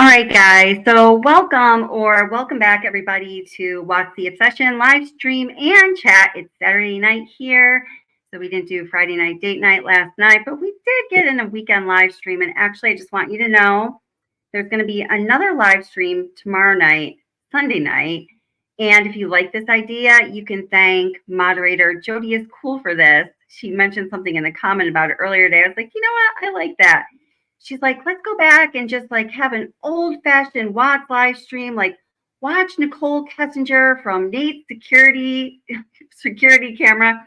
All right, guys. So welcome back, everybody, to Watch the Obsession live stream and chat. It's Saturday night here. So we didn't do Friday night date night last night, but we did get in a weekend live stream. And actually, I just want you to know there's going to be another live stream tomorrow night, Sunday night. And if you like this idea, you can thank moderator Jody is cool for this. She mentioned something in the comment about it earlier today. I was like, you know what? I like that. She's like, let's go back and just like have an old fashioned Watts live stream, like watch Nicole Kessinger from Nate's security camera,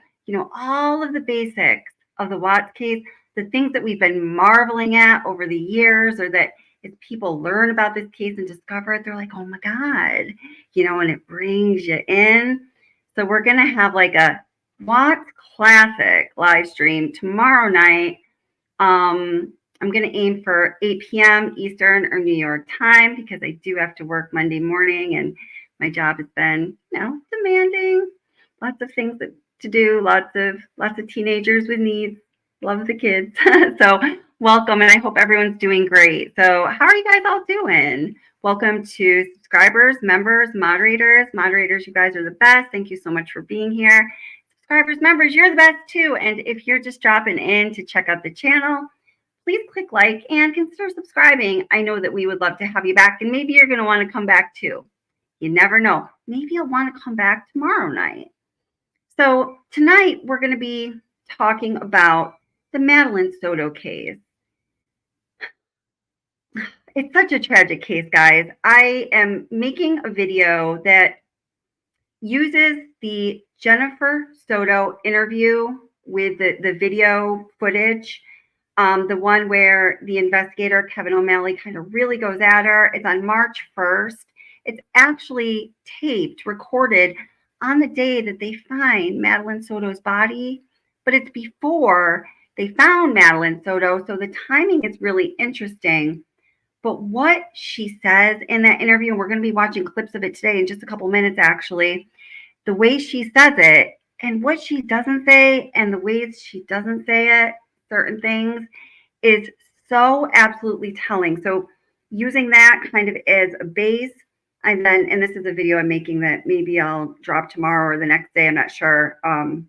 all of the basics of the Watts case, the things that we've been marveling at over the years, or that as people learn about this case and discover it, they're like, oh my God, and it brings you in. So we're going to have like a Watts classic live stream tomorrow night. I'm going to aim for 8 p.m. Eastern or New York time because I do have to work Monday morning and my job has been, demanding. Lots of things to do, lots of teenagers with needs. Love the kids. So welcome, and I hope everyone's doing great. So how are you guys all doing? Welcome to subscribers, members, moderators. Moderators, you guys are the best. Thank you so much for being here. Subscribers, members, you're the best too. And if you're just dropping in to check out the channel, please click like and consider subscribing. I know that we would love to have you back, and maybe you're going to want to come back too. You never know. Maybe you'll want to come back tomorrow night. So tonight we're going to be talking about the Madeline Soto case. It's such a tragic case, guys. I am making a video that uses the Jennifer Soto interview with the video footage. The one where the investigator, Kevin O'Malley, kind of really goes at her. It's on March 1st. It's actually taped, recorded on the day that they find Madeline Soto's body, but it's before they found Madeline Soto, so the timing is really interesting. But what she says in that interview, and we're going to be watching clips of it today in just a couple minutes, actually, the way she says it and what she doesn't say and the ways she doesn't say it, certain things, is so absolutely telling. So using that kind of as a base, and this is a video I'm making that maybe I'll drop tomorrow or the next day, I'm not sure. I've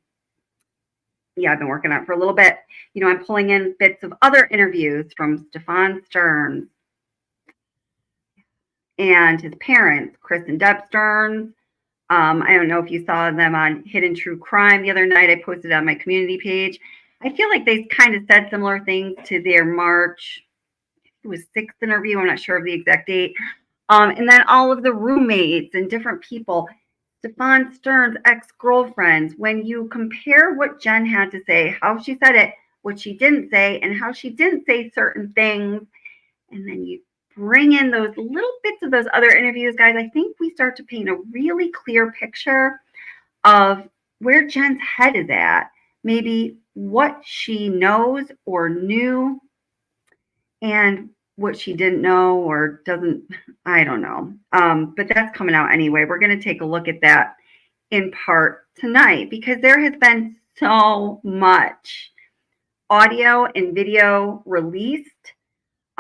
been working on it for a little bit. I'm pulling in bits of other interviews from Stephan Stearns and his parents, Chris and Deb Stearns. I don't know if you saw them on Hidden True Crime the other night. I posted it on my community page. I feel like they kind of said similar things to their March, it was 6th interview. I'm not sure of the exact date. And then all of the roommates and different people, Stephan Stearns' ex-girlfriends, when you compare what Jen had to say, how she said it, what she didn't say, and how she didn't say certain things, and then you bring in those little bits of those other interviews, guys, I think we start to paint a really clear picture of where Jen's head is at, maybe what she knows or knew and what she didn't know or doesn't, I don't know. But that's coming out anyway. We're going to take a look at that in part tonight because there has been so much audio and video released.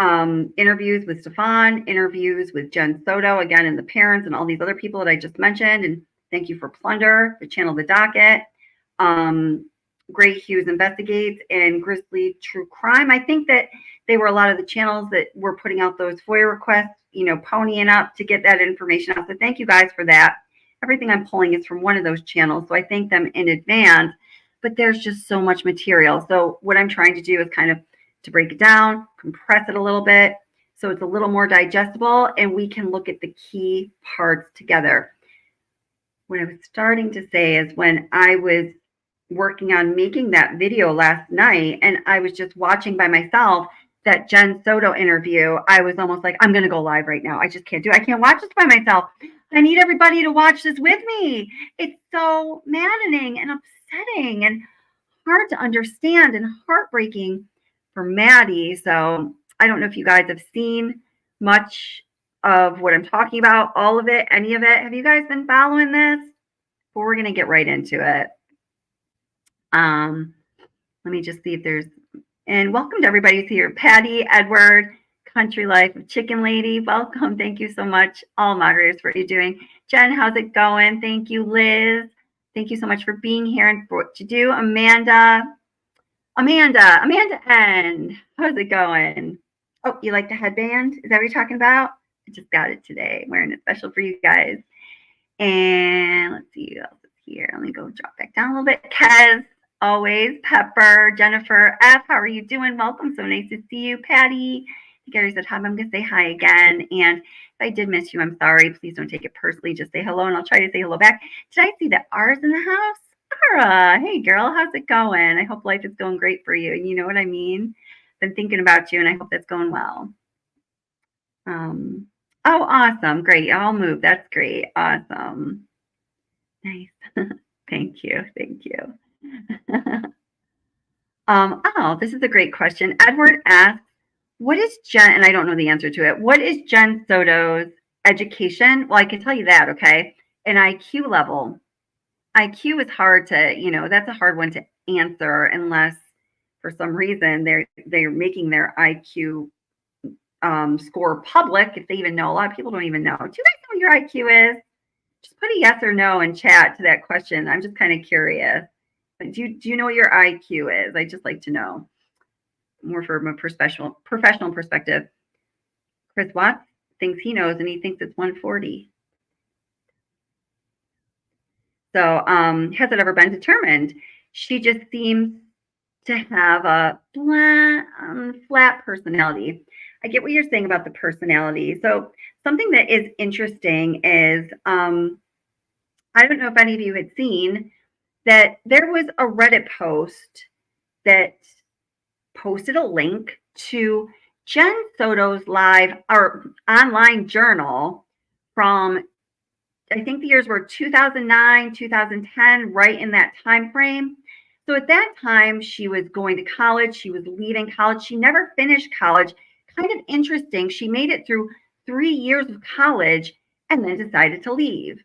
Interviews with Stephan, interviews with Jen Soto, again, and the parents and all these other people that I just mentioned. And thank you for Plunder, the channel The Docket. Great Hughes Investigates and Grizzly True Crime. I think that they were a lot of the channels that were putting out those FOIA requests, ponying up to get that information out. So thank you guys for that. Everything I'm pulling is from one of those channels, so I thank them in advance. But there's just so much material. So what I'm trying to do is kind of to break it down, compress it a little bit, so it's a little more digestible, and we can look at the key parts together. What I was starting to say is when I was working on making that video last night and I was just watching by myself that Jen Soto interview, I was almost like, I'm going to go live right now. I just can't do it. I can't watch this by myself. I need everybody to watch this with me. It's so maddening and upsetting and hard to understand and heartbreaking for Maddie. So I don't know if you guys have seen much of what I'm talking about, all of it, any of it. Have you guys been following this? Well, we're going to get right into it. Let me just see if there's, and welcome to everybody who's here. Patty, Edward, Country Life of Chicken Lady. Welcome. Thank you so much, all moderators, for what you're doing. Jen, how's it going? Thank you, Liz. Thank you so much for being here and for what you do. Amanda N. How's it going? Oh, you like the headband? Is that what you're talking about? I just got it today. I'm wearing it special for you guys. And let's see who else is here. Let me go drop back down a little bit. Kez, always. Pepper, Jennifer F. How are you doing? Welcome. So nice to see you. Patty. I think I already said hi. I'm going to say hi again. And if I did miss you, I'm sorry. Please don't take it personally. Just say hello, and I'll try to say hello back. Did I see that R's in the house? Ara, hey girl, how's it going? I hope life is going great for you. You know what I mean? Been thinking about you, and I hope that's going well. Oh, awesome. Great. I'll move. That's great. Awesome. Nice. Thank you. Thank you. Oh, this is a great question. Edward asks, what is Jen, and I don't know the answer to it, what is Jen Soto's education? Well, I can tell you that, okay? An IQ level. IQ is hard to, that's a hard one to answer unless for some reason they're making their IQ score public, if they even know. A lot of people don't even know. Do you guys know what your IQ is? Just put a yes or no in chat to that question. I'm just kind of curious. Do you know what your IQ is? I'd just like to know. More from a professional perspective. Chris Watts thinks he knows, and he thinks it's 140. So has it ever been determined? She just seems to have a flat personality. I get what you're saying about the personality. So something that is interesting is, I don't know if any of you had seen that there was a Reddit post that posted a link to Jen Soto's live or online journal from, I think the years were 2009, 2010, right in that time frame. So at that time, she was going to college. She was leaving college. She never finished college. Kind of interesting. She made it through 3 years of college and then decided to leave.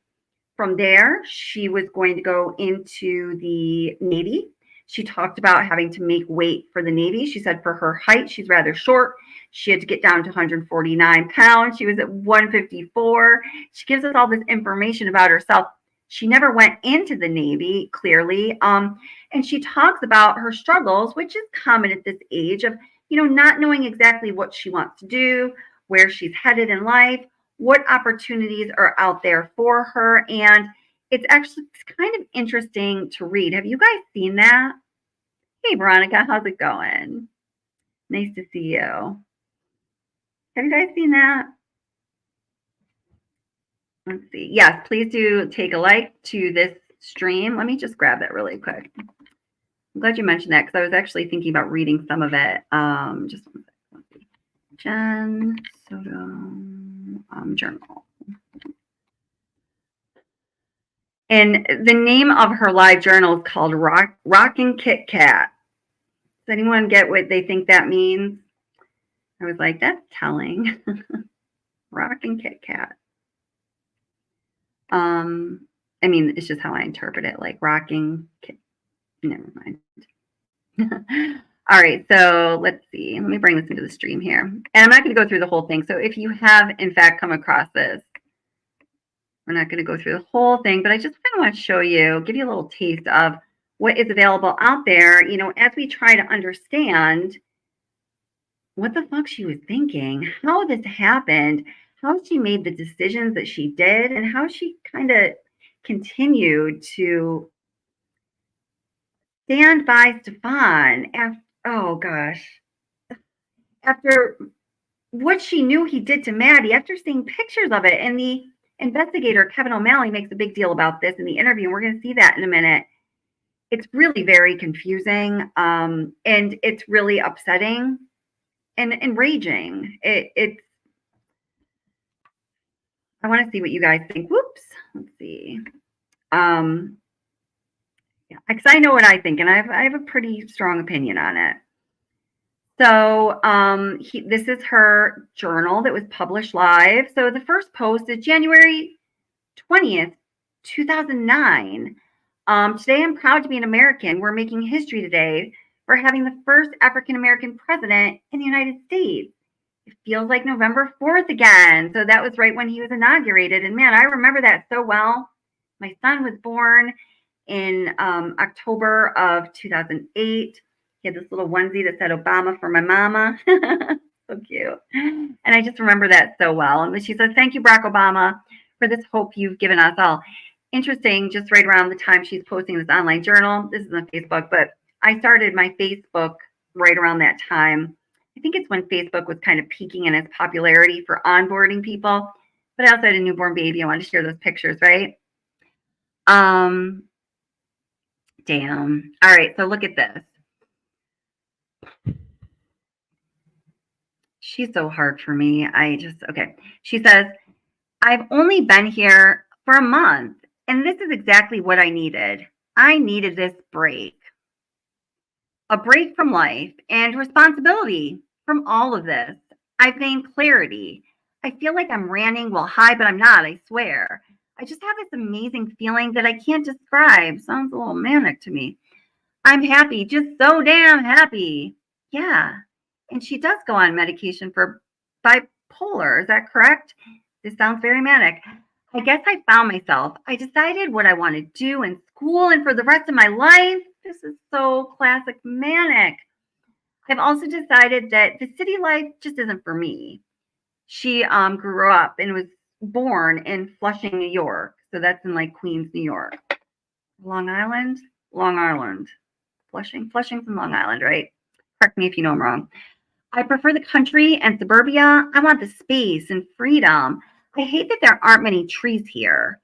From there, she was going to go into the Navy. She talked about having to make weight for the Navy. She said for her height, she's rather short. She had to get down to 149 pounds. She was at 154. She gives us all this information about herself. She never went into the Navy, clearly. And she talks about her struggles, which is common at this age of, not knowing exactly what she wants to do, where she's headed in life, what opportunities are out there for her. And it's kind of interesting to read. Have you guys seen that? Hey, Veronica, how's it going? Nice to see you. Have you guys seen that? Let's see. Yes, please do take a like to this stream. Let me just grab that really quick. I'm glad you mentioned that because I was actually thinking about reading some of it. Just one second. Jen Soto journal. And the name of her live journal is called Rockin' Kit Kat. Does anyone get what they think that means? I was like, that's telling. Rockin' Kit Kat. It's just how I interpret it, like rocking Kit. Never mind. All right, so let's see. Let me bring this into the stream here. And I'm not going to go through the whole thing. So if you have, in fact, come across this, we're not going to go through the whole thing, but I just kind of want to show you, give you a little taste of what is available out there, as we try to understand what the fuck she was thinking, how this happened, how she made the decisions that she did, and how she kind of continued to stand by Stephan after what she knew he did to Maddie, after seeing pictures of it. And the investigator, Kevin O'Malley, makes a big deal about this in the interview, and we're going to see that in a minute. It's really very confusing, and it's really upsetting and enraging. It's I want to see what you guys think. Whoops. Let's see. Yeah, because I know what I think, and I have a pretty strong opinion on it. So this is her journal that was published live. So the first post is January 20th, 2009. Today, I'm proud to be an American. We're making history today for having the first African-American president in the United States. it feels like November 4th again. So that was right when he was inaugurated. And man, I remember that so well. My son was born in October of 2008. He had this little onesie that said Obama for my mama. So cute. And I just remember that so well. And she says, thank you, Barack Obama, for this hope you've given us all. Interesting, just right around the time she's posting this online journal. This is on Facebook, but I started my Facebook right around that time. I think it's when Facebook was kind of peaking in its popularity for onboarding people. But I also had a newborn baby. I wanted to share those pictures, right? Damn. All right, so look at this. She's so hard for me. Okay. She says, I've only been here for a month, and this is exactly what I needed. I needed this break. A break from life and responsibility from all of this. I've gained clarity. I feel like I'm ranting well high, but I'm not, I swear. I just have this amazing feeling that I can't describe. Sounds a little manic to me. I'm happy, just so damn happy. Yeah. And she does go on medication for bipolar. Is that correct? This sounds very manic. I guess I found myself. I decided what I want to do in school and for the rest of my life. This is so classic manic. I've also decided that the city life just isn't for me. She grew up and was born in Flushing, New York. So that's in like Queens, New York. Long Island? Long Island. Flushing's in Long Island, right? Correct me if you know I'm wrong. I prefer the country and suburbia. I want the space and freedom. I hate that there aren't many trees here.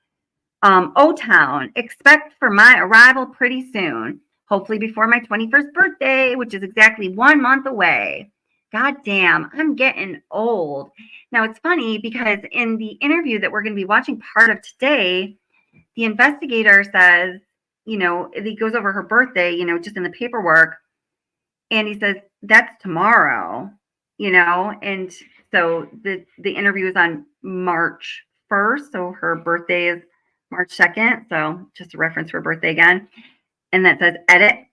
O-Town, expect for my arrival pretty soon. Hopefully before my 21st birthday, which is exactly 1 month away. God damn, I'm getting old. Now, it's funny because in the interview that we're going to be watching part of today, the investigator says, he goes over her birthday, just in the paperwork. And he says, that's tomorrow, and so the interview is on March 1st. So her birthday is March 2nd. So just a reference for her birthday again. And that says edit.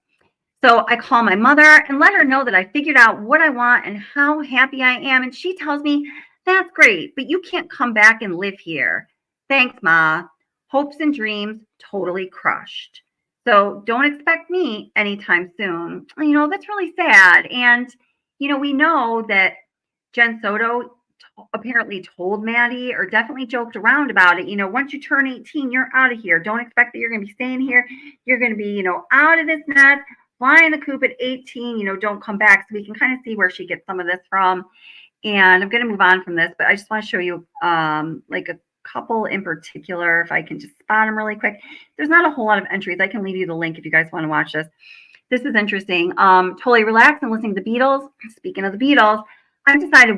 So I call my mother and let her know that I figured out what I want and how happy I am. And she tells me, that's great, but you can't come back and live here. Thanks, Ma. Hopes and dreams totally crushed. So don't expect me anytime soon. That's really sad. And, we know that Jen Soto apparently told Maddie or definitely joked around about it. Once you turn 18, you're out of here. Don't expect that you're going to be staying here. You're going to be, out of this mess, fly in the coop at 18, don't come back. So we can kind of see where she gets some of this from. And I'm going to move on from this, but I just want to show you like a couple in particular, if I can just spot them really quick. There's not a whole lot of entries. I can leave you the link if you guys want to watch this. This is interesting. Totally relaxed and listening to the Beatles. Speaking of the Beatles, I've decided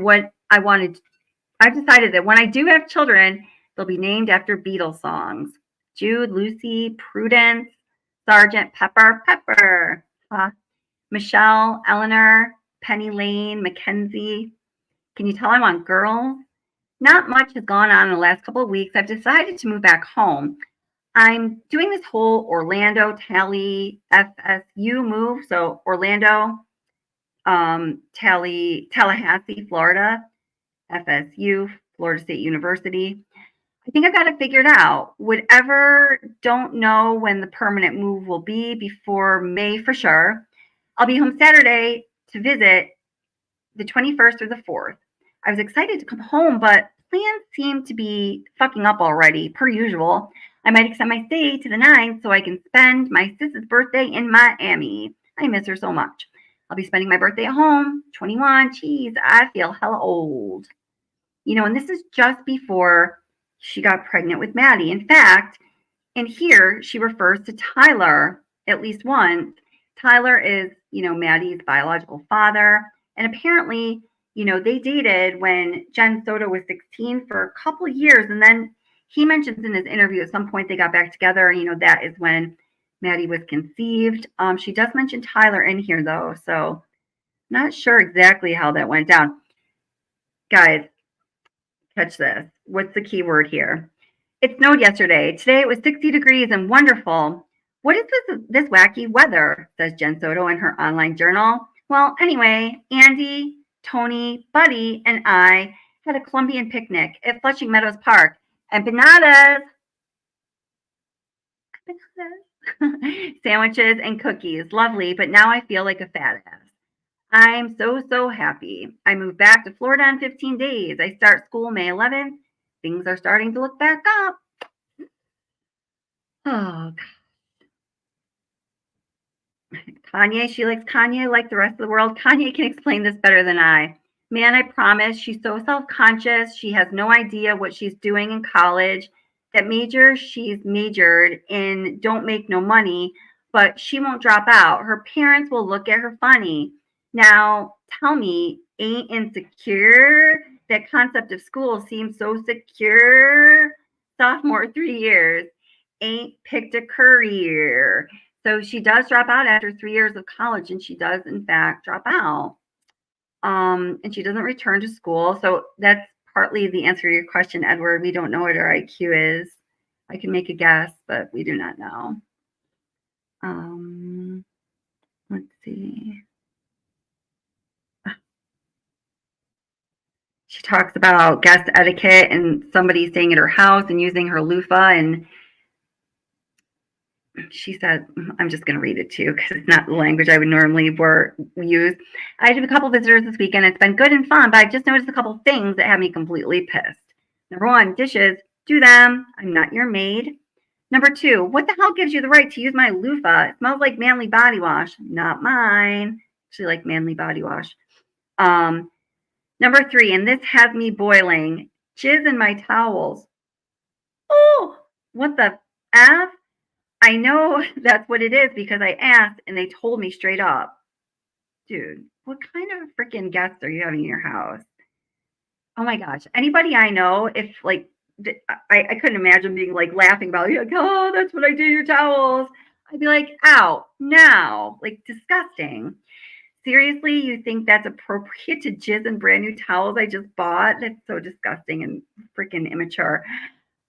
that when I do have children, they'll be named after Beatles songs. Jude, Lucy, Prudence, Sergeant Pepper, Michelle, Eleanor, Penny Lane, Mackenzie. Can you tell I'm on girls? Not much has gone on in the last couple of weeks. I've decided to move back home. I'm doing this whole Orlando Tally FSU move. So Orlando, Tallahassee, Florida, FSU, Florida State University. I think I've got it figured out. Don't know when the permanent move will be before May for sure. I'll be home Saturday to visit the 21st or the 4th. I was excited to come home, but plans seem to be fucking up already, per usual. I might extend my stay to the 9th so I can spend my sister's birthday in Miami. I miss her so much. I'll be spending my birthday at home, 21. Geez, I feel hella old. And this is just before she got pregnant with Maddie. In fact, in here, she refers to Tyler at least once. Tyler is, Maddie's biological father. And apparently, they dated when Jen Soto was 16 for a couple of years. And then he mentions in his interview at some point they got back together. That is when Maddie was conceived. She does mention Tyler in here, though. So not sure exactly how that went down. Guys, catch this. What's the key word here? It snowed yesterday. Today it was 60 degrees and wonderful. What is this wacky weather, says Jen Soto in her online journal. Well, anyway, Andy, Tony, Buddy, and I had a Colombian picnic at Flushing Meadows Park. Empanadas, sandwiches, and cookies. Lovely, but now I feel like a fat ass. I'm so happy. I moved back to Florida in 15 days. I start school May 11th. Things are starting to look back up. Oh, Kanye, she likes Kanye like the rest of the world. Kanye can explain this better than I. Man, I promise, she's so self-conscious. She has no idea what she's doing in college. That major she's majored in don't make no money, but she won't drop out. Her parents will look at her funny. Now, tell me, ain't insecure? That concept of school seems so secure. Sophomore 3 years. Ain't picked a career. So she does drop out after 3 years of college, and she does, in fact, drop out. And she doesn't return to school. So that's partly the answer to your question, Edward. We don't know what her IQ is. I can make a guess, but we do not know. Let's see. She talks about guest etiquette and somebody staying at her house and using her loofah, and she said, I'm just going to read it to you because it's not the language I would normally use. I have a couple visitors this weekend. It's been good and fun, but I've just noticed a couple things that have me completely pissed. Number one, dishes, do them. I'm not your maid. Number two, what the hell gives you the right to use my loofah? It smells like manly body wash. Not mine. Actually, like manly body wash. Number three, and this has me boiling, jizz in my towels. Oh, what the F? I know that's what it is because I asked and they told me straight up. Dude, what kind of freaking guests are you having in your house? Oh my gosh. Anybody I know, if like, I couldn't imagine being like laughing about it. Like, oh, that's what I do, your towels. I'd be like, ow, now. Like, disgusting. Seriously, you think that's appropriate to jizz in brand new towels I just bought? That's so disgusting and freaking immature.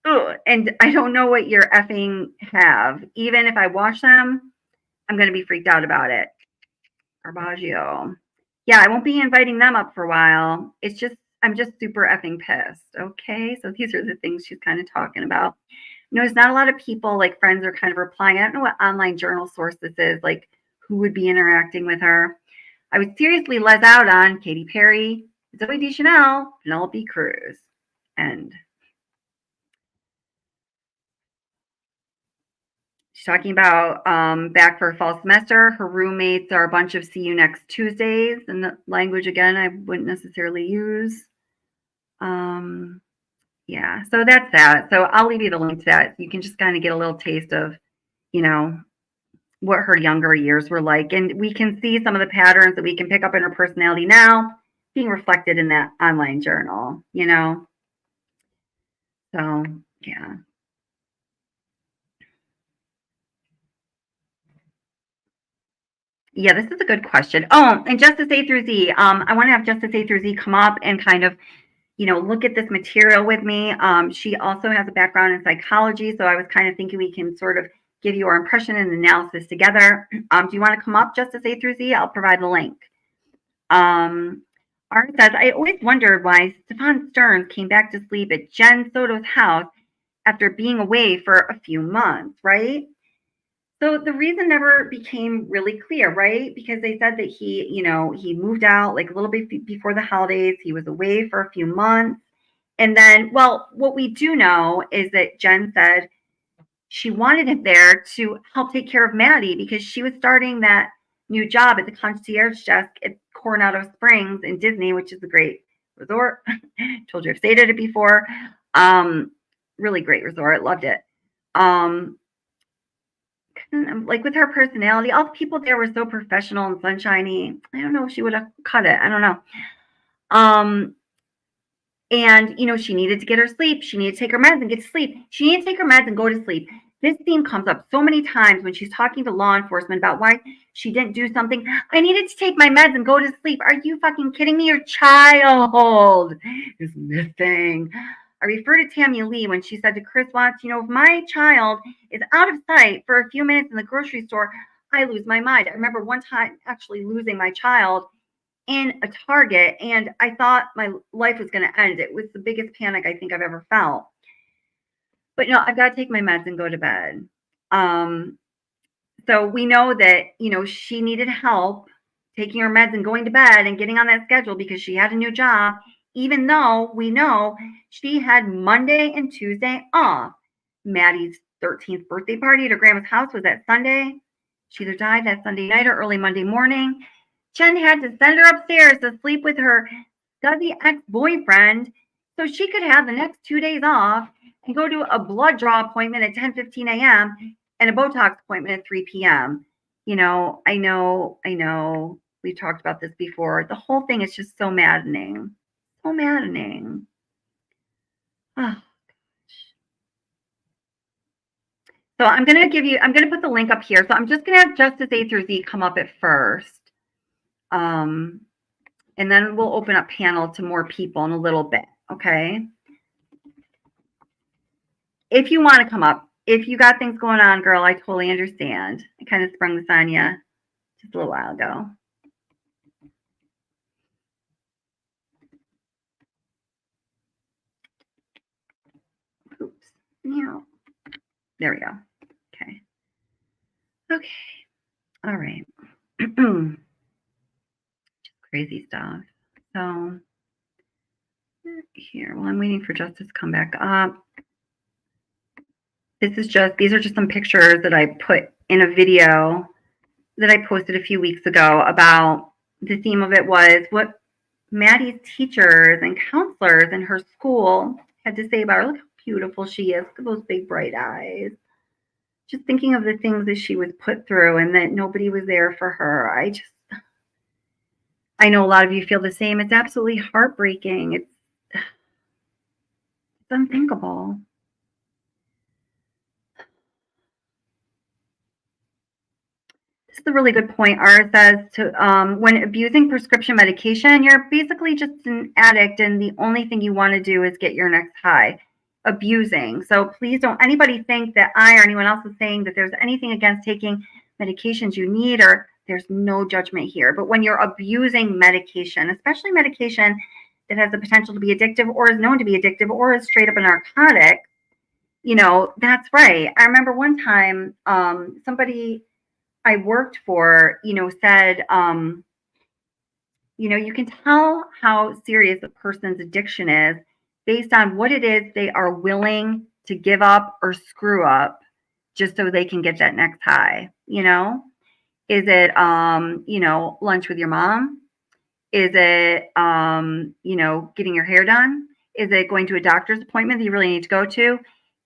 Ugh, and I don't know what your effing have. Even if I wash them, I'm going to be freaked out about it. Garbaggio. Yeah, I won't be inviting them up for a while. It's just, I'm just super effing pissed. Okay, so these are the things she's kind of talking about. There's not a lot of people, like friends, are kind of replying. I don't know what online journal source this is, like who would be interacting with her. I would seriously les out on Katy Perry, Zooey Deschanel, Penelope Cruz, and she's talking about back for fall semester. Her roommates are a bunch of see you next Tuesdays, and the language again I wouldn't necessarily use. Yeah, so that's that. So I'll leave you the link to that. You can just kind of get a little taste of, what her younger years were like, and we can see some of the patterns that we can pick up in her personality now being reflected in that online journal. So yeah. Yeah, this is a good question. Oh, and Justice A through Z. I want to have Justice A through Z come up and kind of, look at this material with me. She also has a background in psychology, so I was kind of thinking we can sort of give you our impression and analysis together. Do you want to come up, Justice A through Z? I'll provide the link. Art says, I always wondered why Stephan Stearns came back to sleep at Jen Soto's house after being away for a few months, right? So the reason never became really clear, right? Because they said that he moved out like a little bit before the holidays. He was away for a few months. And then, well, what we do know is that Jen said she wanted him there to help take care of Maddie because she was starting that new job at the concierge desk at Coronado Springs in Disney, which is a great resort. Told you I've stayed at it before. Really great resort. Loved it. Like with her personality, all the people there were so professional and sunshiny. I don't know if she would have cut it. I don't know. And she needed to get her sleep. She needed to take her meds and get to sleep. She needed to take her meds and go to sleep. This theme comes up so many times when she's talking to law enforcement about why she didn't do something. I needed to take my meds and go to sleep. Are you fucking kidding me? Your child is missing. I refer to Tammy Lee when she said to Chris Watts, if my child is out of sight for a few minutes in the grocery store, I lose my mind. I remember one time actually losing my child in a Target, and I thought my life was going to end. It was the biggest panic I think I've ever felt. But no, I've got to take my meds and go to bed. So we know that, she needed help taking her meds and going to bed and getting on that schedule because she had a new job, even though we know she had Monday and Tuesday off. Maddie's 13th birthday party at her grandma's house was that Sunday. She either died that Sunday night or early Monday morning. Jen had to send her upstairs to sleep with her scuzzy ex-boyfriend so she could have the next 2 days off and go to a blood draw appointment at 10:15 a.m. and a Botox appointment at 3 p.m. I know. We talked about this before. The whole thing is just so maddening. So maddening. Oh. So I'm going to put the link up here. So I'm just going to have Justice A through Z come up at first. And then we'll open up panel to more people in a little bit. Okay. If you want to come up, if you got things going on, girl, I totally understand. I kind of sprung this on you just a little while ago. Oops. Yeah. There we go. Okay. Okay. All right. Crazy stuff. So here, while I'm waiting for Justice to come back up, these are just some pictures that I put in a video that I posted a few weeks ago about the theme of it was what Maddie's teachers and counselors in her school had to say about her. Look how beautiful she is. Look at those big bright eyes. Just thinking of the things that she was put through and that nobody was there for her. I know a lot of you feel the same. It's absolutely heartbreaking. It's unthinkable. This is a really good point. Ara says when abusing prescription medication, you're basically just an addict, and the only thing you want to do is get your next high. Abusing. So please don't anybody think that I or anyone else is saying that there's anything against taking medications you need, or there's no judgment here. But when you're abusing medication, especially medication that has the potential to be addictive or is known to be addictive or is straight up a narcotic, that's right. I remember one time somebody I worked for, said, you can tell how serious a person's addiction is based on what it is they are willing to give up or screw up just so they can get that next high. Is it, lunch with your mom? Is it, getting your hair done? Is it going to a doctor's appointment that you really need to go to?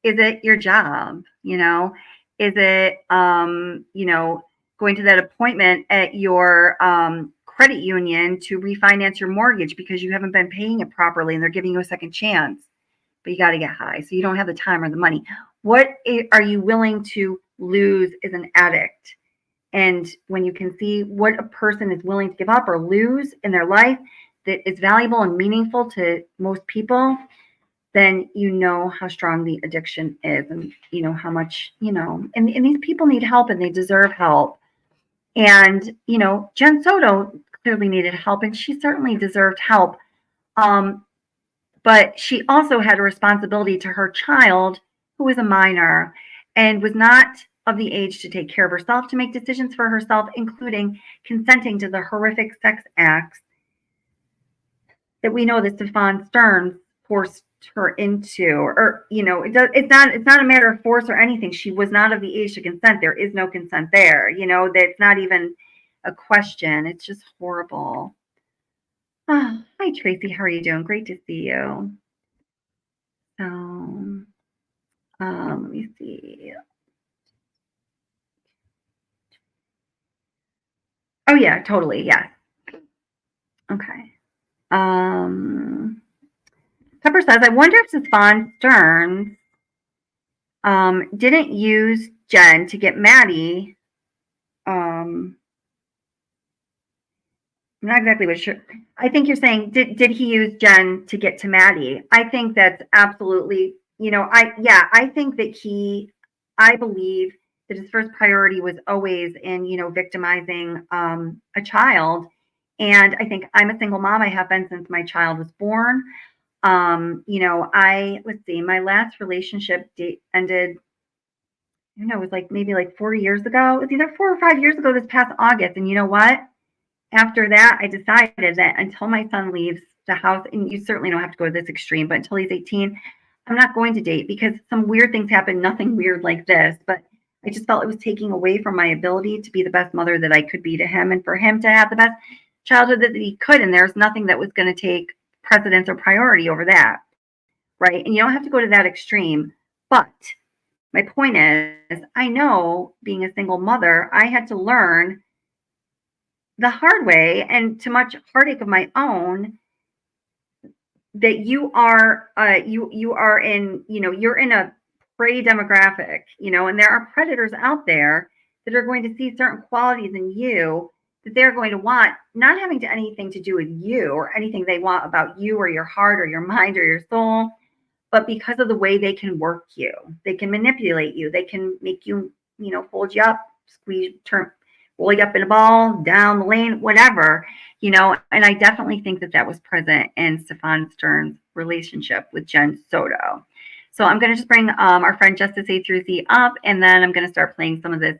Is it your job? Is it, going to that appointment at your credit union to refinance your mortgage because you haven't been paying it properly and they're giving you a second chance, but you got to get high. So you don't have the time or the money. What are you willing to lose as an addict? And when you can see what a person is willing to give up or lose in their life that is valuable and meaningful to most people, then you know how strong the addiction is and how much, and these people need help and they deserve help. And, Jen Soto clearly needed help and she certainly deserved help. But she also had a responsibility to her child who was a minor and was not of the age to take care of herself, to make decisions for herself, including consenting to the horrific sex acts that we know that Stephan Stearns forced her into, or it's not a matter of force or anything. She was not of the age to consent. There is no consent there. That's not even a question. It's just horrible. Oh, hi Tracy, how are you doing? Great to see you. So, let me see. Oh yeah, totally. Yeah. Okay. Pepper says, I wonder if Stephan Stearns didn't use Jen to get Maddie. I'm not exactly sure. I think you're saying, did he use Jen to get to Maddie? I think that's absolutely, I think that I believe that his first priority was always in, victimizing a child And I think I'm a single mom. I have been since my child was born. Let's see, my last relationship date ended, I don't know, it was like maybe like 4 years ago. It was either 4 or 5 years ago this past August. And you know what? After that, I decided that until my son leaves the house, and you certainly don't have to go to this extreme, but until he's 18, I'm not going to date because some weird things happen, nothing weird like this, but I just felt it was taking away from my ability to be the best mother that I could be to him and for him to have the best childhood that he could. And there's nothing that was going to take precedence or priority over that. Right. And you don't have to go to that extreme. But my point is, I know being a single mother, I had to learn the hard way and to much heartache of my own that you're in a prey demographic, and there are predators out there that are going to see certain qualities in you that they're going to want, not having anything to do with you or anything they want about you or your heart or your mind or your soul, but because of the way they can work you, they can manipulate you, they can make you, fold you up, squeeze, turn, roll you up in a ball, down the lane, whatever, and I definitely think that was present in Stephan Stern's relationship with Jen Soto. So I'm going to just bring our friend Justice A through Z up, and then I'm going to start playing some of this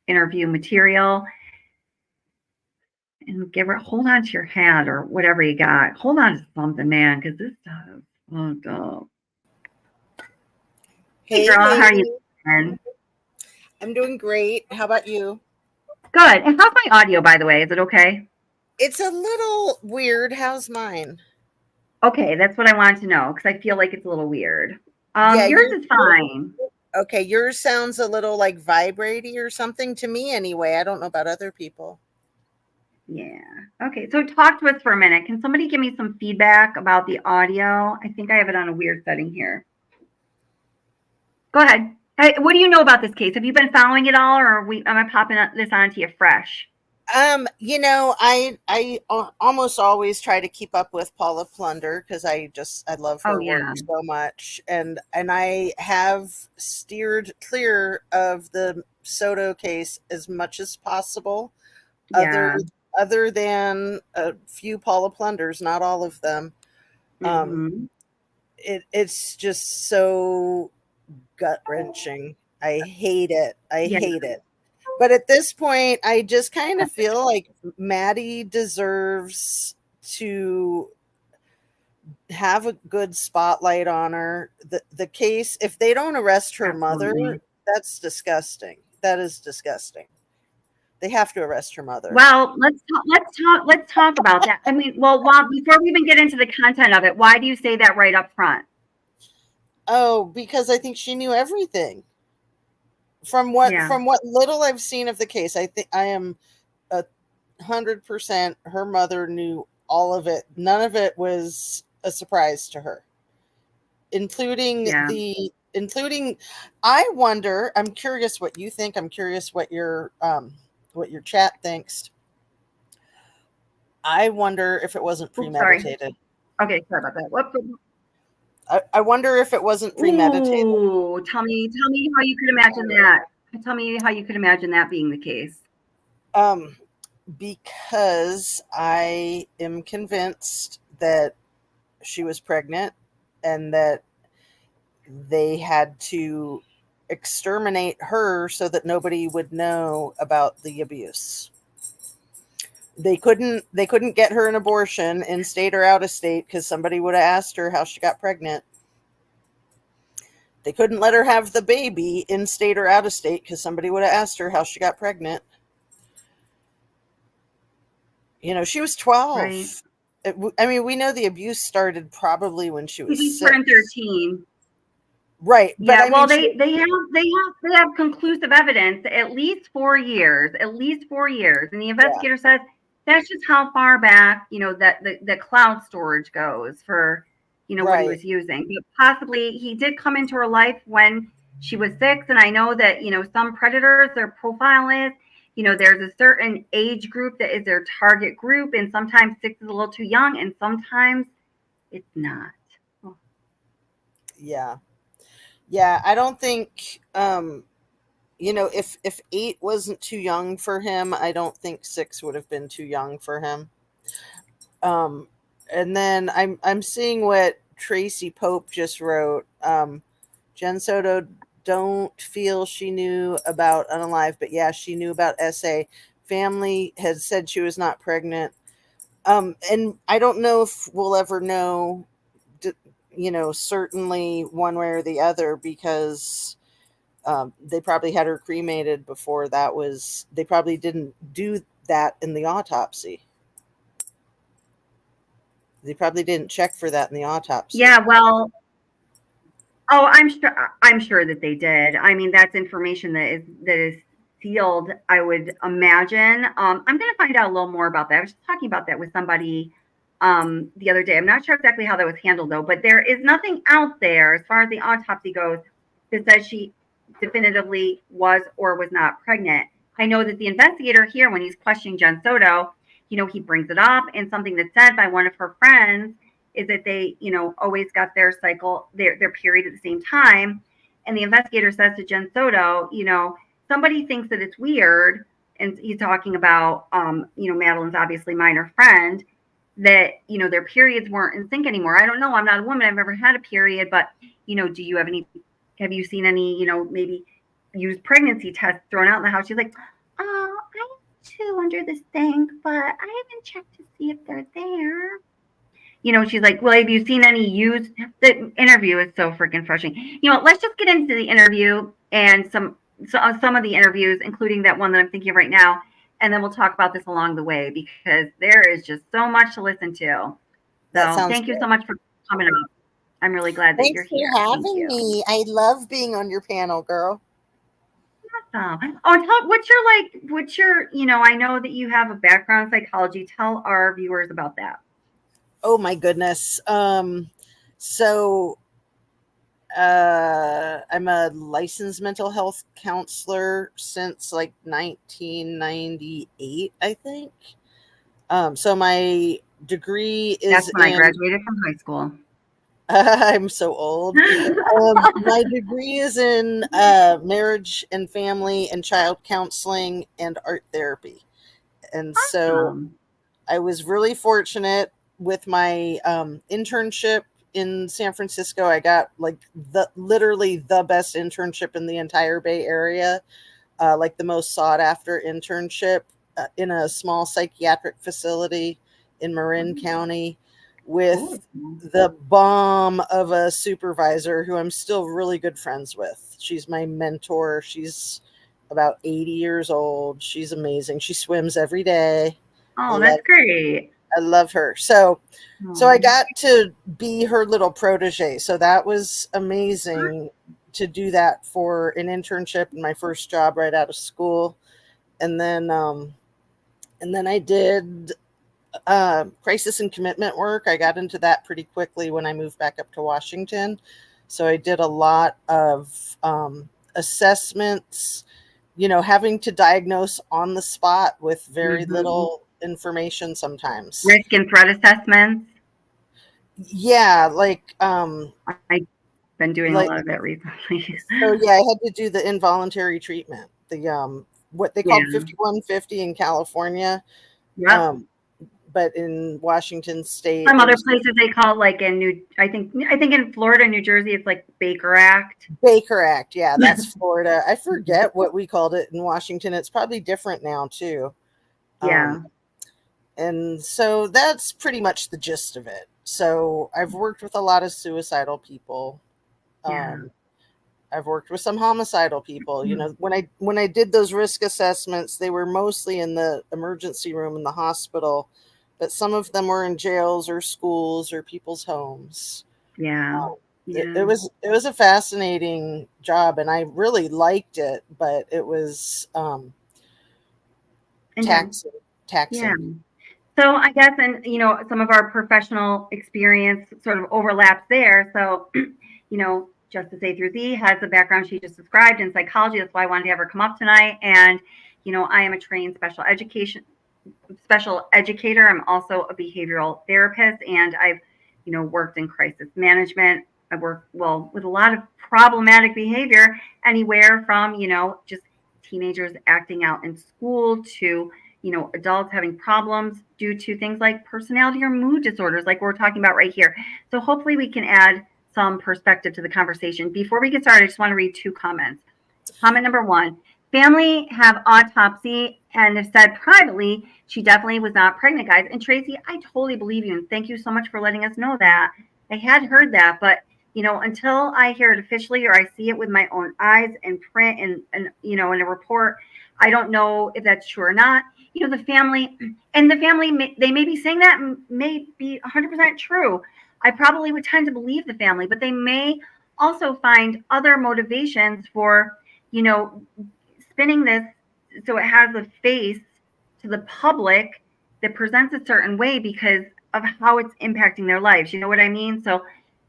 interview material. And hold on to your hat or whatever you got. Hold on to something, man, because this stuff is fucked up. Hey, girl, how are you doing? I'm doing great. How about you? Good. And how's my audio, by the way? Is it okay? It's a little weird. How's mine? Okay, that's what I wanted to know because I feel like it's a little weird. Yeah, Yours is fine. Okay, yours sounds a little like vibraty or something to me anyway. I don't know about other people. Yeah. Okay, so talk to us for a minute. Can somebody give me some feedback about the audio? I think I have it on a weird setting here. Go ahead. Hey, what do you know about this case? Have you been following it all, or am I popping this onto you fresh? I almost always try to keep up with Paula Plunder because I love her work so much, and I have steered clear of the Soto case as much as possible. Yeah. Other than a few Paula Plunders, not all of them. It's just so gut wrenching. I hate it. I hate it. But at this point, I just kind of feel like Maddie deserves to have a good spotlight on her. The case, if they don't arrest her mother, that's disgusting. That is disgusting. They have to arrest her mother. Well, let's talk about that. I mean, before we even get into the content of it, why do you say that right up front? Oh, because I think she knew everything. From what little I've seen of the case, I think I am 100% her mother knew all of it. None of it was a surprise to her, including I wonder, I'm curious what you think. I'm curious what your chat thinks. I wonder if it wasn't premeditated. Okay, sorry about that. I wonder if it wasn't premeditated. Ooh, tell me how you could imagine that. Tell me how you could imagine that being the case. Because I am convinced that she was pregnant and that they had to exterminate her so that nobody would know about the abuse. They couldn't get her an abortion in state or out of state because somebody would have asked her how she got pregnant. They couldn't let her have the baby in state or out of state because somebody would have asked her how she got pregnant. She was 12. Right. I mean, we know the abuse started probably when she was 6. Turned 13. Right. Yeah, but they have conclusive evidence, at least 4 years. And the investigator says that's just how far back, that the cloud storage goes for, what he was using. But possibly he did come into her life when she was 6. And I know that, some predators, their profile is, there's a certain age group that is their target group. And sometimes 6 is a little too young and sometimes it's not. Yeah. Yeah, I don't think if 8 wasn't too young for him, I don't think 6 would have been too young for him. And then I'm seeing what Tracy Pope just wrote. Jen Soto don't feel she knew about Unalive, but yeah, she knew about SA. Family had said she was not pregnant. And I don't know if we'll ever know, certainly one way or the other, because they probably had her cremated before that was, they probably didn't do that in the autopsy. They probably didn't check for that in the autopsy. Yeah, well, oh, I'm sure that they did. I mean, that's information that is sealed, I would imagine. I'm going to find out a little more about that. I was just talking about that with somebody the other day. I'm not sure exactly how that was handled though, but there is nothing out there as far as the autopsy goes that says she definitively was or was not pregnant. I know that the investigator here, when he's questioning Jen Soto, he brings it up, and something that's said by one of her friends is that they, always got their cycle, their period at the same time. And the investigator says to Jen Soto, somebody thinks that it's weird, and he's talking about, Madeline's obviously minor friend, that, their periods weren't in sync anymore. I don't know. I'm not a woman. I've never had a period, but, do you have you seen any, maybe used pregnancy tests thrown out in the house? She's like, oh, I have 2 under the sink, but I haven't checked to see if they're there. She's like, well, have you seen any used? The interview is so freaking frustrating. Let's just get into the interview and some of the interviews, including that one that I'm thinking of right now. And then we'll talk about this along the way, because there is just so much to listen to. So thank you so much for coming up. I'm really glad that you're here. Thanks for having me. I love being on your panel, girl. Awesome. Oh, what's your, I know that you have a background in psychology. Tell our viewers about that. Oh my goodness. So I'm a licensed mental health counselor since like 1998, I think. So my degree is That's when I graduated from high school. I'm so old. My degree is in marriage and family and child counseling and art therapy. And so I was really fortunate with my internship in San Francisco. I got like literally the best internship in the entire Bay Area, like the most sought after internship in a small psychiatric facility in Marin County, with the bomb of a supervisor who I'm still really good friends with. She's my mentor. She's about 80 years old. She's amazing. She swims every day. Oh, that's great. I love her. So I got to be her little protege. So that was amazing to do that for an internship and my first job right out of school. And then I did crisis and commitment work. I got into that pretty quickly when I moved back up to Washington. So I did a lot of assessments, having to diagnose on the spot with very little information sometimes. Risk and threat assessments. Yeah, like I've been doing a lot of that recently. So yeah, I had to do the involuntary treatment, the what they call 5150 in California. Yep. But in Washington State, some other places they call like I think in Florida, New Jersey, it's like Baker Act. Baker Act, yeah, that's Florida. I forget what we called it in Washington. It's probably different now too. Yeah. And so that's pretty much the gist of it. So I've worked with a lot of suicidal people. I've worked with some homicidal people. When I did those risk assessments, they were mostly in the emergency room in the hospital, but some of them were in jails or schools or people's homes. It was a fascinating job, and I really liked it, but it was taxing. Yeah. So I guess, and some of our professional experience sort of overlaps there. So, Justice A through Z has the background she just described in psychology. That's why I wanted to have her come up tonight. And, I am a trained special educator. I'm also a behavioral therapist, and I've, worked in crisis management. I work with a lot of problematic behavior, anywhere from, just teenagers acting out in school to, adults having problems due to things like personality or mood disorders, like we're talking about right here. So hopefully we can add some perspective to the conversation. Before we get started, I just want to read 2 comments. Comment number 1, family have autopsy and have said privately she definitely was not pregnant, guys. And Tracy, I totally believe you. And thank you so much for letting us know that. I had heard that, but until I hear it officially or I see it with my own eyes in print and in a report, I don't know if that's true or not. The family they may be saying that may be 100% true. I probably would tend to believe the family, but they may also find other motivations for, spinning this so it has a face to the public that presents a certain way because of how it's impacting their lives. You know what I mean? So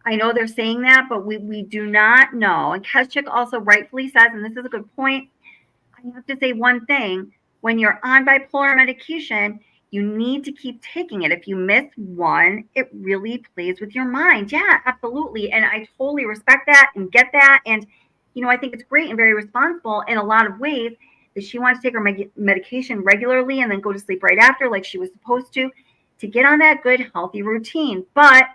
I know they're saying that, but we do not know. And Keschik also rightfully says, and this is a good point, I have to say one thing. When you're on bipolar medication, you need to keep taking it. If you miss one, it really plays with your mind. Yeah, absolutely. And I totally respect that and get that. And, I think it's great and very responsible in a lot of ways that she wants to take her medication regularly and then go to sleep right after, like she was supposed to get on that good, healthy routine. But,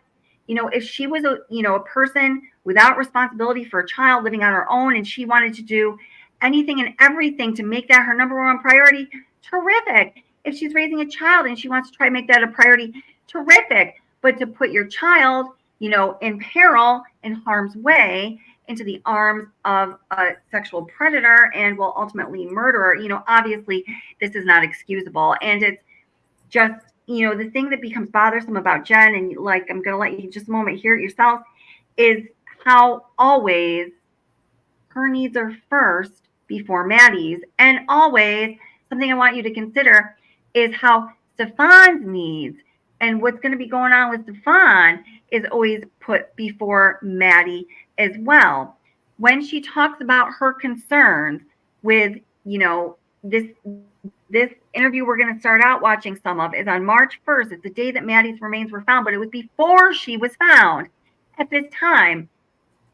if she was a person without responsibility for a child living on her own and she wanted to do anything and everything to make that her number one priority, terrific. If she's raising a child and she wants to try to make that a priority, terrific. But to put your child, in peril, in harm's way, into the arms of a sexual predator and will ultimately murderer, obviously this is not excusable. And it's just, the thing that becomes bothersome about Jen, and like, I'm going to let you just a moment hear it yourself, is how always her needs are first before Maddie's. And always, something I want you to consider is how Stephan's needs and what's going to be going on with Stephan is always put before Maddie as well. When she talks about her concerns with, this interview we're going to start out watching some of is on March 1st. It's the day that Maddie's remains were found, but it was before she was found. At this time,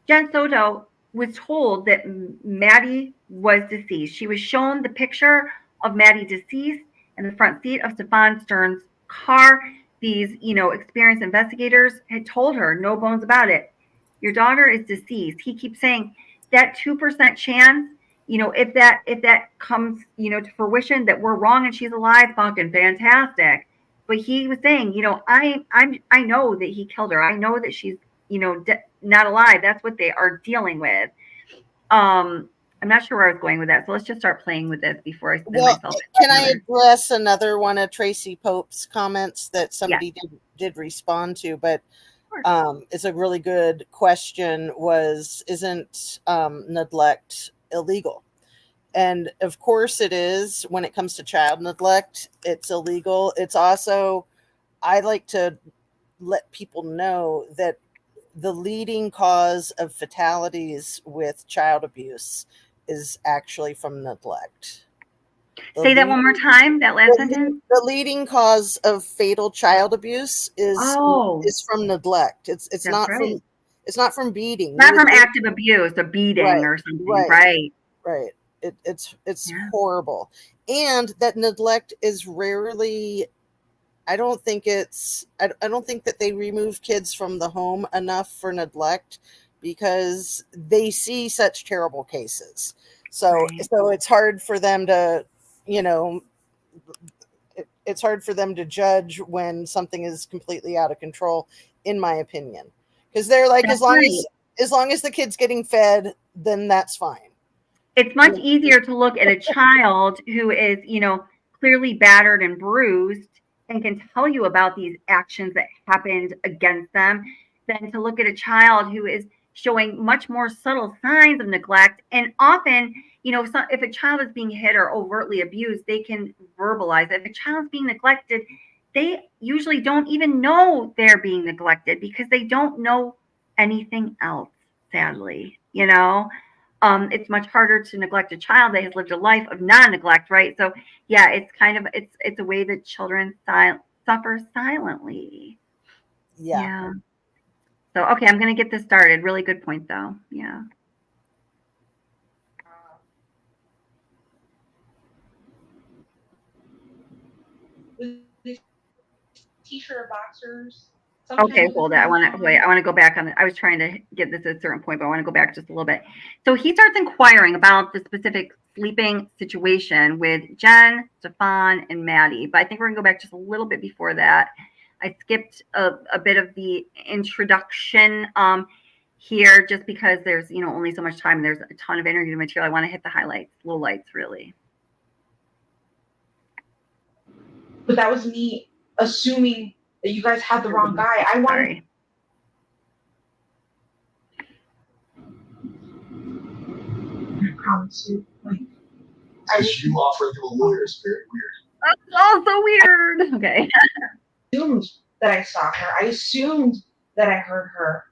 Jen Soto was told that Maddie was deceased. She was shown the picture of Maddie deceased in the front seat of Stephan Stern's car. These, experienced investigators had told her, no bones about it, your daughter is deceased. He keeps saying that 2% chance, if that comes, to fruition that we're wrong and she's alive, fucking fantastic. But he was saying, I know that he killed her. I know that she's, not alive. That's what they are dealing with. I'm not sure where I was going with that. So let's just start playing with this before I spin myself. Can I address another one of Tracy Pope's comments that somebody did respond to? But it's a really good question. Isn't neglect illegal? And of course it is. When it comes to child neglect, it's illegal. It's also, I like to let people know that the leading cause of fatalities with child abuse is actually from neglect. Say that one more time, that last sentence. The leading cause of fatal child abuse is from neglect. It's not right. It's not from beating. Not from active abuse, a beating or something. Right. It's horrible. And that neglect is rarely, I don't think that they remove kids from the home enough for neglect because they see such terrible cases. So it's hard for them to, it's hard for them to judge when something is completely out of control, in my opinion. Because they're like, as long as the kid's getting fed, then that's fine. It's much easier to look at a child who is, clearly battered and bruised and can tell you about these actions that happened against them than to look at a child who is showing much more subtle signs of neglect. And often, if a child is being hit or overtly abused, they can verbalize it. If a child's being neglected, they usually don't even know they're being neglected because they don't know anything else, sadly, It's much harder to neglect a child that has lived a life of non-neglect, right? So yeah, it's kind of, it's a way that children suffer silently. Yeah. So, okay, I'm going to get this started. Really good point though. Yeah. t-shirt or boxers. Okay, hold it. I want to go back on it. I was trying to get this at a certain point, but I want to go back just a little bit. So he starts inquiring about the specific sleeping situation with Jen, Stephan, and Maddie. But I think we're going to go back just a little bit before that. I skipped a bit of the introduction here just because there's, only so much time and there's a ton of interview material. I want to hit the highlights, lowlights, really. But that was me assuming that you guys had the wrong guy. Sorry. I promise you. Because you offering him a lawyer is very weird. That's also weird. Okay. I assumed that I saw her. I assumed that I heard her.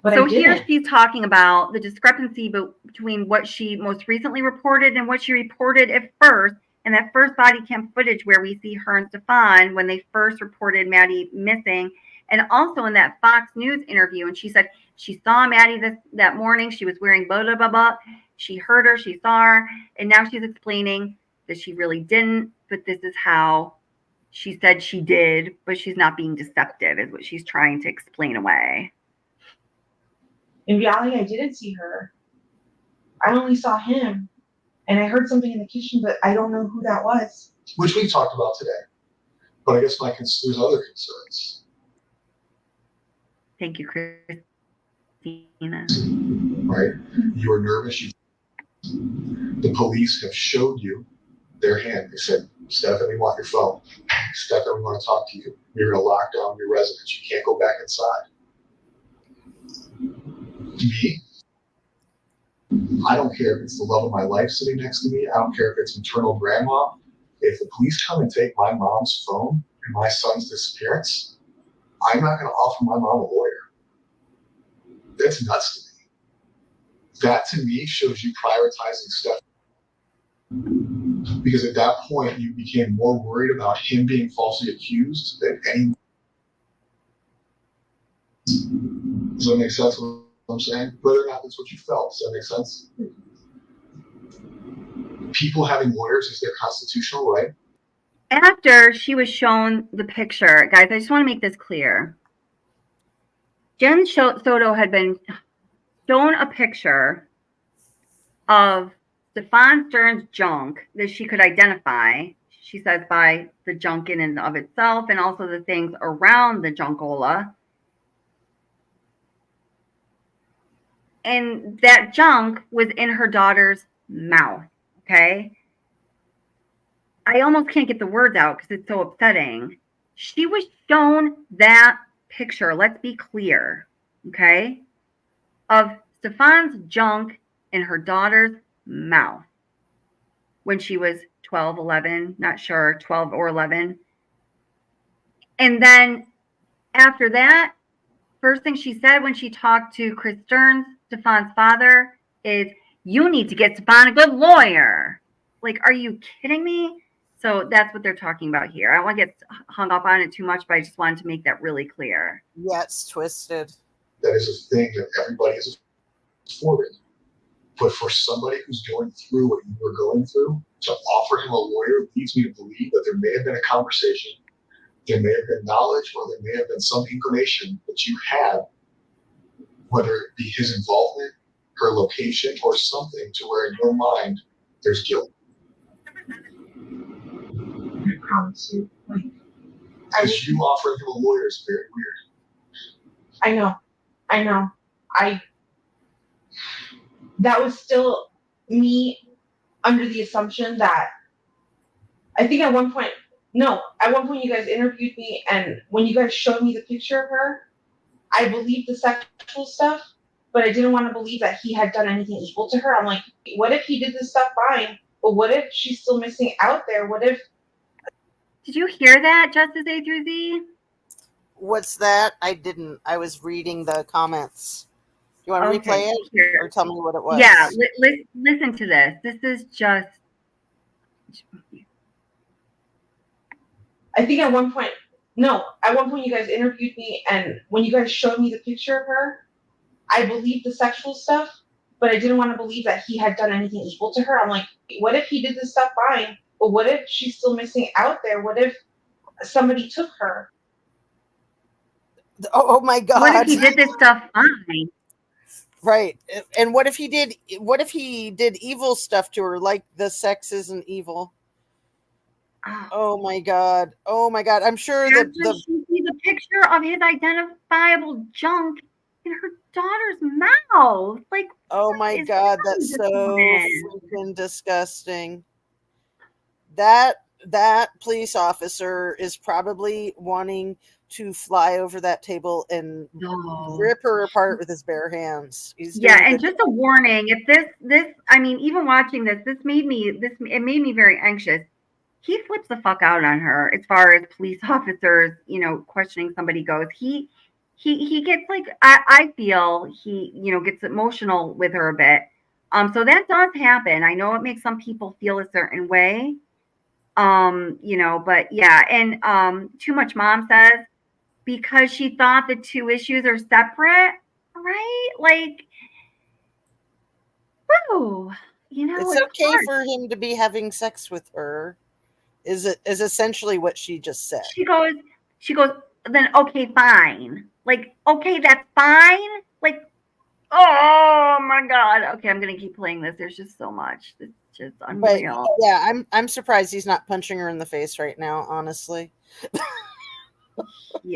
But so here she's talking about the discrepancy between what she most recently reported and what she reported at first. And that first body cam footage where we see her and Stephan when they first reported Maddie missing. And also in that Fox News interview. And she said she saw Maddie that morning. She was wearing blah, blah, blah, blah. She heard her. She saw her. And now she's explaining that she really didn't. But this is how she said she did. But she's not being deceptive is what she's trying to explain away. In reality, I didn't see her. I only saw him. And I heard something in the kitchen, but I don't know who that was. Which we talked about today. But I guess there's other concerns. Thank you, Christina. Right? You were nervous. The police have showed you their hand. They said, Stephan, we want your phone. Stephan, we want to talk to you. You're going to lock down your residence. You can't go back inside. Me? I don't care if it's the love of my life sitting next to me. I don't care if it's maternal grandma. If the police come and take my mom's phone and my son's disappearance, I'm not going to offer my mom a lawyer. That's nuts to me. That to me shows you prioritizing stuff. Because at that point, you became more worried about him being falsely accused than anyone. Does that make sense what I'm saying? Whether or not that's what you felt, does that make sense? People having lawyers is their constitutional right. After she was shown the picture, guys, I just want to make this clear. Jen Soto had been shown a picture of Stephan Stern's junk that she could identify, she says, by the junk in and of itself and also the things around the junkola. And that junk was in her daughter's mouth, okay? I almost can't get the words out because it's so upsetting. She was shown that picture, let's be clear, okay, of Stephan's junk in her daughter's mouth when she was 12, 11, not sure, 12 or 11. And then after that, first thing she said when she talked to Chris Stearns, Stephan's father, is, you need to get Stephan a good lawyer. Like, are you kidding me? So that's what they're talking about here. I don't want to get hung up on it too much, but I just wanted to make that really clear. Yeah, it's twisted. That is a thing that everybody is afforded. But for somebody who's going through what you were going through, to offer him a lawyer leads me to believe that there may have been a conversation, there may have been knowledge, or there may have been some inclination that you had, whether it be his involvement, her location, or something to where in your mind there's guilt. I promise you. Because you offering him a lawyer is very weird. I know. That was still me under the assumption that I think at one point you guys interviewed me, and when you guys showed me the picture of her, I believed the sexual stuff, but I didn't want to believe that he had done anything evil to her. I'm like, what if he did this stuff fine? But what if she's still missing out there? What if... Did you hear that, Justice A through Z? What's that? I didn't. I was reading the comments. You want to replay it here. or tell me what it was? Yeah, listen to this. This is just... I think at one point you guys interviewed me, and when you guys showed me the picture of her, I believed the sexual stuff, but I didn't want to believe that he had done anything evil to her. I'm like, what if he did this stuff fine? But what if she's still missing out there? What if... somebody took her. Oh my God. What if he did this stuff fine? Right. And what if he did evil stuff to her, like the sex isn't evil? Oh my God. Oh my God. I'm sure that She sees a picture of his identifiable junk in her daughter's mouth. Like, oh my God, that's so freaking disgusting. That police officer is probably wanting to fly over that table and rip her apart with his bare hands. And just a warning, if this I mean, even watching this, it made me very anxious. He flips the fuck out on her as far as police officers, questioning somebody goes. He gets like, I feel he, gets emotional with her a bit. So that does happen. I know it makes some people feel a certain way. But yeah, and Too Much Mom says, because she thought the two issues are separate, right? Like, whoa, it's okay hard for him to be having sex with her. Is essentially what she just said. She goes, then okay, fine. Like, okay, that's fine. Like, oh my God. Okay, I'm gonna keep playing this. There's just so much. It's just unreal. But yeah, I'm surprised he's not punching her in the face right now, honestly.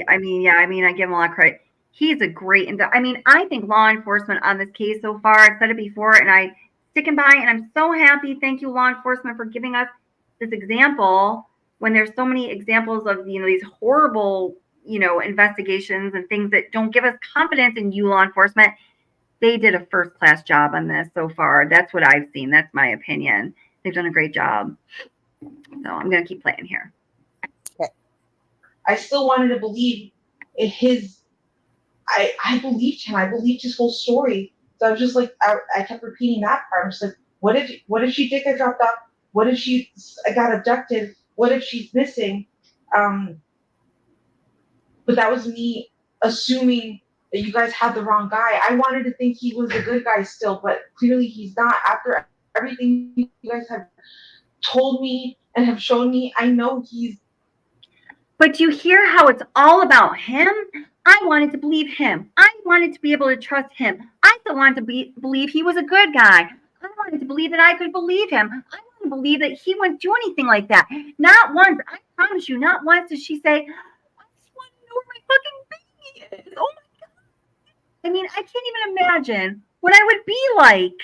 I mean, I give him a lot of credit. He's a great, I think law enforcement on this case so far, I've said it before, and I sticking by, and I'm so happy. Thank you, law enforcement, for giving us this example when there's so many examples of, these horrible, investigations and things that don't give us confidence in you, law enforcement. They did a first-class job on this so far. That's what I've seen. That's my opinion. They've done a great job. So I'm going to keep playing here. I still wanted to believe in I believed him. I believed his whole story. So I was just like, I kept repeating that part. I'm just like, what if she did get dropped off? What if she got abducted? What if she's missing? But that was me assuming that you guys had the wrong guy. I wanted to think he was a good guy still, but clearly he's not. After everything you guys have told me and have shown me, I know he's. But you hear how it's all about him? I wanted to believe him. I wanted to be able to trust him. I still wanted to believe he was a good guy. I wanted to believe that I could believe him. I wanted to believe that he wouldn't do anything like that. Not once, I promise you, not once did she say, I just want to know where my fucking baby is. Oh my God. I mean, I can't even imagine what I would be like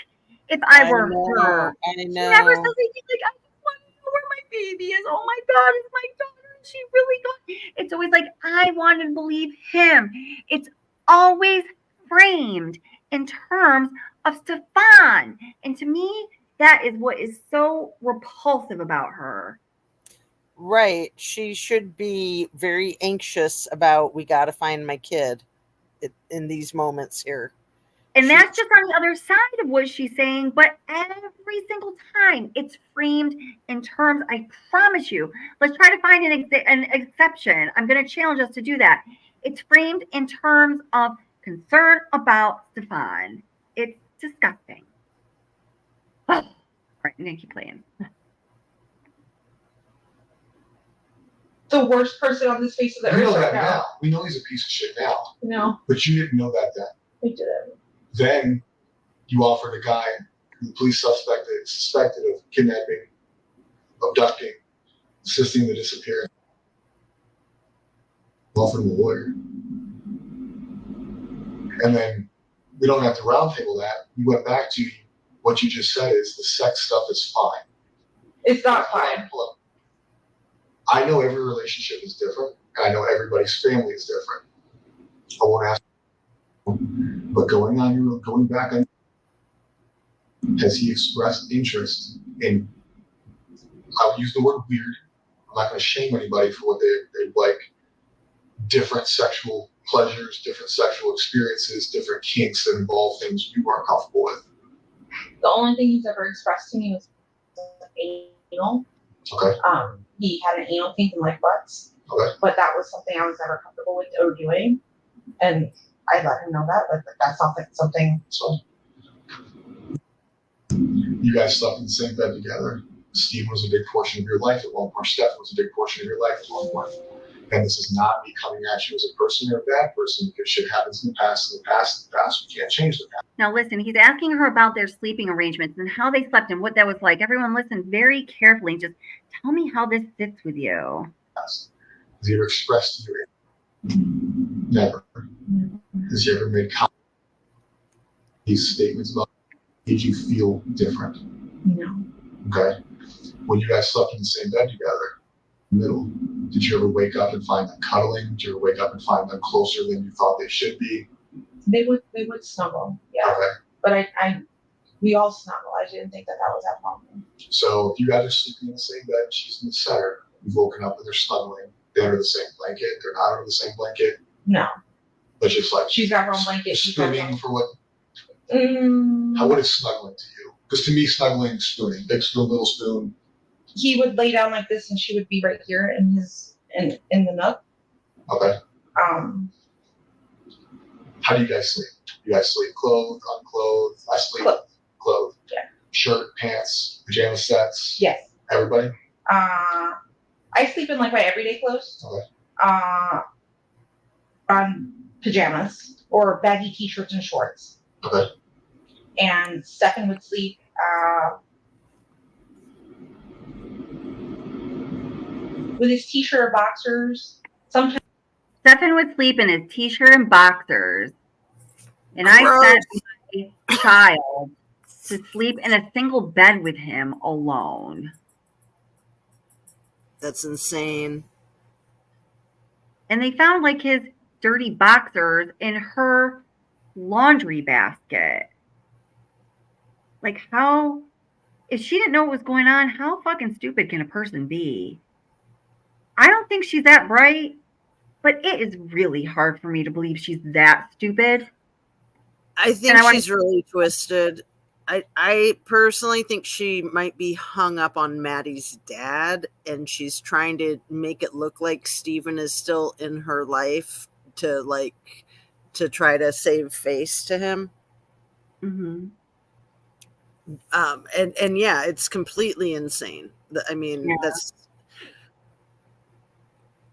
if I were her. I know. She never says anything like, I just want to know where my baby is. Oh my God, it's my daughter. She really got. It's always like, I want to believe him. It's always framed in terms of Stephan. And to me, that is what is so repulsive about her. Right. She should be very anxious about, we got to find my kid in these moments here. And that's just on the other side of what she's saying. But every single time it's framed in terms, I promise you, let's try to find an exception. I'm going to challenge us to do that. It's framed in terms of concern about Stephan. It's disgusting. Oh. All right, I'm going to keep playing. The worst person on this face of the earth. We know that now. We know he's a piece of shit now. No. But you didn't know that then. We didn't. Then you offered a guy who the police suspected of kidnapping, abducting, assisting in the disappearance. Offered him a lawyer. And then we don't have to roundtable that. We went back to what you just said is the sex stuff is fine. It's not fine. I know every relationship is different, and I know everybody's family is different. I won't ask. But going back on, has he expressed interest in, I'll use the word weird, I'm not going to shame anybody for what they like, different sexual pleasures, different sexual experiences, different kinks that involve things you aren't comfortable with? The only thing he's ever expressed to me was anal. Okay. He had an anal kink and like butts. Okay. But that was something I was never comfortable with or doing. And I let him know that, but that's not something. So, you guys slept in the same bed together. Steve was a big portion of your life at one point. Stephan was a big portion of your life at one point. And this is not me coming at you as a person or a bad person, because shit happens in the past. In the past, we can't change the past. Now listen, he's asking her about their sleeping arrangements and how they slept and what that was like. Everyone listen very carefully and just tell me how this sits with you. Has he ever expressed to you? Never. Has he ever made these statements about did you feel different? No. Okay. When you guys slept in the same bed together, middle, did you ever wake up and find them cuddling? Did you ever wake up and find them closer than you thought they should be? They would snuggle, yeah. Okay. But we all snuggle. I didn't think that was that problem. So if you guys are sleeping in the same bed, she's in the center, you've woken up and they're snuggling, they're under the same blanket, they're not under the same blanket. No. But just like she's got her own blanket. Spooning for what? What is snuggling to you? Because to me, snuggling is spooning. Big spoon, little spoon. He would lay down like this, and she would be right here in the nook. Okay. How do you guys sleep? You guys sleep clothed, unclothed? I sleep clothed. Yeah. Shirt, pants, pajama sets. Yes. Everybody. I sleep in like my everyday clothes. Okay. On pajamas or baggy t-shirts and shorts. Okay. And Stephan would sleep with his t-shirt or boxers. Sometimes Stephan would sleep in his t-shirt and boxers. And I sent my child to sleep in a single bed with him alone. That's insane. And they found like his dirty boxers in her laundry basket. Like, how, if she didn't know what was going on, how fucking stupid can a person be? I don't think she's that bright, but it is really hard for me to believe she's that stupid. I think she's really twisted. I personally think she might be hung up on Maddie's dad, and she's trying to make it look like Stephan is still in her life to try to save face to him. Mm-hmm. And yeah, it's completely insane. I mean, yeah.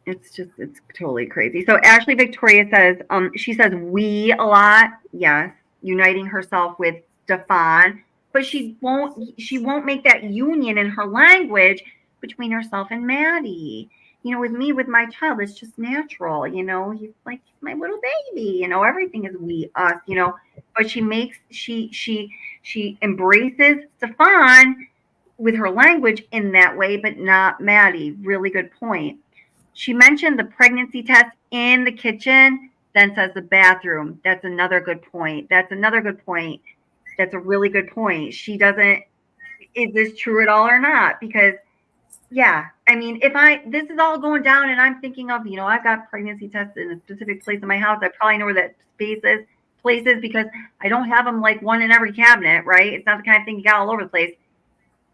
It's totally crazy. So Ashley Victoria says, she says we a lot. Yes. Uniting herself with Stephan, but she won't make that union in her language between herself and Maddie. You know, with me, with my child, it's just natural. You know, he's like my little baby. You know, everything is we, us. You know, but she embraces Stephan with her language in that way, but not Maddie. Really good point. She mentioned the pregnancy test in the kitchen, then says the bathroom. That's another good point. That's a really good point. She doesn't, is this true at all or not? Because, yeah, I mean, this is all going down and I'm thinking of, you know, I've got pregnancy tests in a specific place in my house. I probably know where that place is because I don't have them like one in every cabinet, right? It's not the kind of thing you got all over the place.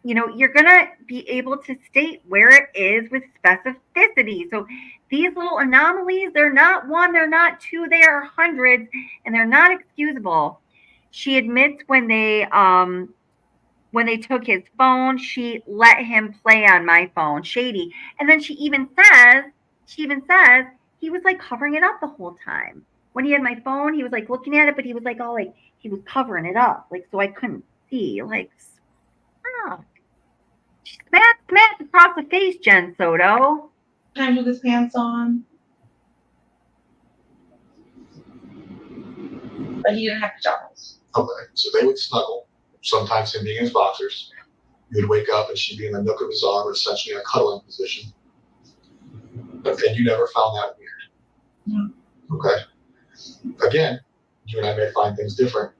You know, you're going to be able to state where it is with specificity. So these little anomalies, they're not one, they're not two, they are hundreds, and they're not excusable. She admits when they took his phone, she let him play on my phone. Shady. And then she even says he was like covering it up the whole time. When he had my phone, he was like looking at it, but he was like all like, he was covering it up, like so I couldn't see. Like, oh. Smacked across the face, Jen Soto. Times with his pants on. But he didn't have pajamas. Okay, so they would snuggle. Sometimes him being in his boxers. You would wake up and she'd be in the nook of his arm, essentially in a cuddling position. And you never found that weird. No. Okay. Again, you and I may find things different.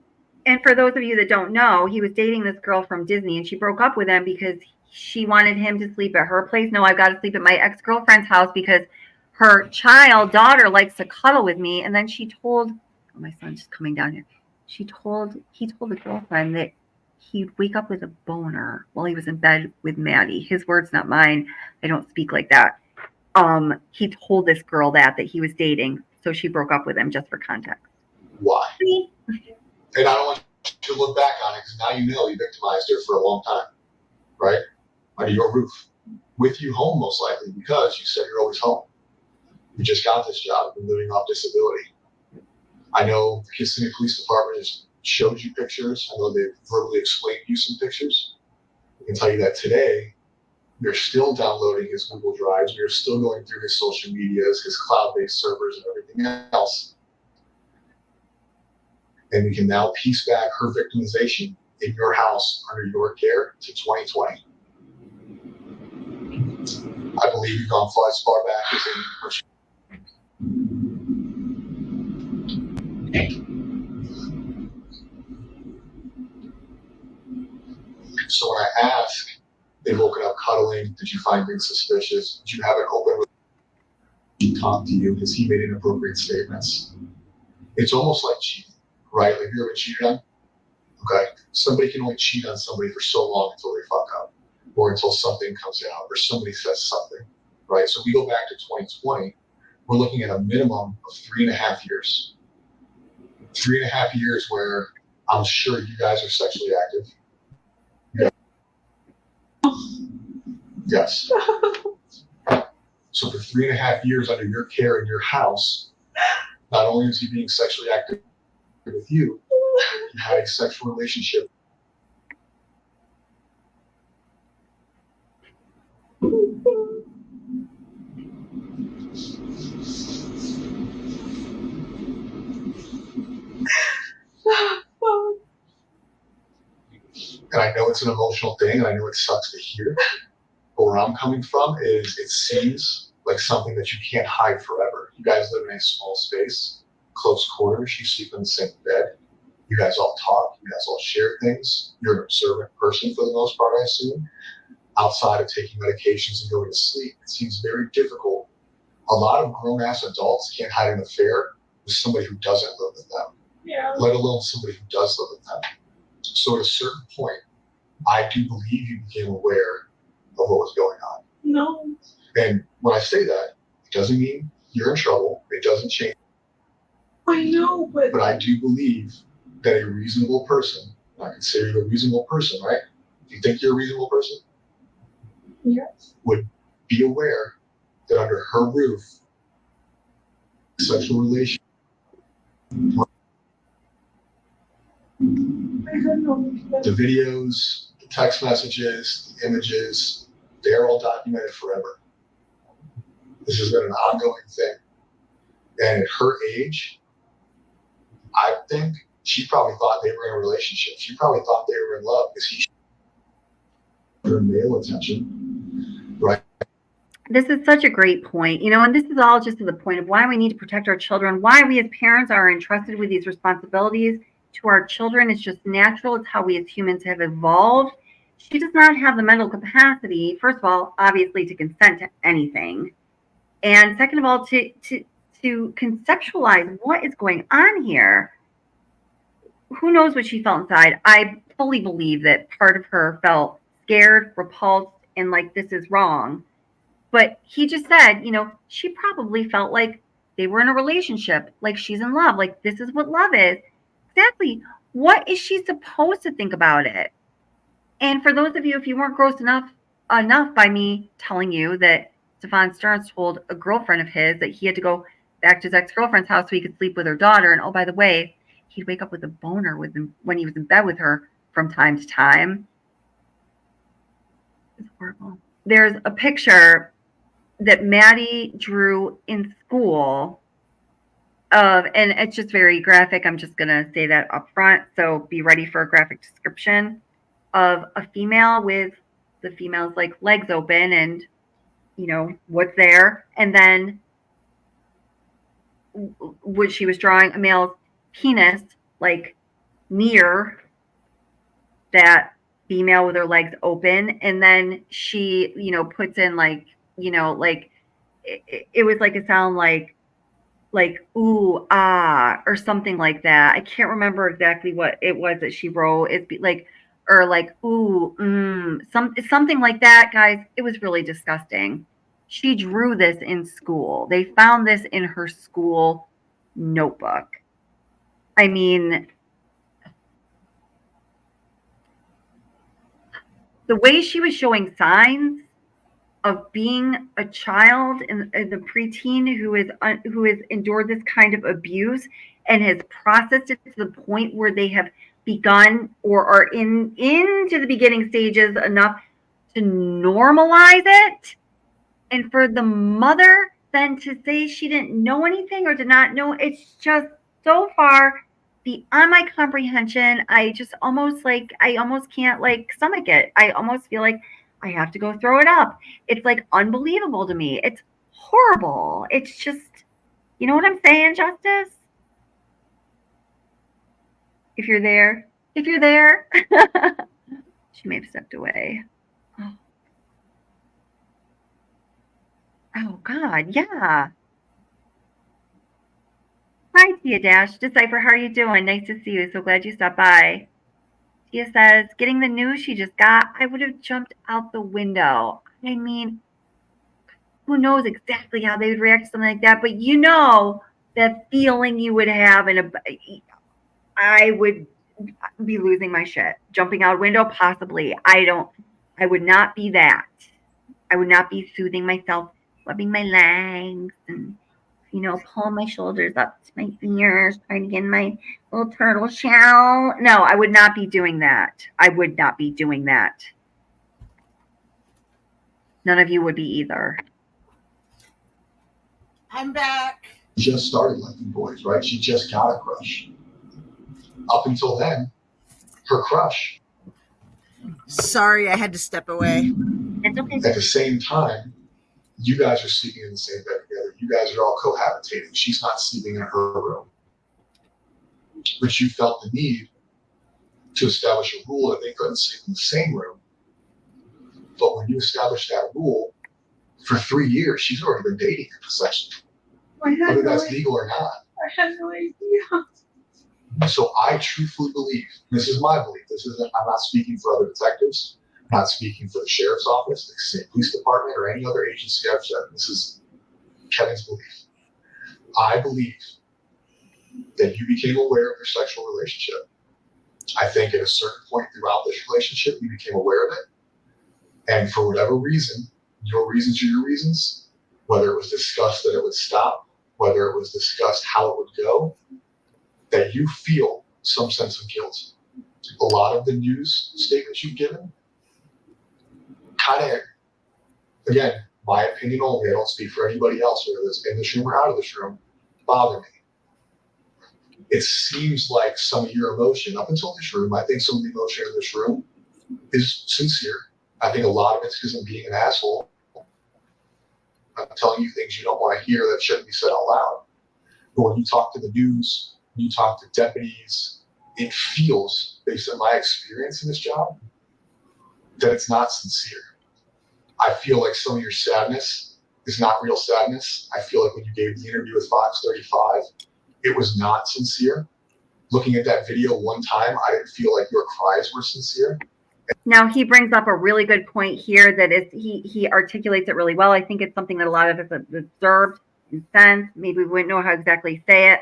And for those of you that don't know, he was dating this girl from Disney and she broke up with him because she wanted him to sleep at her place. No, I've got to sleep at my ex-girlfriend's house because her daughter likes to cuddle with me. And then she told, oh, my son's just coming down here. He told the girlfriend that he'd wake up with a boner while he was in bed with Maddie. His words, not mine. I don't speak like that. He told this girl that he was dating. So she broke up with him, just for context. Why? And I don't want you to look back on it because now you know you victimized her for a long time. Right? under your roof, with you home most likely, because you said you're always home. You just got this job, you've been living off disability. I know the Kissimmee Police Department has showed you pictures. I know they've verbally explained to you some pictures. I can tell you that today, we're still downloading his Google Drives. We're still going through his social medias, his cloud-based servers, and everything else. And we can now piece back her victimization in your house under your care to 2020. I believe you've gone as far back as So when I ask, they woken up cuddling, did you find things suspicious? Did you have an open relationship? Talk to you? Has he made inappropriate statements? It's almost like cheating, right? Like, have you ever cheated on? Okay. Somebody can only cheat on somebody for so long until they fuck up, or until something comes out, or somebody says something, right? So we go back to 2020, we're looking at a minimum of 3.5 years. 3.5 years where I'm sure you guys are sexually active. Yes. So for 3.5 years under your care in your house, not only is he being sexually active with you, he had a sexual relationship. And I know it's an emotional thing, and I know it sucks to hear. But where I'm coming from is it seems like something that you can't hide forever. You guys live in a small space, close quarters, you sleep in the same bed. You guys all talk, you guys all share things. You're an observant person for the most part, I assume. Outside of taking medications and going to sleep, it seems very difficult. A lot of grown-ass adults can't hide an affair with somebody who doesn't live with them, let alone somebody who does live with them. So at a certain point, I do believe you became aware of what was going on. No. And when I say that, it doesn't mean you're in trouble. It doesn't change. I know, but I do believe that a reasonable person, I consider you a reasonable person, right? Do you think you're a reasonable person? Yes. Would be aware that under her roof, sexual relation. The videos, the text messages, the images, they're all documented forever. This has been an ongoing thing. And at her age, I think she probably thought they were in a relationship. She probably thought they were in love because he her male attention, right? This is such a great point, and this is all just to the point of why we need to protect our children, why we as parents are entrusted with these responsibilities to our children. It's just natural. It's how we as humans have evolved. She does not have the mental capacity, first of all, obviously, to consent to anything. And second of all, to conceptualize what is going on here. Who knows what she felt inside? I fully believe that part of her felt scared, repulsed, and like this is wrong. But he just said, she probably felt like they were in a relationship, like she's in love, like this is what love is. Exactly. What is she supposed to think about it? And for those of you, if you weren't gross enough by me telling you that Stephan Stearns told a girlfriend of his that he had to go back to his ex-girlfriend's house so he could sleep with her daughter. And oh, by the way, he'd wake up with a boner with him when he was in bed with her from time to time. It's horrible. There's a picture that Maddie drew in school and it's just very graphic. I'm just going to say that up front. So be ready for a graphic description of a female with the female's like legs open and, what's there. And then what she was drawing, a male's penis, like near that female with her legs open. And then she, puts in like, like it was like a sound like ooh, ah, or something like that. I can't remember exactly what it was that she wrote. It's like, or like, ooh, something like that, guys. It was really disgusting. She drew this in school. They found this in her school notebook. I mean, the way she was showing signs of being a child and the preteen who has endured this kind of abuse and has processed it to the point where they have begun or are into the beginning stages enough to normalize it, and for the mother then to say she didn't know anything or did not know, it's just so far beyond my comprehension. I almost can't like stomach it. I almost feel like I have to go throw it up. It's like unbelievable to me. It's horrible. It's just, you know what I'm saying, Justice? If you're there. She may have stepped away. Oh God, yeah. Hi, Tia Dash. Decipher, how are you doing? Nice to see you. So glad you stopped by. Tia says, getting the news she just got, I would have jumped out the window. I mean, who knows exactly how they would react to something like that, but you know that feeling you would have I would be losing my shit. Jumping out a window, possibly. I would not be that. I would not be soothing myself, rubbing my legs and, pulling my shoulders up to my ears, trying to get in my little turtle shell. No, I would not be doing that. I would not be doing that. None of you would be either. I'm back. Just started liking boys, right? She just got a crush. Up until then, her crush. Sorry, I had to step away. It's okay. At the same time, you guys are sleeping in the same bed together. You guys are all cohabitating. She's not sleeping in her room. But you felt the need to establish a rule that they couldn't sleep in the same room. But when you establish that rule, for 3 years, she's already been dating in possession. Whether that's legal or not. I had no idea. So I truthfully believe, this is my belief, I'm not speaking for other detectives, I'm not speaking for the sheriff's office, the state police department, or any other agency I've said. This is Kevin's belief. I believe that you became aware of your sexual relationship. I think at a certain point throughout this relationship, you became aware of it. And for whatever reason, your reasons are your reasons, whether it was discussed that it would stop, whether it was discussed how it would go, that you feel some sense of guilt. A lot of the news statements you've given kind of, again, my opinion only, I don't speak for anybody else, whether it's in this room or out of this room, bother me. It seems like some of your emotion, up until this room, I think some of the emotion in this room is sincere. I think a lot of it's because I'm being an asshole. I'm telling you things you don't want to hear that shouldn't be said out loud. But when you talk to the news, you talk to deputies, it feels, based on my experience in this job, that it's not sincere. I feel like some of your sadness is not real sadness. I feel like when you gave the interview with Fox 35, it was not sincere. Looking at that video one time, I didn't feel like your cries were sincere. Now, he brings up a really good point here that is he articulates it really well. I think it's something that a lot of us have observed and sensed. Maybe we wouldn't know how exactly to say it.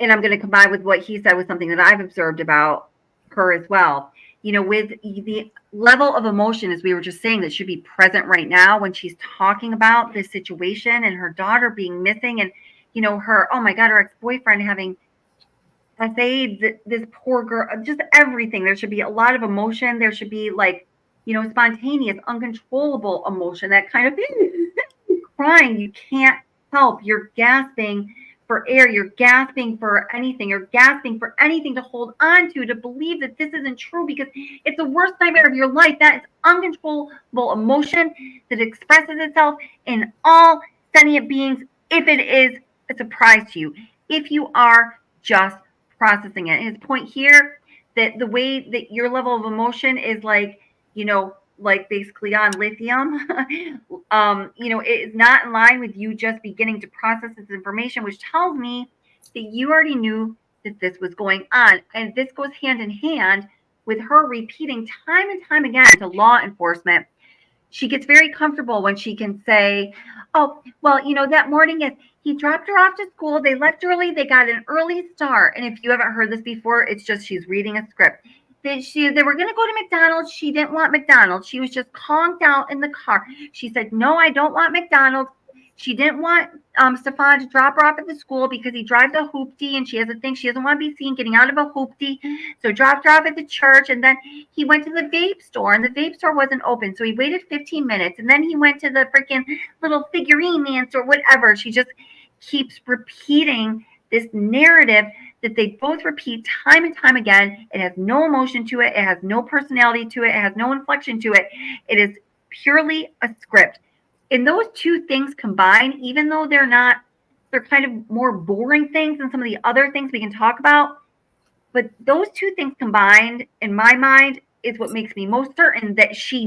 And I'm going to combine with what he said with something that I've observed about her as well. With the level of emotion, as we were just saying, that should be present right now when she's talking about this situation and her daughter being missing and, her, oh my God, her ex-boyfriend having essayed this poor girl, just everything. There should be a lot of emotion. There should be spontaneous, uncontrollable emotion, that kind of crying. You can't help. You're gasping for air. You're gasping for anything. You're gasping for anything to hold on to believe that this isn't true, because it's the worst nightmare of your life. That is uncontrollable emotion that expresses itself in all sentient beings if it is a surprise to you, if you are just processing it. And his point here, that the way that your level of emotion is like basically on lithium, it is not in line with you just beginning to process this information, which tells me that you already knew that this was going on. And this goes hand in hand with her repeating time and time again to law enforcement. She gets very comfortable when she can say, oh, well, that morning if he dropped her off to school, they left early, they got an early start. And if you haven't heard this before, it's just she's reading a script. they were going to go to McDonald's. She didn't want McDonald's. She was just conked out in the car. She said, no, I don't want McDonald's. She didn't want Stephan to drop her off at the school because he drives a hoopty and she has a thing. She doesn't want to be seen getting out of a hoopty. So dropped her off at the church. And then he went to the vape store and the vape store wasn't open. So he waited 15 minutes. And then he went to the freaking little figurine man store, whatever. She just keeps repeating this narrative that they both repeat time and time again. It has no emotion to it. It has no personality to it. It has no inflection to it. It is purely a script. And those two things combined, even though they're kind of more boring things than some of the other things we can talk about. But those two things combined, in my mind, is what makes me most certain that she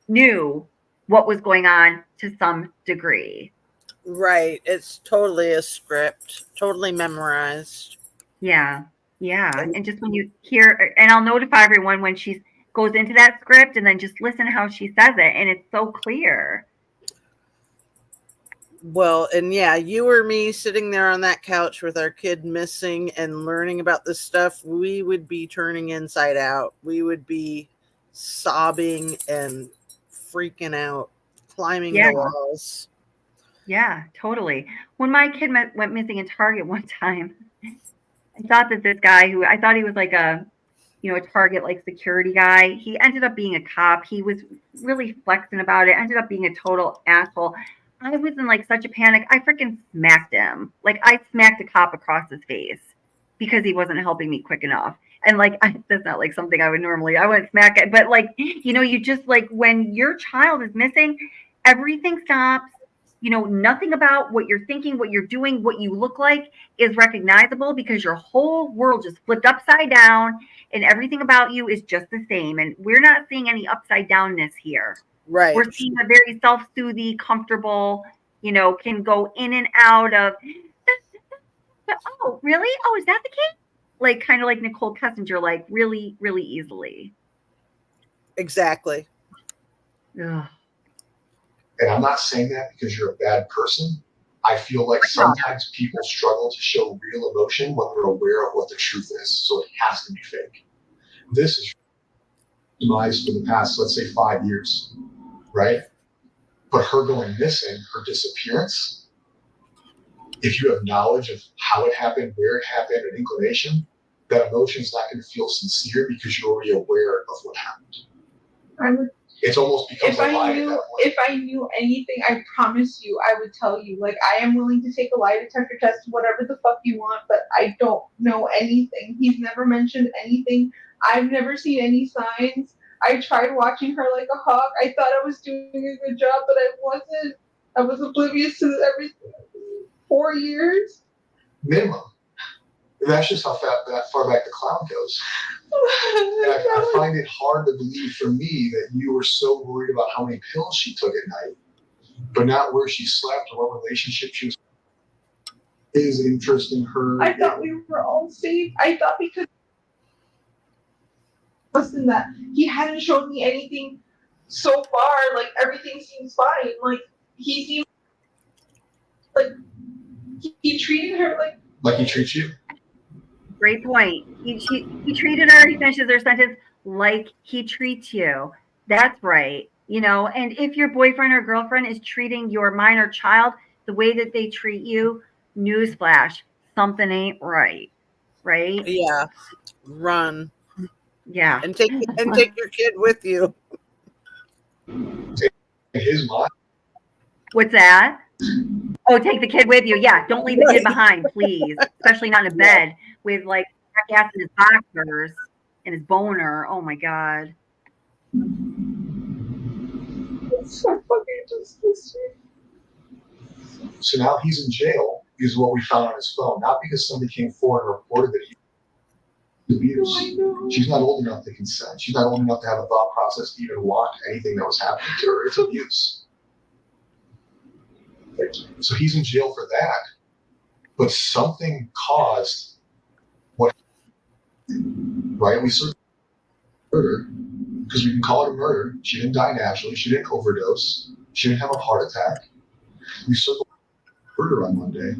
knew what was going on to some degree. Right. It's totally a script, totally memorized. Yeah. And just when you hear, and I'll notify everyone when she goes into that script and then just listen how she says it. And it's so clear. Well, and yeah, you or me sitting there on that couch with our kid missing and learning about this stuff, we would be turning inside out. We would be sobbing and freaking out, climbing the walls. Yeah, totally. When my kid went missing in Target one time, I thought that this guy I thought he was like a Target like security guy. He ended up being a cop. He was really flexing about it. Ended up being a total asshole. I was in like such a panic. I freaking smacked him. Like I smacked a cop across his face because he wasn't helping me quick enough. And like, that's not like something I wouldn't smack it. But like, you just like when your child is missing, everything stops. Nothing about what you're thinking, what you're doing, what you look like is recognizable because your whole world just flipped upside down and everything about you is just the same. And we're not seeing any upside downness here. Right. We're seeing a very self-soothing, comfortable, can go in and out of, oh, really? Oh, is that the kid? Like, kind of like Nicole Kessinger, like really, really easily. Exactly. Ugh. And I'm not saying that because you're a bad person. I feel like sometimes people struggle to show real emotion when they're aware of what the truth is. So it has to be fake. This is demise for the past, let's say, 5 years, right? But her going missing, her disappearance, if you have knowledge of how it happened, where it happened, an inclination, that emotion's not going to feel sincere because you're already aware of what happened. It's almost becomes a lie at that point. If I knew anything, I promise you, I would tell you. Like, I am willing to take a lie detector test, whatever the fuck you want, but I don't know anything. He's never mentioned anything. I've never seen any signs. I tried watching her like a hawk. I thought I was doing a good job, but I wasn't. I was oblivious to everything. 4 years? Minimum. That's just how far back the clown goes. And I find it hard to believe for me that you were so worried about how many pills she took at night, but not where she slept or what relationship she was. His interest in her. I thought we were all safe. I thought because listen, that he hadn't shown me anything so far. Like everything seems fine. Like he seems like he treated her like he treats you. Great point. He treated her, he finishes her sentence, like he treats you. That's right. And if your boyfriend or girlfriend is treating your minor child the way that they treat you, newsflash, something ain't right. Right? Yeah. Run. Yeah. And take your kid with you. In his mind. What's that? Oh, take the kid with you. Yeah, don't leave the kid behind, please. Especially not in a bed with like jackass in his boxers and his boner. Oh my god. it's so fucking disgusting. So now he's in jail is what we found on his phone, not because somebody came forward and reported that he was abused. She's not old enough to consent. She's not old enough to have a thought process to even want anything that was happening to her. It's abuse. So he's in jail for that, but something caused what, right? We searched murder because we can call it a murder. She didn't die naturally. She didn't overdose. She didn't have a heart attack. We circled murder on Monday.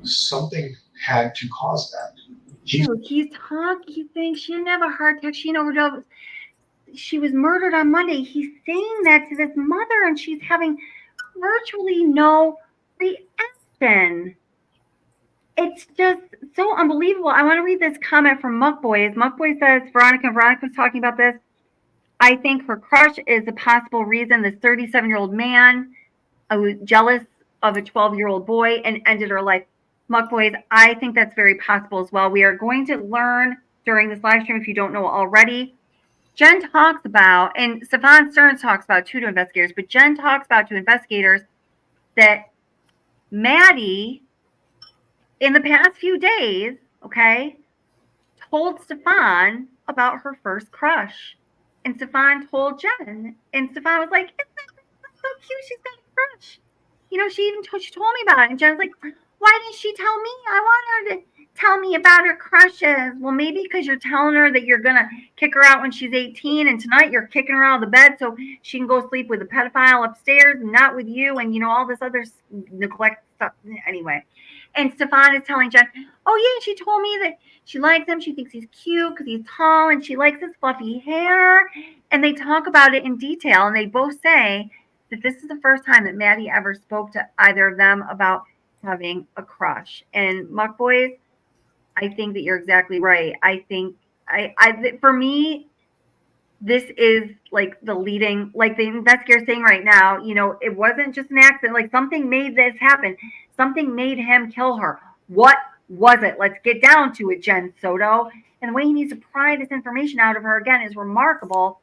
Something had to cause that. Dude, he's saying she didn't have a heart attack. She overdosed. She was murdered on Monday. He's saying that to this mother, and she's having virtually no reaction. It's just so unbelievable. I want to read this comment from Muckboy. Muckboy says, Veronica was talking about this. I think her crush is a possible reason this 37-year-old man was jealous of a 12-year-old boy and ended her life. Muckboys, I think that's very possible as well. We are going to learn during this live stream, if you don't know already. Jen talks about, and Stephan Stearns talks about too to investigators, but Jen talks about to investigators that Maddie, in the past few days, okay, told Stephan about her first crush. And Stephan told Jen, and Stephan was like, "Isn't that so cute? She's got a crush." She told me about it. And Jen's like, "Why didn't she tell me? I want her to tell me about her crushes." Well, maybe because you're telling her that you're going to kick her out when she's 18, and tonight you're kicking her out of the bed so she can go sleep with a pedophile upstairs and not with you, and, all this other neglect stuff. Anyway. And Stephan is telling Jen, "Oh, yeah, she told me that she likes him. She thinks he's cute because he's tall, and she likes his fluffy hair." And they talk about it in detail, and they both say that this is the first time that Maddie ever spoke to either of them about having a crush. And Muck Boys, I think that you're exactly right. I think for me, this is like the leading, like the investigator saying right now, it wasn't just an accident. Like something made this happen. Something made him kill her. What was it? Let's get down to it, Jen Soto. And the way he needs to pry this information out of her again is remarkable.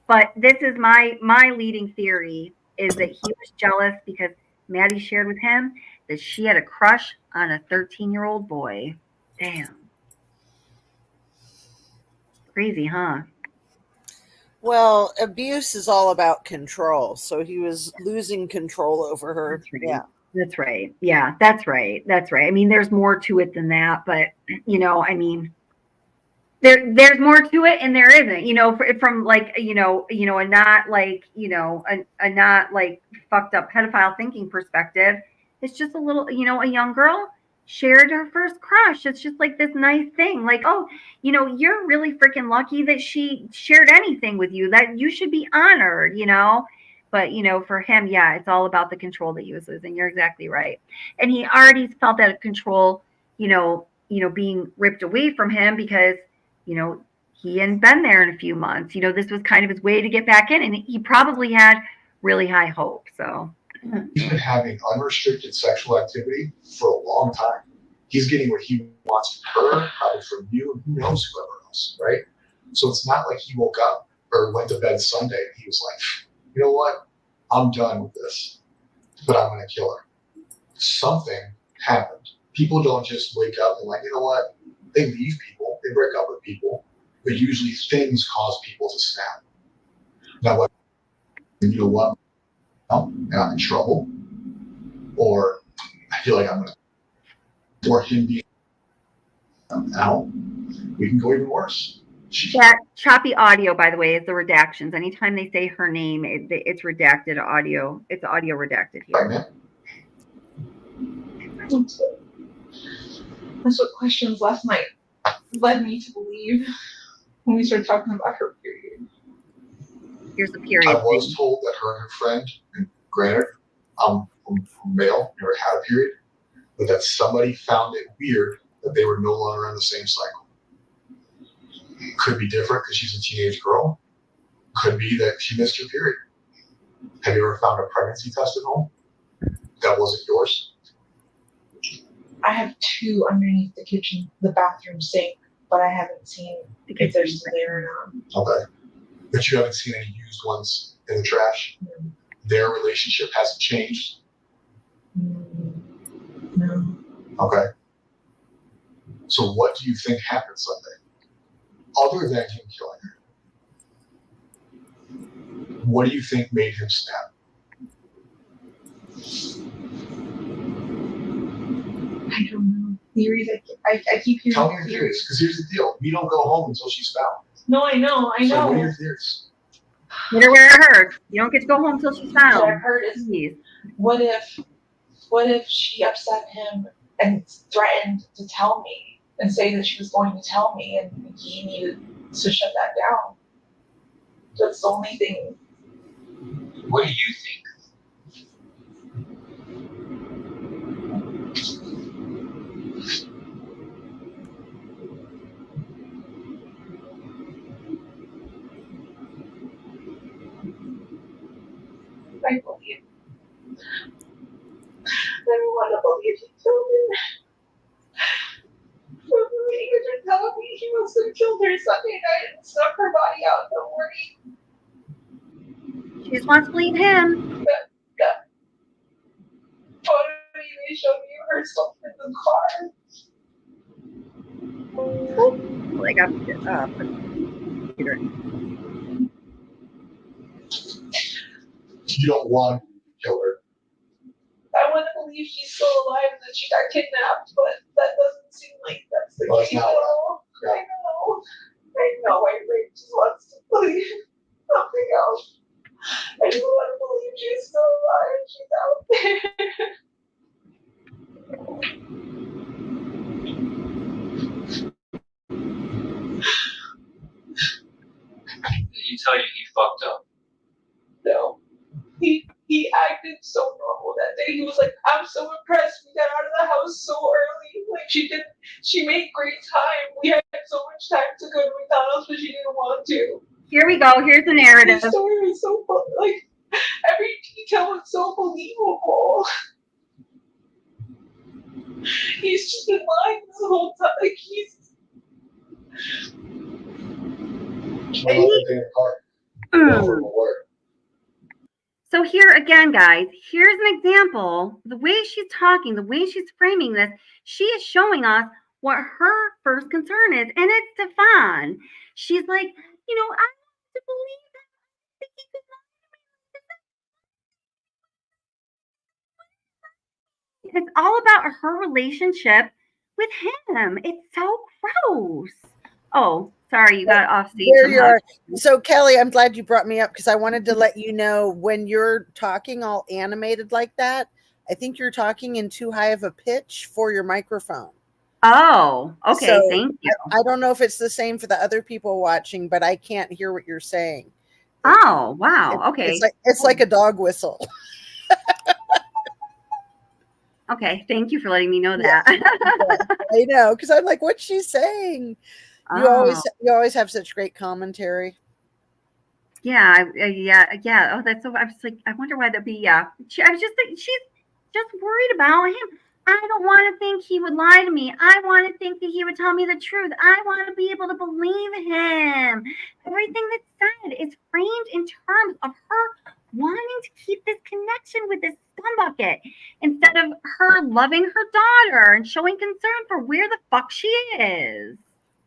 But this is my leading theory, is that he was jealous because Maddie shared with him that she had a crush on a 13-year-old boy. Damn. Crazy, huh? Well, abuse is all about control. So he was losing control over her. That's right. Yeah. That's right. Yeah, that's right. That's right. I mean, there's more to it than that, but there's more to it and there isn't, from like, a not like, a not like fucked up pedophile thinking perspective. It's just a little, a young girl shared her first crush. It's just like this nice thing. Like, oh, you're really freaking lucky that she shared anything with you, that you should be honored, But, for him, yeah, it's all about the control that he was losing. You're exactly right. And he already felt that control, being ripped away from him because, he hadn't been there in a few months. This was kind of his way to get back in. And he probably had really high hope. So he's been having unrestricted sexual activity for a long time. He's getting what he wants from her, probably from you, and who knows whoever else, right? So it's not like he woke up or went to bed Sunday and he was like, you know what? I'm done with this, but I'm going to kill her. Something happened. People don't just wake up and like, you know what? They leave people, they break up with people, but usually things cause people to snap. Now, what? You know what? I'm in trouble, or I feel like I'm going to, or him being out. We can go even worse. That choppy audio, by the way, is the redactions. Anytime they say her name, it's redacted audio. It's audio redacted here. That's what questions last night led me to believe when we started talking about her period. Here's the period. I was told that her and her friend, and granted, I'm male, never had a period, but that somebody found it weird that they were no longer on the same cycle. Could be different because she's a teenage girl. Could be that she missed her period. Have you ever found a pregnancy test at home that wasn't yours? I have two underneath the bathroom sink, but I haven't seen if they're still there or not. Okay. But you haven't seen any used ones in the trash? No. Their relationship hasn't changed? No. Okay. So what do you think happened Sunday? Other than him killing her, what do you think made him snap? I don't know. Theories. I keep hearing. Tell me your theories, because here's the deal: we don't go home until she's found. No, I know. So what are your theories? Let her where it hurts. You don't get to go home until she's found. What I've heard is, what if she upset him and threatened to tell me and say that she was going to tell me, and he needed to shut that down. That's the only thing. What do you think? I believe. I don't want to believe he killed her. He was just telling me he must have killed her Sunday night and snuck her body out in the morning. She just wants to believe him. That photo they showed me of her stuff in the car. Well, I got computer. You don't want to kill her. I want to believe she's still alive and that she got kidnapped, but that doesn't seem like that's the case at all. I know. I really just wants to believe something else. I just want to believe she's still alive. She's out there. Did he tell you he fucked up? No. He acted so normal that day. He was like, I'm so impressed. We got out of the house so early. Like she made great time. We had so much time to go to McDonald's, but she didn't want to. Here we go. Here's the narrative. His story was so fun. Like every detail was so believable. He's just been lying this whole time. Like So here again, guys, here's an example. The way she's talking, the way she's framing this, she is showing us what her first concern is. And it's Stephan. She's like, you know, I have to believe that he could lie. It's all about her relationship with him. It's so gross. Oh, sorry, you got off stage. There you are. So, Kelly, I'm glad you brought me up because I wanted to let you know when you're talking all animated like that, I think you're talking in too high of a pitch for your microphone. Oh, okay. So Thank you. I don't know if it's the same for the other people watching, but I can't hear what you're saying. Oh, wow. Okay. It's like a dog whistle. Okay. Thank you for letting me know that. I know, because I'm like, what's she saying? You always have such great commentary. Yeah. Oh, that's so. I was like, I wonder why that'd be. Yeah. I was just like, she's just worried about him. I don't want to think he would lie to me. I want to think that he would tell me the truth. I want to be able to believe him. Everything that's said is framed in terms of her wanting to keep this connection with this scumbucket instead of her loving her daughter and showing concern for where the fuck she is.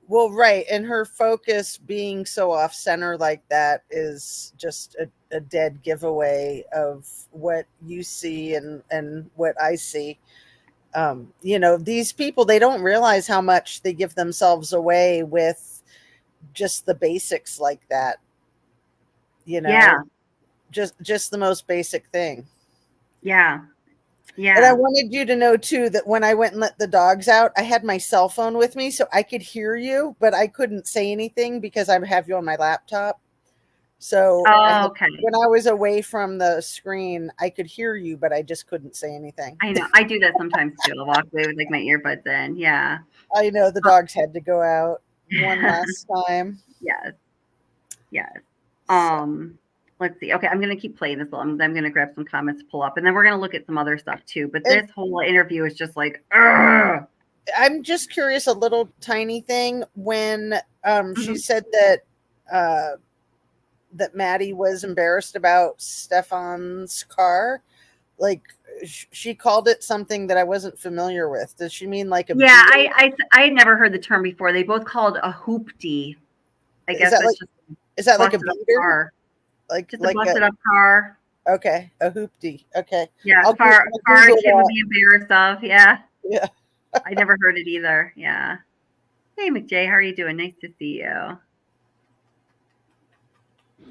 Well, right. And her focus being so off center like that is just a dead giveaway of what you see and what I see. You know, these people, they don't realize how much they give themselves away with just the basics like that. You know, yeah. just the most basic thing. Yeah. Yeah. And I wanted you to know too that when I went and let the dogs out, I had my cell phone with me so I could hear you, but I couldn't say anything because I have you on my laptop. So okay. When I was away from the screen, I could hear you, but I just couldn't say anything. I know. I do that sometimes too. I'll walk away with like my earbuds in. Yeah. I know the dogs had to go out one last time. Yes. Let's see. Okay, I'm going to keep playing this. I'm going to grab some comments to pull up, and then we're going to look at some other stuff too. But this whole interview is just like, ugh. I'm just curious, a little tiny thing when she said that that Maddie was embarrassed about Stephan's car. Like she called it something that I wasn't familiar with. Does she mean like a? Yeah, I had never heard the term before. They both called a hoopty. I guess is that like a beater? Like just a busted up car. Okay, a hoopty. Okay. Yeah, car a kid would be embarrassed of. Yeah. Yeah. I never heard it either. Yeah. Hey, McJay, how are you doing? Nice to see you.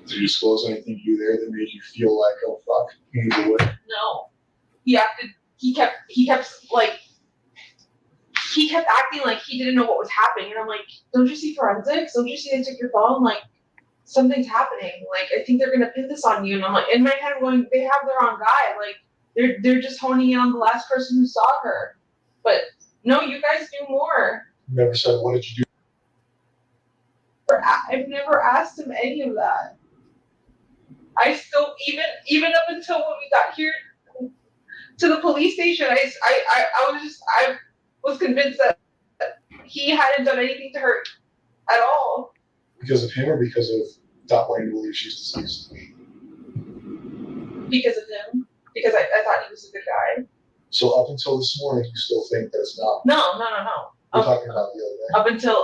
Did you disclose anything to you there that made you feel like, oh fuck, either way? No. He kept like he kept acting like he didn't know what was happening. And I'm like, don't you see forensics? Don't you see they took your phone? Like, something's happening. Like, I think they're going to pin this on you. And I'm like, in my head, I'm going, they have the wrong guy. Like, they're just honing in on the last person who saw her. But no, you guys knew more. Never said, what did you do? I've never asked him any of that. I still, even up until when we got here to the police station, I was convinced that he hadn't done anything to her at all. Because of him or because of not wanting to believe she's deceased? Because of him. Because I thought he was a good guy. So up until this morning, you still think that it's not? No. We're talking about the other day.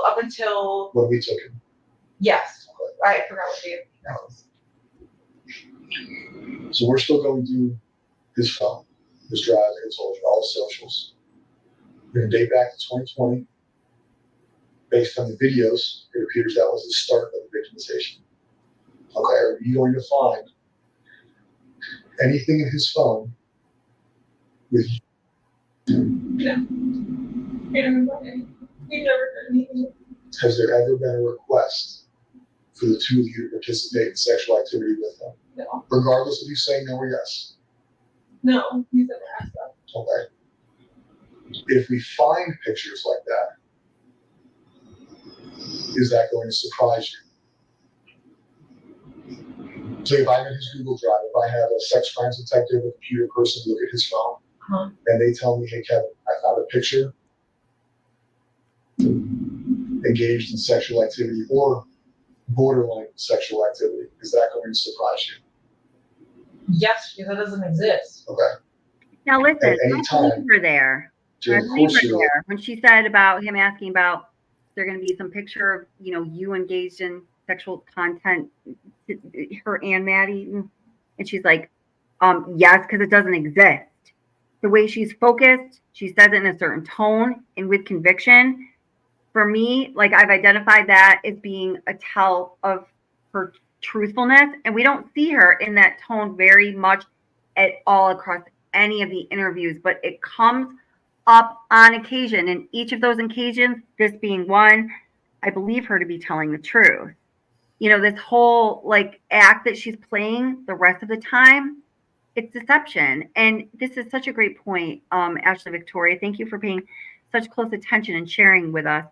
Up until When we took him. yes. I forgot what day that was. So we're still going through his phone, his drive, like I told you, all the socials. We're going to date back to 2020. Based on the videos, it appears that was the start of the victimization. Okay, are you going to find anything in his phone with you? No. You never did anything. Has there ever been a request for the two of you to participate in sexual activity with him? No. Regardless of you saying no or yes. No, he's never asked that. Okay. If we find pictures like that, is that going to surprise you? So if I'm in his Google Drive, if I have a sex crimes detective, a computer person look at his phone, and they tell me, hey, Kevin, I found a picture engaged in sexual activity or borderline sexual activity, is that going to surprise you? Yes, because that doesn't exist. Okay. Now listen, At any I believe time her there. I during the believe course her of your there when she said about him asking about there going to be some picture of you engaged in sexual content, her and Maddie, and she's like, yes, because it doesn't exist. The way she's focused, she says it in a certain tone and with conviction. For me, like I've identified that as being a tell of her truthfulness, and we don't see her in that tone very much at all across any of the interviews, but it comes up on occasion. And each of those occasions, this being one, I believe her to be telling the truth. This whole like act that she's playing the rest of the time, it's deception. And this is such a great point, Ashley Victoria. Thank you for paying such close attention and sharing with us.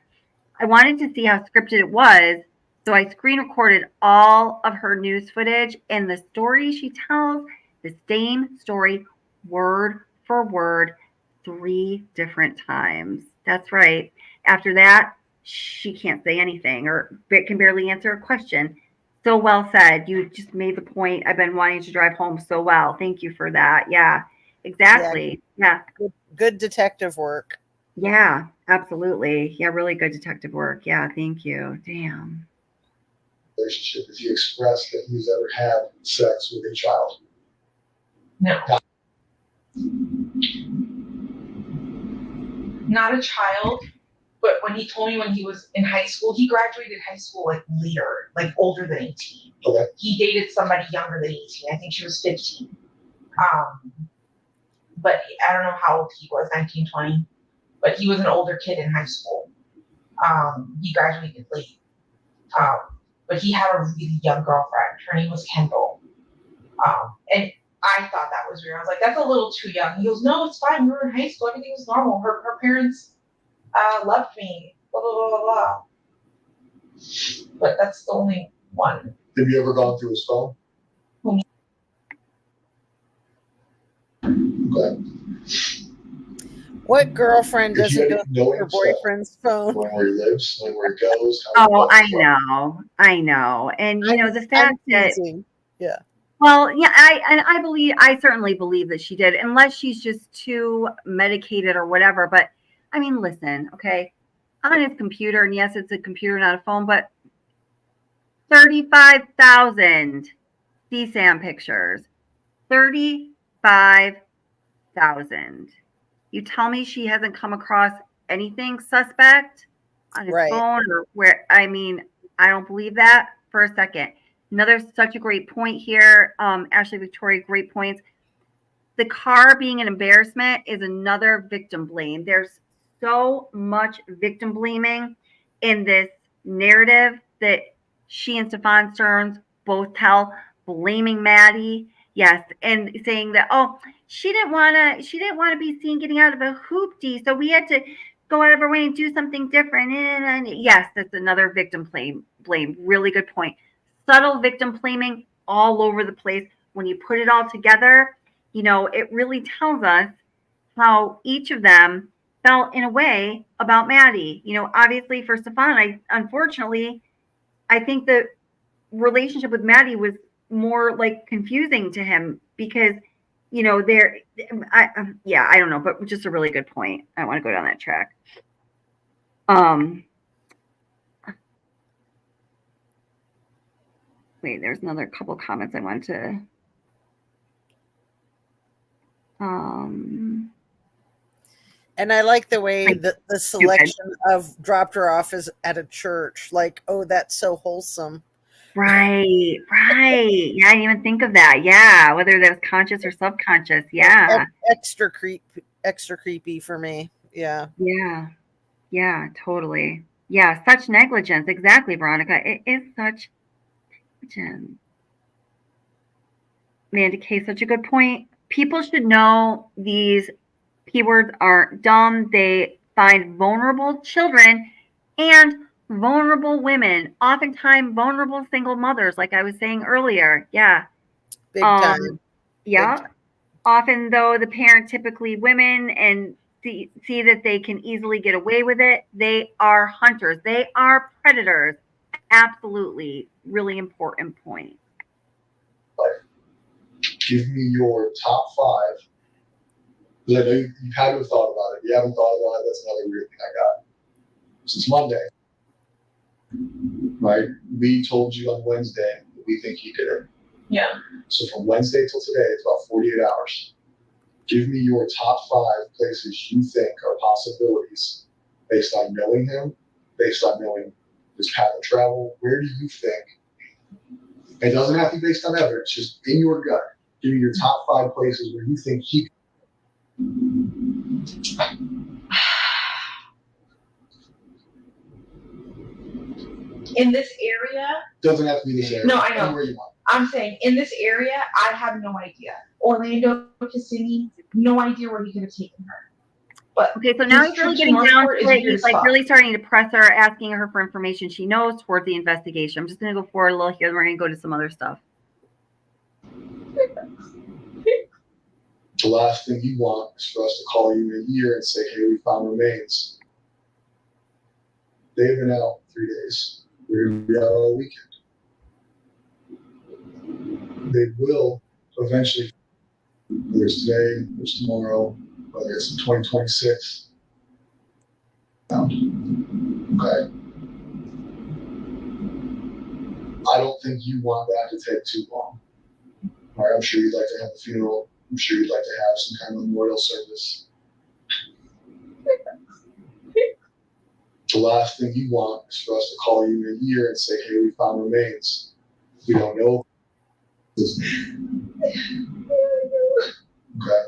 I wanted to see how scripted it was, so I screen recorded all of her news footage, and the story she tells, the same story, word for word, 3 different times. That's right. After that, she can't say anything or can barely answer a question. So well said. You just made the point. I've been wanting to drive home so well. Thank you for that. Yeah, exactly. Yeah. Good detective work. Yeah, absolutely. Yeah, really good detective work. Yeah, thank you. Damn. relationship, has he expressed that he's ever had sex with a child? No. Not a child, but when he told me when he was in high school, he graduated high school like later, like older than 18. Okay. He dated somebody younger than 18. I think she was 15. But I don't know how old he was, 19, 20. But he was an older kid in high school. He graduated late. But he had a really young girlfriend. Her name was Kendall. And I thought that was weird. I was like, that's a little too young. He goes, no, it's fine. We were in high school. Everything was normal. Her parents loved me. Blah, blah, blah, blah, blah. But that's the only one. Have you ever gone through his phone? Okay. What girlfriend If you doesn't go had through knowing her himself, boyfriend's phone? knowing where he lives, knowing where he goes. How he Oh, goes from. I know. And the fact that Yeah. well, yeah, I certainly believe that she did, unless she's just too medicated or whatever. But I mean, listen, okay, on his computer, and yes, it's a computer, not a phone, but 35,000 CSAM pictures, 35,000. You tell me she hasn't come across anything suspect on his Right. phone or where? I mean, I don't believe that for a second. Another such a great point here, Ashley Victoria, great points. The car being an embarrassment is another victim blame. There's so much victim blaming in this narrative that she and Stephan Stearns both tell, blaming Maddie. Yes, and saying that, oh, she didn't want to be seen getting out of a hoopty, so we had to go out of our way and do something different. And yes, that's another victim blame. Really good point. Subtle victim blaming all over the place. When you put it all together, it really tells us how each of them felt in a way about Maddie. Obviously for Stephan, unfortunately, I think the relationship with Maddie was more like confusing to him because, I don't know, but just a really good point. I don't want to go down that track. Wait, there's another couple comments I want to. And I like the way the selection of dropped her off is at a church. Like, oh, that's so wholesome. Right. Yeah, I didn't even think of that. Yeah, whether that was conscious or subconscious. Yeah. Extra creepy for me. Yeah. Yeah, totally. Yeah, such negligence. Exactly, Veronica. It is such negligence. Mandy K, such a good point. People should know these keywords are dumb. They find vulnerable children and vulnerable women, oftentimes vulnerable single mothers, like I was saying earlier. Yeah. Big time. Yeah. Big time. Often, though, the parent, typically women, and see that they can easily get away with it. They are hunters. They are predators. Absolutely. Really important point. Give me your top 5. Because I know you kind of thought about it. If you haven't thought about it, that's another weird thing I got. Since Monday, right? We told you on Wednesday that we think he did it. Yeah. So from Wednesday till today, it's about 48 hours. Give me your top 5 places you think are possibilities based on knowing him, based on knowing his path of travel. Where do you think? It doesn't have to be based on evidence, just in your gut. Give me your top 5 places where you think he. In this area? Doesn't have to be this area. No, I know. Anywhere you want. I'm saying in this area, I have no idea. Orlando, Kissimmee, no idea where he could have taken her. But okay, so now he's really getting down to it. He's like really starting to press her, asking her for information she knows towards the investigation. I'm just going to go forward a little here, and we're going to go to some other stuff. The last thing you want is for us to call you in a year and say, hey, we found remains. They've been out 3 days. We're going to be out all weekend. They will eventually, whether it's today, whether it's tomorrow, whether it's in 2026. Okay. I don't think you want that to take too long. All right, I'm sure you'd like to have a funeral. I'm sure you'd like to have some kind of memorial service. The last thing you want is for us to call you in a year and say, hey, we found remains. We don't know. Okay.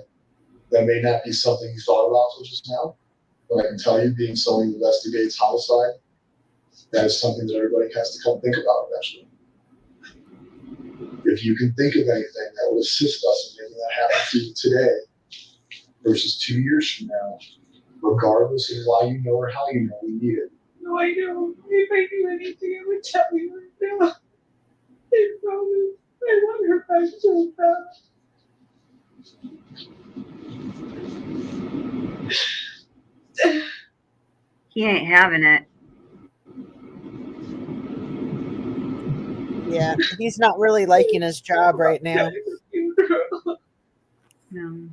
That may not be something you thought about till just now, but I can tell you, being someone who investigates homicide, that is something that everybody has to come think about eventually. If you can think of anything that would assist us in making that happen to you today versus 2 years from now, regardless of why you know or how you know, we need it. No, I don't. If I knew anything, I would tell you right now. I promise. I want her back so bad. He ain't having it. Yeah, he's not really liking his job right now. No.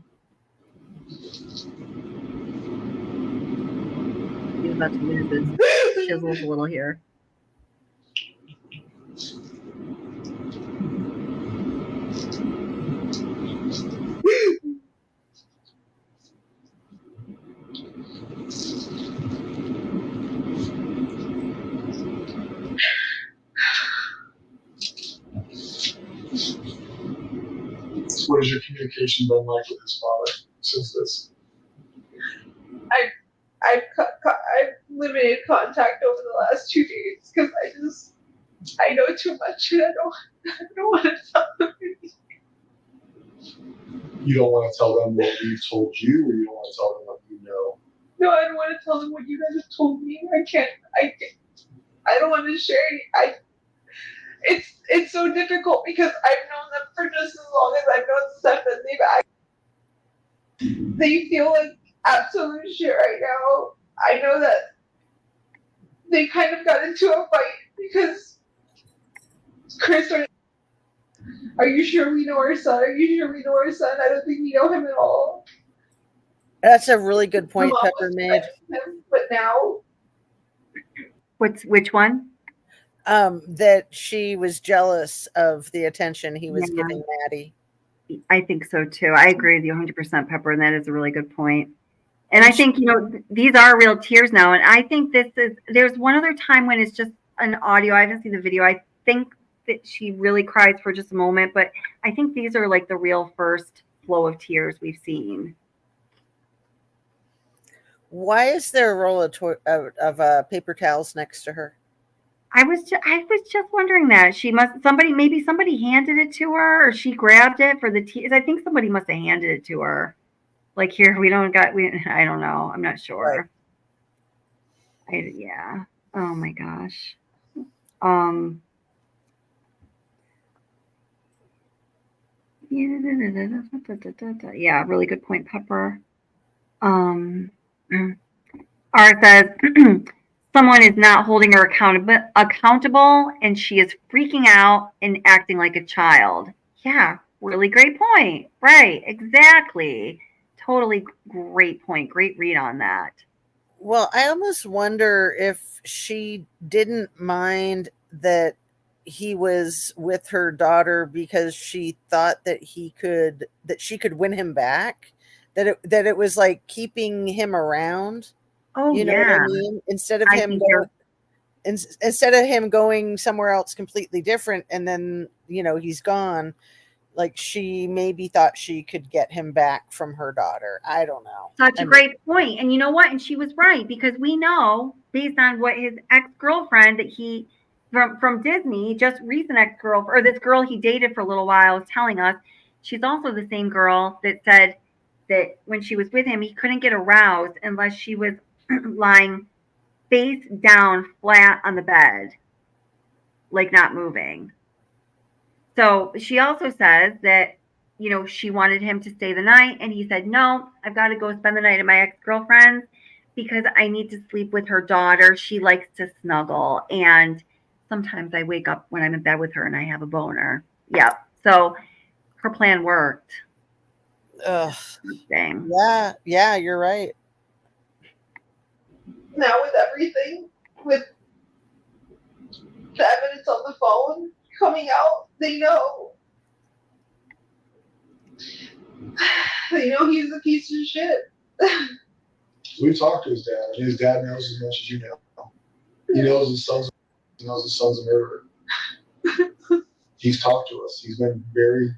He's about to lose his chisels a little here. What has your communication been like with his father since this? I've limited contact over the last 2 days because I know too much and I don't want to tell them. You don't want to tell them what we've told you, or you don't want to tell them what you know? No, I don't want to tell them what you guys have told me. I don't want to share any. It's so difficult because I've known them for just as long as I've known Stephan. They feel like absolute shit right now. I know that they kind of got into a fight because Chris started, are you sure we know our son? Are you sure we know our son? I don't think we know him at all. That's a really good My point mom Pepper was made. him, but now Which one? That she was jealous of the attention he was Yeah. giving Maddie. I think so too. I agree with you 100%, Pepper, and that is a really good point. And I think, these are real tears now. And I think there's one other time when it's just an audio. I haven't seen the video. I think that she really cries for just a moment, but I think these are like the real first flow of tears we've seen. Why is there a roll of paper towels next to her? I was just wondering that maybe somebody handed it to her, or she grabbed it for the tears. I think somebody must have handed it to her. Like, here, I don't know. I'm not sure. Right. Yeah. Oh my gosh. Yeah, really good point, Pepper. R says someone is not holding her accountable, and she is freaking out and acting like a child. Yeah, really great point. Right, exactly. Totally great point. Great read on that. Well, I almost wonder if she didn't mind that he was with her daughter because she thought that she could win him back, that it was like keeping him around. Oh, you know yeah. what I mean? Instead of him going somewhere else completely different, and then he's gone. Like, she maybe thought she could get him back from her daughter. I don't know. Such a great point. And you know what? And she was right, because we know, based on what his ex-girlfriend that he from Disney, just recent ex-girlfriend, or this girl he dated for a little while, was telling us, she's also the same girl that said that when she was with him, he couldn't get aroused unless she was lying face down flat on the bed, like not moving. So she also says that, she wanted him to stay the night, and he said, no, I've got to go spend the night at my ex-girlfriend's because I need to sleep with her daughter. She likes to snuggle, and sometimes I wake up when I'm in bed with her and I have a boner. Yep. So her plan worked. Ugh. Dang. Yeah, you're right. Now with everything, with the evidence on the phone coming out, they know. They know he's a piece of shit. We've talked to his dad, and his dad knows as much as you know. He knows his son's a murderer. He's talked to us. He's been very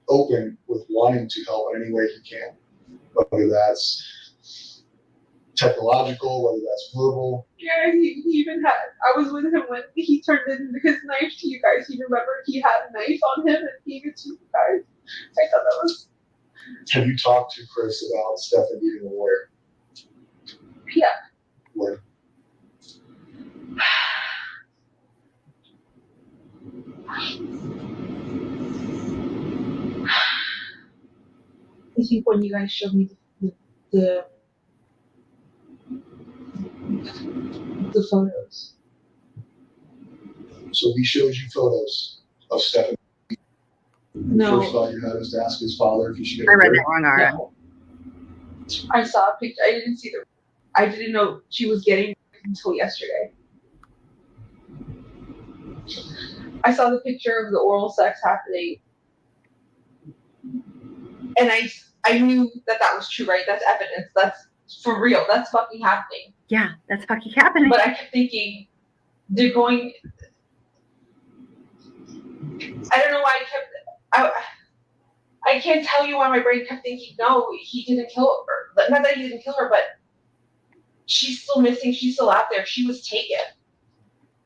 open with wanting to help in any way he can, whether that's technological, whether that's verbal. Yeah, he even had. I was with him when he turned in his knife to you guys. He remembered he had a knife on him and gave it to you guys. I thought that was. Have you talked to Chris about Stephan being a lawyer? Yeah. When? I think when you guys showed me the photos. So he showed you photos of Stephan. No. First thought you had was to ask his father if he should get a I read lawyer. that wrong, Ara. No. I saw a picture. I didn't see I didn't know she was getting until yesterday. I saw the picture of the oral sex happening, and I knew that was true, right? That's evidence. That's for real. That's fucking happening. Yeah, that's fucking happening. But I kept thinking, they're going. I don't know why I can't tell you why my brain kept thinking, no, he didn't kill her. Not that he didn't kill her, but she's still missing. She's still out there. She was taken.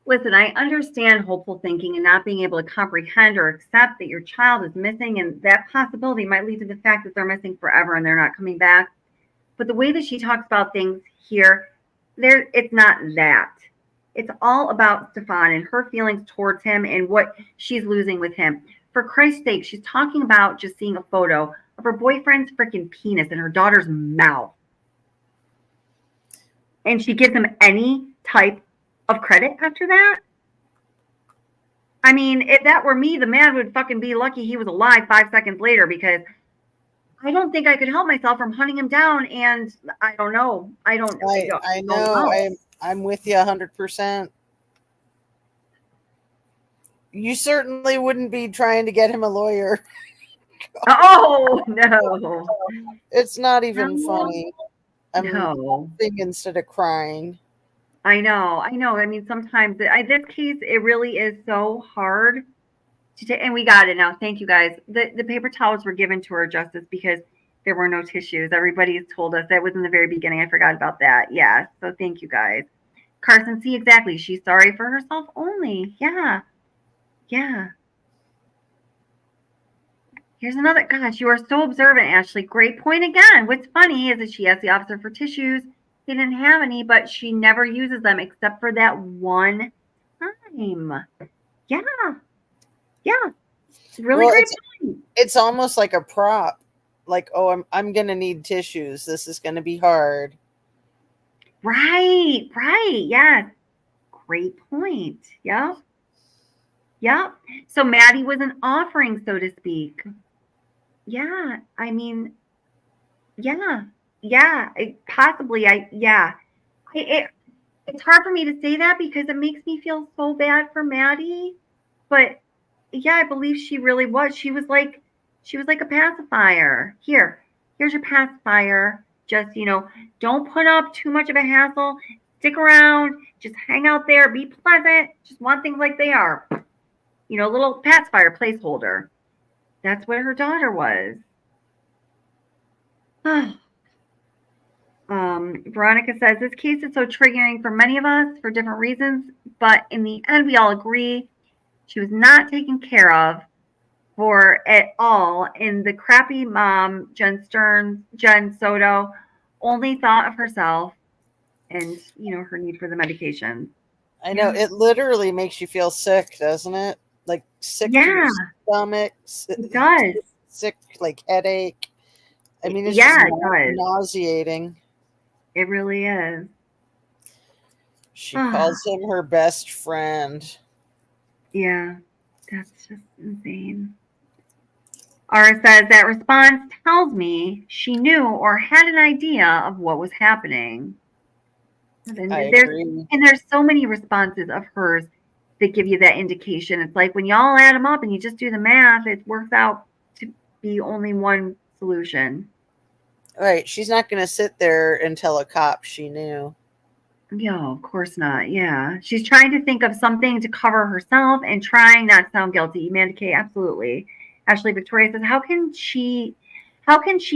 Listen, I understand hopeful thinking and not being able to comprehend or accept that your child is missing, and that possibility might lead to the fact that they're missing forever and they're not coming back. But the way that she talks about things here, it's not that. It's all about Stephan and her feelings towards him and what she's losing with him. For Christ's sake, she's talking about just seeing a photo of her boyfriend's freaking penis in her daughter's mouth. And she gives him any type of credit after that? I mean, if that were me, the man would fucking be lucky he was alive 5 seconds later, because I don't think I could help myself from hunting him down. And I don't know. I know. I'm with you 100%. You certainly wouldn't be trying to get him a lawyer. Oh, no. It's not even funny. I'm laughing instead of crying. I know. I mean, sometimes this case, it really is so hard to take. And we got it now. Thank you, guys. The paper towels were given to her, Justice, because there were no tissues. Everybody's told us that was in the very beginning. I forgot about that. Yeah. So thank you, guys. Carson, see, exactly. She's sorry for herself only. Yeah. Yeah. Here's another. Gosh, you are so observant, Ashley. Great point again. What's funny is that she asked the officer for tissues. He didn't have any, but she never uses them except for that one time. Yeah. Yeah. Really great point. It's almost like a prop. Like, oh, I'm going to need tissues. This is going to be hard. Right. Yeah. Great point. Yep. So Maddie was an offering, so to speak. Yeah. I mean, yeah. Possibly. It's hard for me to say that because it makes me feel so bad for Maddie. But yeah, I believe she really was. She was like a pacifier. Here's your pacifier. Just, don't put up too much of a hassle. Stick around. Just hang out there. Be pleasant. Just want things like they are. Little pacifier placeholder. That's what her daughter was. Veronica says, this case is so triggering for many of us for different reasons, but in the end, we all agree she was not taken care of for at all. And the crappy mom, Jen Soto, only thought of herself and, her need for the medication. I know. It literally makes you feel sick, doesn't it? Like sick to your stomach. It does. Sick, like headache. I mean, it's just nauseating. It really is. She calls him her best friend. Yeah, that's just insane. Ara says that response tells me she knew or had an idea of what was happening. And there's so many responses of hers that give you that indication. It's like when y'all add them up and you just do the math, it works out to be only one solution. Right. She's not going to sit there and tell a cop she knew. No, of course not. Yeah. She's trying to think of something to cover herself and trying not to sound guilty. Amanda K, absolutely. Ashley Victoria says, how can she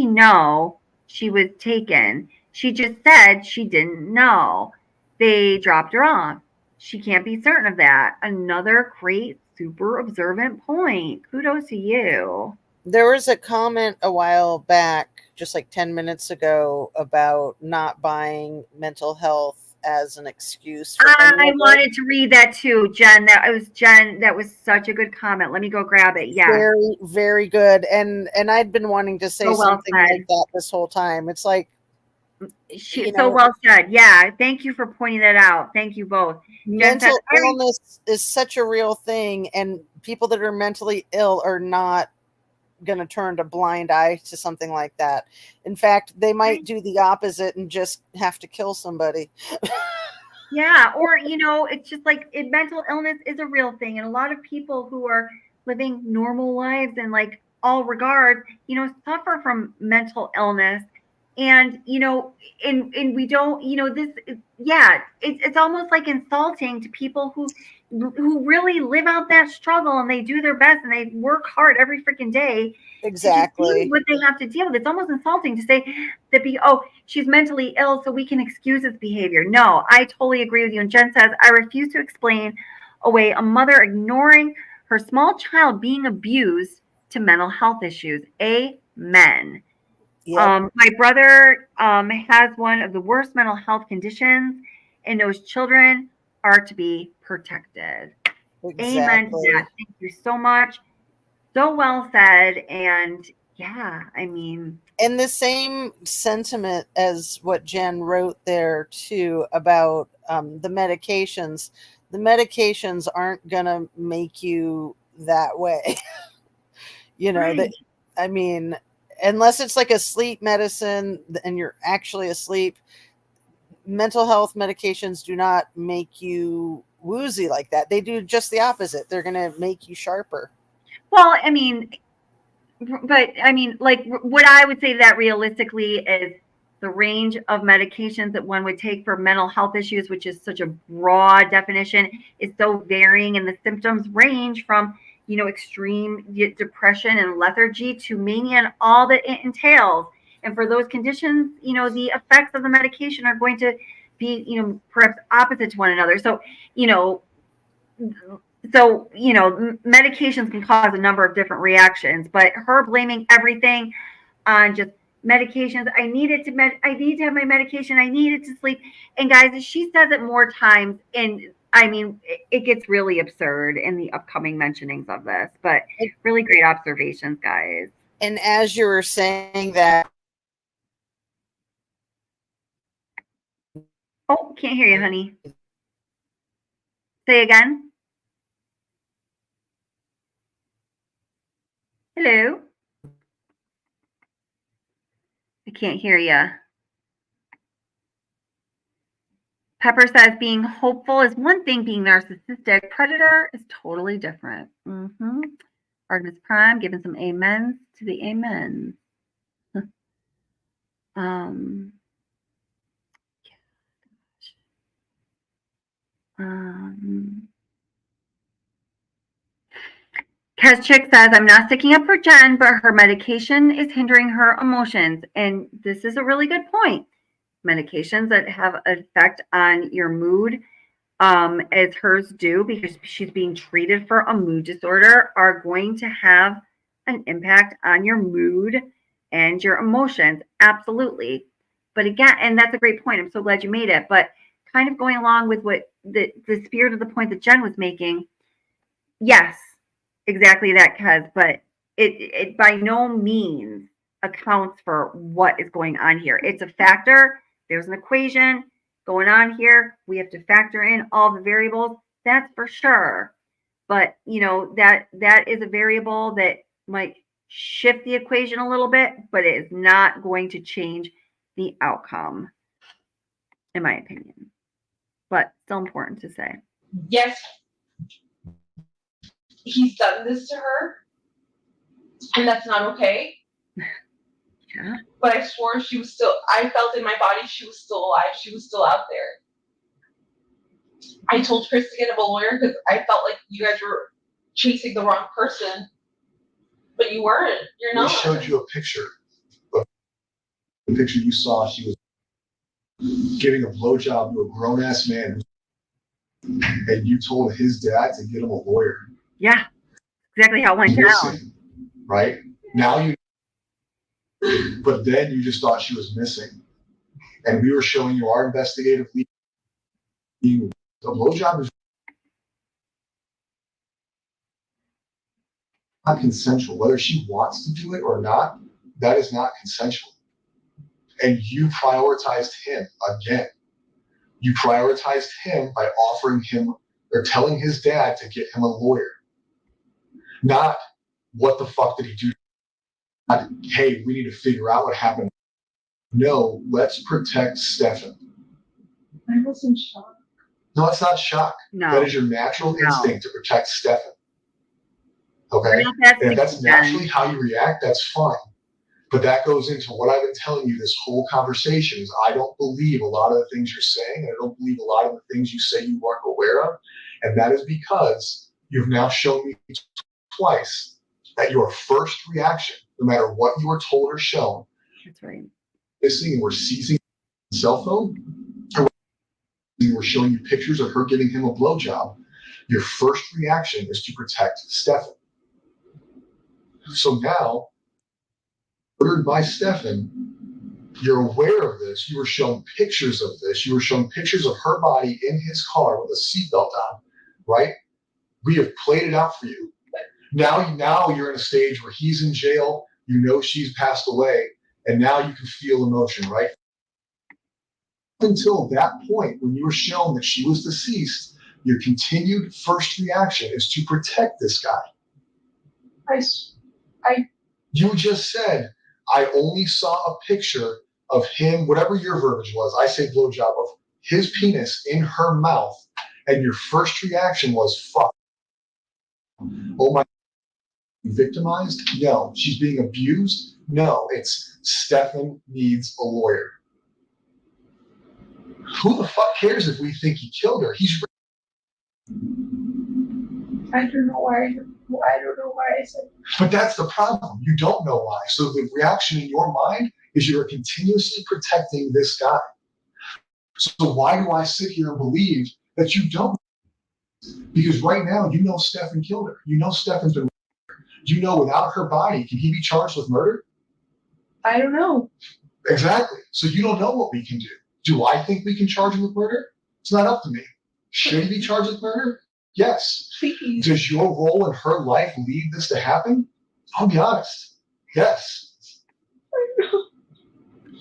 know she was taken? She just said she didn't know. They dropped her off. She can't be certain of that. Another great, super observant point. Kudos to you. There was a comment a while back, just like 10 minutes ago, about not buying mental health as an excuse. I wanted to read that too, Jen. That was such a good comment. Let me go grab it. Yeah. Very, very good. And I'd been wanting to say something like that this whole time. It's like, so well said. Yeah. Thank you for pointing that out. Thank you both. Mental illness is such a real thing, and people that are mentally ill are not going to turn a blind eye to something like that. In fact, they might do the opposite and just have to kill somebody. Yeah. Or, it's just like mental illness is a real thing. And a lot of people who are living normal lives in like all regards, suffer from mental illness. And, and we don't, it's almost like insulting to people who really live out that struggle, and they do their best and they work hard every freaking day to just deal Exactly. with what they have to deal with. It's almost insulting to say that she's mentally ill, so we can excuse this behavior. No, I totally agree with you. And Jen says, I refuse to explain away a mother ignoring her small child being abused to mental health issues. Amen. Yep. My brother has one of the worst mental health conditions, and those children are to be protected. Amen to Exactly. that. Thank you so much. So well said. And yeah, I mean, And the same sentiment as what Jen wrote there too about the medications. The medications aren't gonna make you that way. That right. I mean, unless it's like a sleep medicine and you're actually asleep, mental health medications do not make you woozy like that. They do just the opposite. They're gonna make you sharper. Well, I mean, but I mean, like, what I would say to that realistically is the range of medications that one would take for mental health issues, which is such a broad definition, is so varying, and the symptoms range from, extreme depression and lethargy to mania and all that it entails. And for those conditions, the effects of the medication are going to be, perhaps opposite to one another. So, you know, medications can cause a number of different reactions, but her blaming everything on just medications. I need to have my medication. I needed to sleep. And guys, she says it more times, and I mean, it gets really absurd in the upcoming mentionings of this, but really great observations, guys. And as you were saying that, Oh, can't hear you, honey. Say again. Hello. I can't hear you. Pepper says being hopeful is one thing, being narcissistic predator is totally different. Artemis Prime giving some amens to the amens. Kaz Chick says, I'm not sticking up for Jen, but her medication is hindering her emotions. And this is a really good point. Medications that have an effect on your mood, as hers do, because she's being treated for a mood disorder, are going to have an impact on your mood and your emotions. Absolutely. But again, and that's a great point. I'm so glad you made it. But kind of going along with what the spirit of the point that Jen was making, yes, exactly that, Kez, but it by no means accounts for what is going on here. It's a factor. There's an equation going on here. We have to factor in all the variables. That's for sure. But that is a variable that might shift the equation a little bit, but it is not going to change the outcome, in my opinion. But still important to say. Yes, he's done this to her, and that's not okay. Yeah. But I swore I felt in my body she was still alive. She was still out there. I told Chris to get him a lawyer because I felt like you guys were chasing the wrong person. But you weren't. You're not. We showed you a picture. The picture you saw, she was giving a blowjob to a grown-ass man, and you told his dad to get him a lawyer. Yeah, exactly how it went down. Right? But then you just thought she was missing. And we were showing you our investigative lead. The blowjob is not consensual. Whether she wants to do it or not, that is not consensual. And you prioritized him again. You prioritized him by offering him or telling his dad to get him a lawyer. Not what the fuck did he do? Not, hey, we need to figure out what happened. No, let's protect Stephan. I was in shock. No, it's not shock. No. That is your natural instinct to protect Stephan. Okay? And if that's naturally how you react, that's fine. But that goes into what I've been telling you this whole conversation is I don't believe a lot of the things you're saying, and I don't believe a lot of the things you say you weren't aware of. And that is because you've now shown me twice that your first reaction, no matter what you were told or shown, That's right. missing and we're seizing the cell phone, or we're showing you pictures of her giving him a blowjob, your first reaction is to protect Stephan. So now, ordered by Stephan, you're aware of this. You were shown pictures of this. You were shown pictures of her body in his car with a seatbelt on, right? We have played it out for you. Now you're in a stage where he's in jail. You know she's passed away, and now you can feel emotion, right? Until that point, when you were shown that she was deceased, your continued first reaction is to protect this guy. You just said, I only saw a picture of him, whatever your verbiage was, I say blowjob, of his penis in her mouth, and your first reaction was, fuck. Oh my, victimized? No. She's being abused? No. It's Stephan needs a lawyer. Who the fuck cares if we think he killed her? I don't know why. I don't know why I said. But that's the problem. You don't know why. So the reaction in your mind is you're continuously protecting this guy. So why do I sit here and believe that you don't? Because right now you know Stephan killed her. You know Stephan's been murdered. You know without her body, can he be charged with murder? I don't know. Exactly. So you don't know what we can do. Do I think we can charge him with murder? It's not up to me. Should he be charged with murder? Yes. Please. Does your role in her life lead this to happen? I'll be honest. Yes.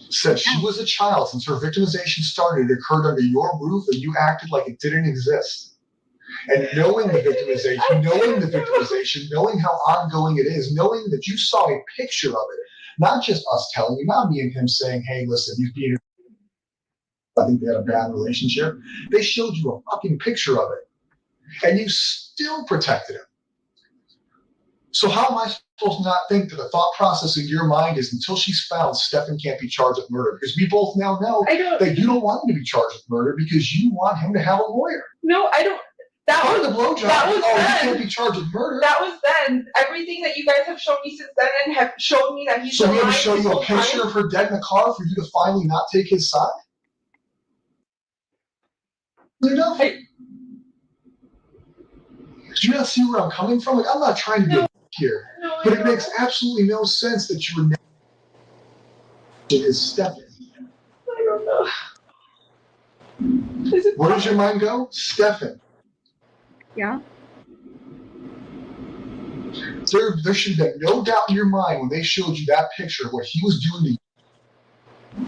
Since she was a child, since her victimization started, it occurred under your roof and you acted like it didn't exist. And knowing the victimization, knowing how ongoing it is, knowing that you saw a picture of it, not just us telling you, not me and him saying, hey, listen, he's being, I think they had a bad relationship. They showed you a fucking picture of it. And you still protected him. So how am I supposed to not think that the thought process in your mind is until she's found, Stephan can't be charged with murder? Because we both now know that you don't want him to be charged with murder because you want him to have a lawyer. No, I don't. That Part was of the blowjob. that was he then. can't be charged with murder. That was then. Everything that you guys have shown me since then and have shown me that he's So we had to alive show this you a whole picture time. of her dead in the car for you to finally not take his side? No. I- Do you not see where I'm coming from? Like, I'm not trying to be a here, No, but I it don't. makes absolutely no sense that you were is Stephan. I don't know. Is it Where does your mind go? Stephan. Yeah. There should have been no doubt in your mind when they showed you that picture of what he was doing to you,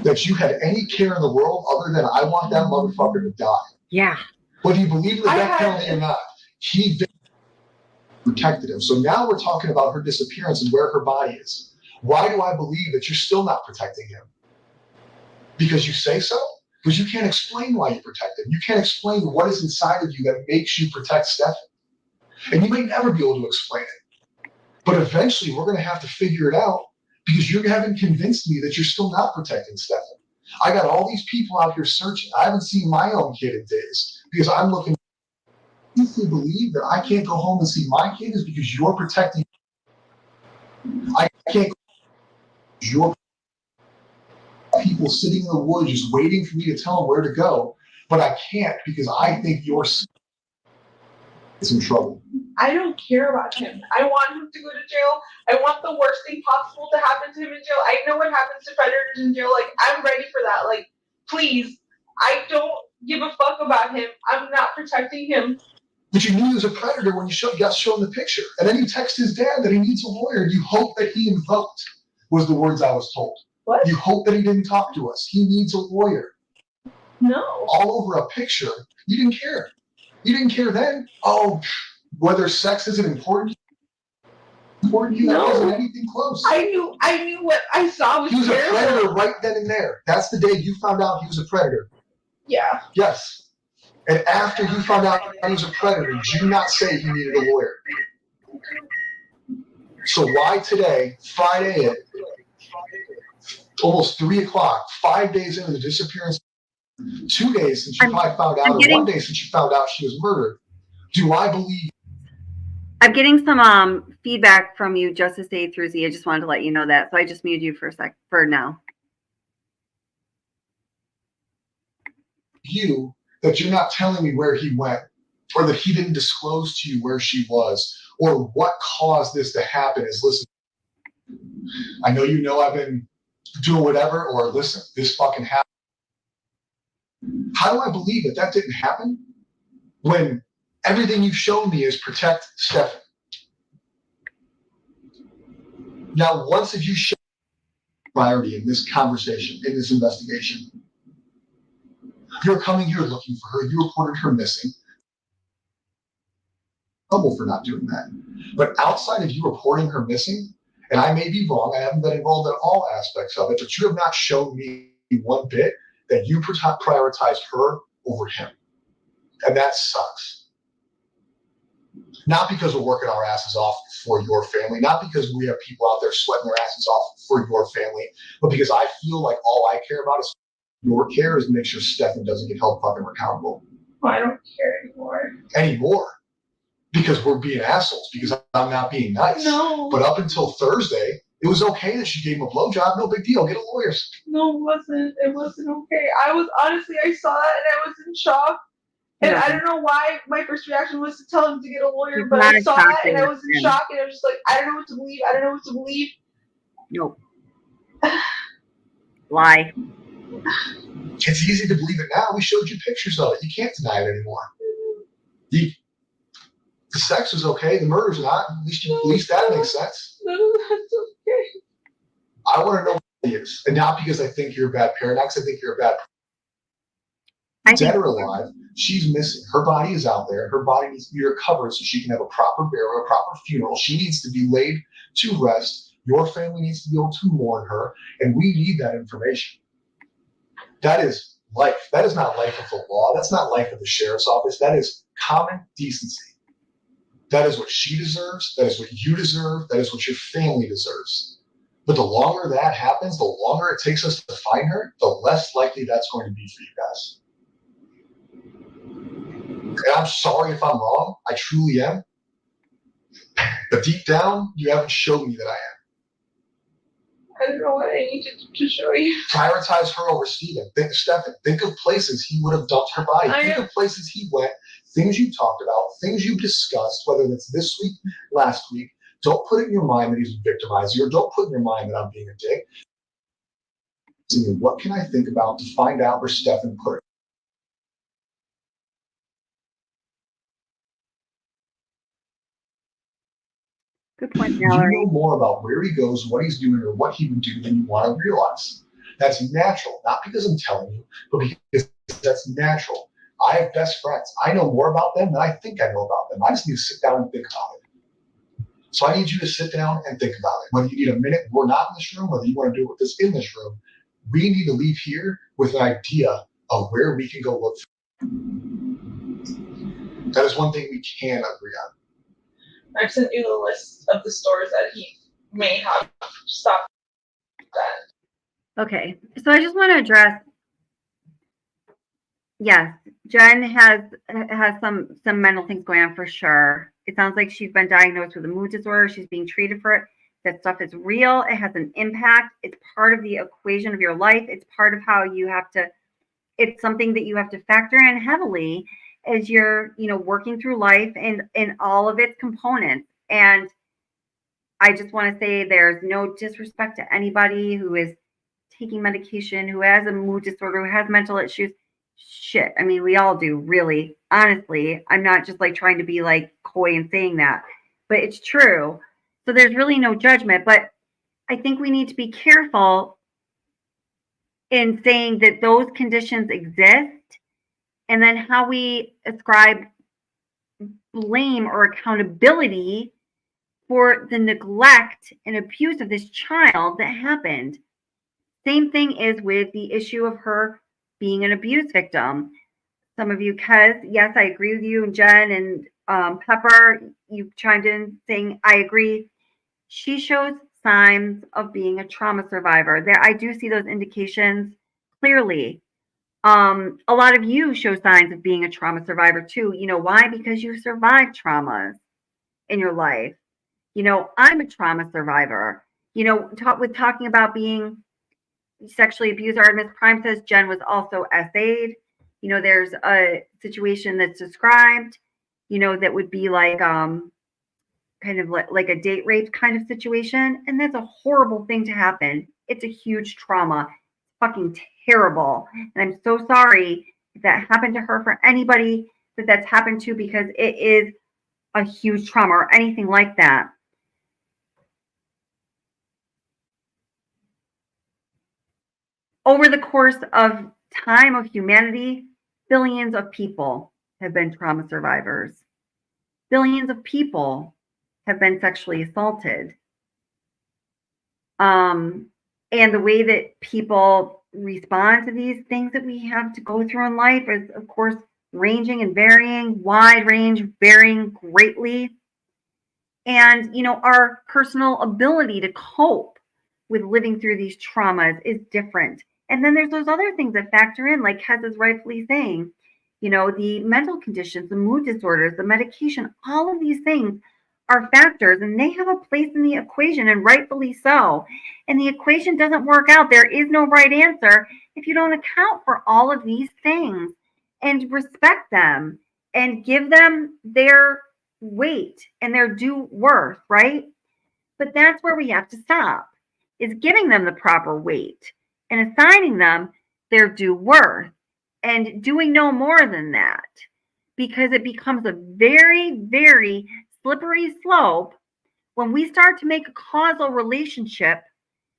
that you had any care in the world other than I want that motherfucker to die. Yeah. Whether you believe in the death penalty or not, he protected him. So now we're talking about her disappearance and where her body is. Why do I believe that you're still not protecting him? Because you say so? Because you can't explain why you protect him. You can't explain what is inside of you that makes you protect Stephan. And you may never be able to explain it. But eventually we're going to have to figure it out because you haven't convinced me that you're still not protecting Stephan. I got all these people out here searching. I haven't seen my own kid in days because I'm looking. You believe that I can't go home and see my kid is because you're protecting. I can't. You're people sitting in the woods just waiting for me to tell them where to go, but I can't because I think you're in trouble. I don't care about him. I want him to go to jail. I want the worst thing possible to happen to him in jail. I know what happens to predators in jail. Like, I'm ready for that. Like, please. I don't give a fuck about him. I'm not protecting him. But you knew he was a predator when you got shown the picture. And then you text his dad that he needs a lawyer. You hope that he invoked, was the words I was told. What? You hope that he didn't talk to us. He needs a lawyer. No. All over a picture. You didn't care. You didn't care then. Oh, whether sex isn't important to you, that wasn't anything close. I knew what I saw was He was a terrible. predator right then and there. That's the day you found out he was a predator. Yeah. Yes. And after you found out he was a predator, did you not say he needed a lawyer? So why today, Friday, almost 3 o'clock, 5 days into the disappearance, 2 days since you probably found out, or 1 day since you found out she was murdered. Do I believe? I'm getting some feedback from you, Justice A through Z. I just wanted to let you know that. So I just muted you for a sec for now. You that you're not telling me where he went, or that he didn't disclose to you where she was, or what caused this to happen is, listen, I know I've been doing whatever, or listen, this fucking happened. How do I believe that that didn't happen when everything you've shown me is protect Stephan? Now, once have you shown priority in this conversation, in this investigation? You're coming here looking for her. You reported her missing. Trouble for not doing that. But outside of you reporting her missing, and I may be wrong, I haven't been involved in all aspects of it, but you have not shown me one bit that you prioritize her over him. And that sucks. Not because we're working our asses off for your family, not because we have people out there sweating their asses off for your family, but because I feel like all I care about is your care is to make sure Stephan doesn't get held fucking accountable. Well, I don't care anymore. Anymore. Because we're being assholes, because I'm not being nice. No. But up until Thursday, it was okay that she gave him a blowjob. No big deal. Get a lawyer. No, it wasn't. It wasn't okay. I was honestly, I saw it and I was in shock. And I don't know why my first reaction was to tell him to get a lawyer, but I saw it and I was in shock and I was just like, I don't know what to believe. I don't know what to believe. Nope. Lie. It's easy to believe it now. We showed you pictures of it. You can't deny it anymore. The sex was okay. The murder's not. At least that makes sense. No, that's okay. I want to know what it is. And not because I think you're a bad parent, because I think you're a bad dead or alive. She's missing. Her body is out there. Her body needs to be recovered so she can have a proper burial, a proper funeral. She needs to be laid to rest. Your family needs to be able to mourn her. And we need that information. That is life. That is not life of the law. That's not life of the sheriff's office. That is common decency. That is what she deserves. That is what you deserve. That is what your family deserves. But the longer that happens, the longer it takes us to find her, the less likely that's going to be for you guys. And I'm sorry if I'm wrong. I truly am. But deep down, you haven't shown me that I am. I don't know what I need to show you. Prioritize her over Stephan. Think of places he would have dumped her body. Think of places he went, things you talked about, things you discussed, whether that's this week, last week. Don't put it in your mind that he's victimized you, or don't put in your mind that I'm being a dick. What can I think about to find out where Stephan put her? Good point, You Mallory. know more about where he goes, what he's doing, or what he would do than you want to realize. That's natural, not because I'm telling you, but because that's natural. I have best friends. I know more about them than I think I know about them. I just need to sit down and think about it. So I need you to sit down and think about it. Whether you need a minute, we're not in this room, whether you want to do it with us in this room, we need to leave here with an idea of where we can go look for. That is one thing we can agree on. I've sent you the list of the stores that he may have stopped at. Okay, so I just want to address. Yes, Jen has some mental things going on for sure. It sounds like she's been diagnosed with a mood disorder. She's being treated for it. That stuff is real. It has an impact. It's part of the equation of your life. It's part of how you have to. It's something that you have to factor in heavily as you're, working through life and in all of its components. And I just want to say there's no disrespect to anybody who is taking medication, who has a mood disorder, who has mental issues. Shit. I mean, we all do, really. Honestly, I'm not just like trying to be like coy and saying that, but it's true. So there's really no judgment. But I think we need to be careful in saying that those conditions exist, and then how we ascribe blame or accountability for the neglect and abuse of this child that happened. Same thing is with the issue of her being an abuse victim. Some of you, yes, I agree with you, and Jen and Pepper, you chimed in saying, I agree. She shows signs of being a trauma survivor. There, I do see those indications clearly. A lot of you show signs of being a trauma survivor too. You know why? Because you survived traumas in your life. You know, I'm a trauma survivor. You know, talking about being sexually abused, Artemis Prime says Jen was also SA'd. You know, there's a situation that's described, you know, that would be like kind of like a date rape kind of situation. And that's a horrible thing to happen. It's a huge trauma. It's fucking terrible. And I'm so sorry if that happened to her, for anybody that that's happened to, because it is a huge trauma or anything like that. Over the course of time of humanity, billions of people have been trauma survivors. Billions of people have been sexually assaulted. And the way that people respond to these things that we have to go through in life is, of course, ranging and varying, wide range, varying greatly. And, you know, our personal ability to cope with living through these traumas is different. And then there's those other things that factor in, like Hez is rightfully saying, you know, the mental conditions, the mood disorders, the medication, all of these things are factors, and they have a place in the equation, and rightfully so. And the equation doesn't work out. There is no right answer if you don't account for all of these things and respect them and give them their weight and their due worth, right? But that's where we have to stop, is giving them the proper weight and assigning them their due worth and doing no more than that, because it becomes a very, very slippery slope when we start to make a causal relationship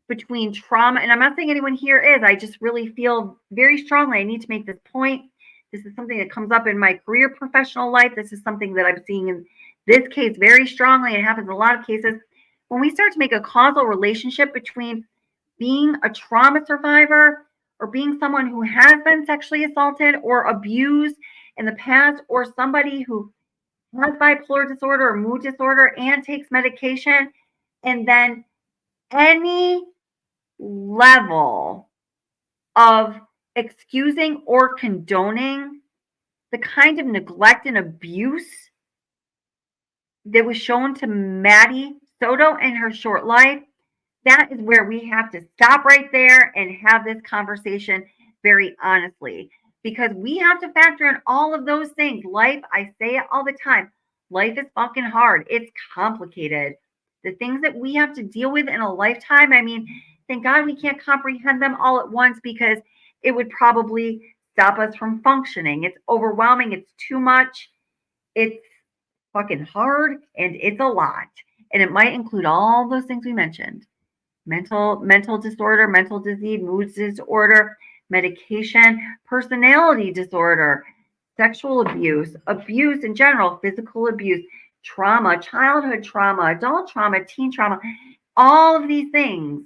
between trauma. And I'm not saying anyone here is, I just really feel very strongly I need to make this point. This is something that comes up in my career professional life. This is something that I'm seeing in this case very strongly. It happens in a lot of cases. When we start to make a causal relationship between being a trauma survivor or being someone who has been sexually assaulted or abused in the past, or somebody who has bipolar disorder or mood disorder and takes medication, and then any level of excusing or condoning the kind of neglect and abuse that was shown to Maddie Soto in her short life, that is where we have to stop right there and have this conversation very honestly, because we have to factor in all of those things. Life, I say it all the time, life is fucking hard. It's complicated. The things that we have to deal with in a lifetime, I mean, thank God we can't comprehend them all at once, because it would probably stop us from functioning. It's overwhelming. It's too much. It's fucking hard, and it's a lot. And it might include all those things we mentioned: mental disorder, mental disease, mood disorder, medication, personality disorder, sexual abuse, abuse in general, physical abuse, trauma, childhood trauma, adult trauma, teen trauma, all of these things.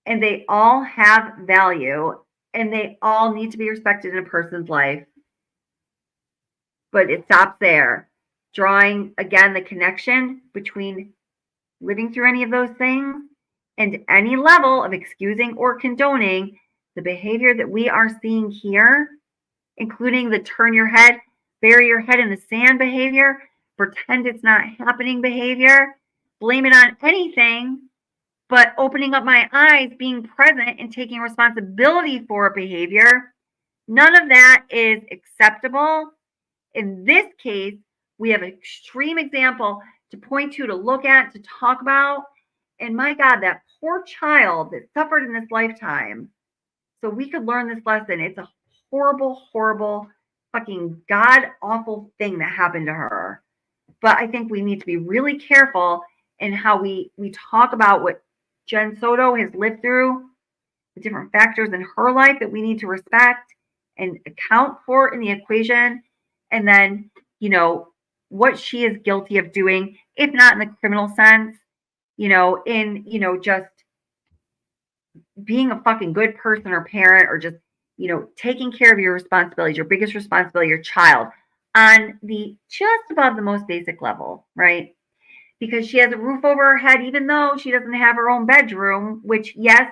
And they all have value, and they all need to be respected in a person's life. But it stops there. Drawing, again, the connection between living through any of those things and any level of excusing or condoning the behavior that we are seeing here, including the turn your head, bury your head in the sand behavior, pretend it's not happening behavior, blame it on anything, but opening up my eyes, being present, and taking responsibility for a behavior. None of that is acceptable. In this case, we have an extreme example to point to look at, to talk about. And my God, that poor child that suffered in this lifetime, so we could learn this lesson. It's a horrible, horrible, fucking god-awful thing that happened to her. But I think we need to be really careful in how we talk about what Jen Soto has lived through, the different factors in her life that we need to respect and account for in the equation. And then, you know, what she is guilty of doing, if not in the criminal sense, you know, in, you know, just being a fucking good person or parent, or just, you know, taking care of your responsibilities, your biggest responsibility, your child, on the just above the most basic level, right? because she has a roof over her head, even though she doesn't have her own bedroom, which, yes,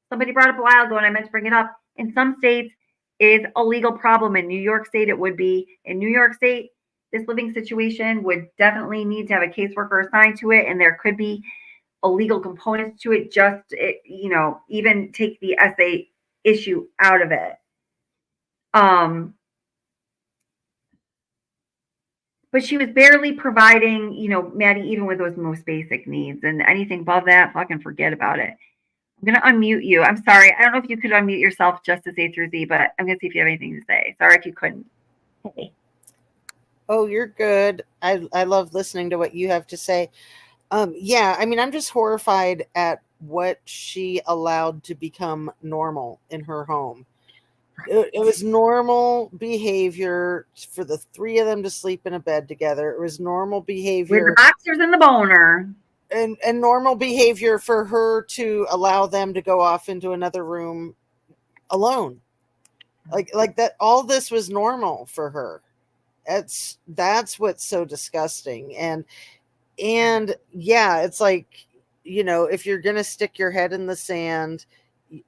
somebody brought up a while ago and I meant to bring it up. In some states, it is a legal problem. In New York State, it would be. In New York State, this living situation would definitely need to have a caseworker assigned to it, and there could be illegal components to it, just, even take the essay issue out of it. But she was barely providing, Maddie, even with those most basic needs, and anything above that, fucking forget about it. I'm going to unmute you. I'm sorry. I don't know if you could unmute yourself just to say through Z, but I'm going to see if you have anything to say. Sorry if you couldn't. Hey. Oh, you're good. I love listening to what you have to say. Yeah, I mean, I'm just horrified at what she allowed to become normal in her home. It was normal behavior for the three of them to sleep in a bed together. It was normal behavior with the boxers and the boner. And normal behavior for her to allow them to go off into another room alone. Like that, all this was normal for her. That's what's so disgusting. And yeah, it's like, if you're going to stick your head in the sand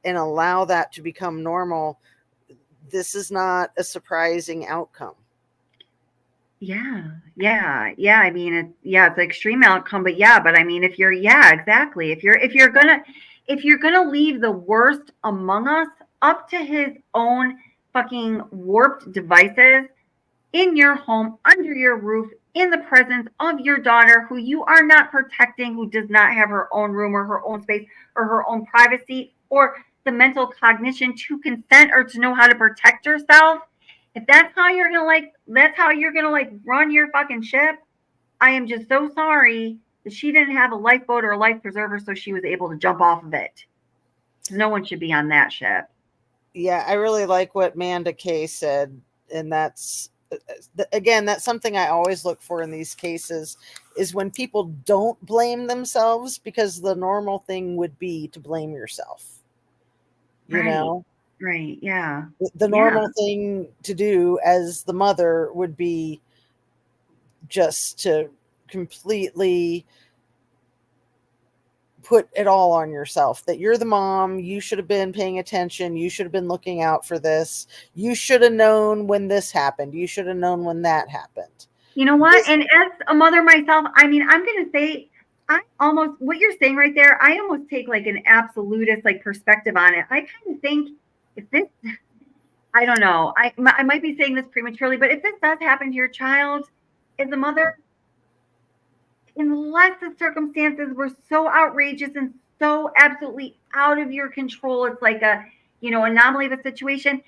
and allow that to become normal, this is not a surprising outcome. Yeah. I mean, it's an extreme outcome, but I mean, exactly. If you're gonna leave the worst among us up to his own fucking warped devices in your home, under your roof, in the presence of your daughter, who you are not protecting, who does not have her own room or her own space or her own privacy or the mental cognition to consent or to know how to protect herself. If that's how you're gonna run your fucking ship, I am just so sorry that she didn't have a lifeboat or a life preserver so she was able to jump off of it. No one should be on that ship. Yeah, I really like what Manda Kay said, and that's something I always look for in these cases, is when people don't blame themselves, because the normal thing would be to blame yourself. You know? Right, yeah. The normal thing to do as the mother would be just to completely put it all on yourself, that you're the mom, you should have been paying attention, you should have been looking out for this, you should have known when this happened, you should have known when that happened. You know what? And as a mother myself, I mean, I'm going to say, what you're saying right there, I almost take like an absolutist perspective on it. I kind of think if this, I don't know, I might be saying this prematurely, but if this does happen to your child as a mother, unless the circumstances were so outrageous and so absolutely out of your control, it's like a, anomaly of a situation,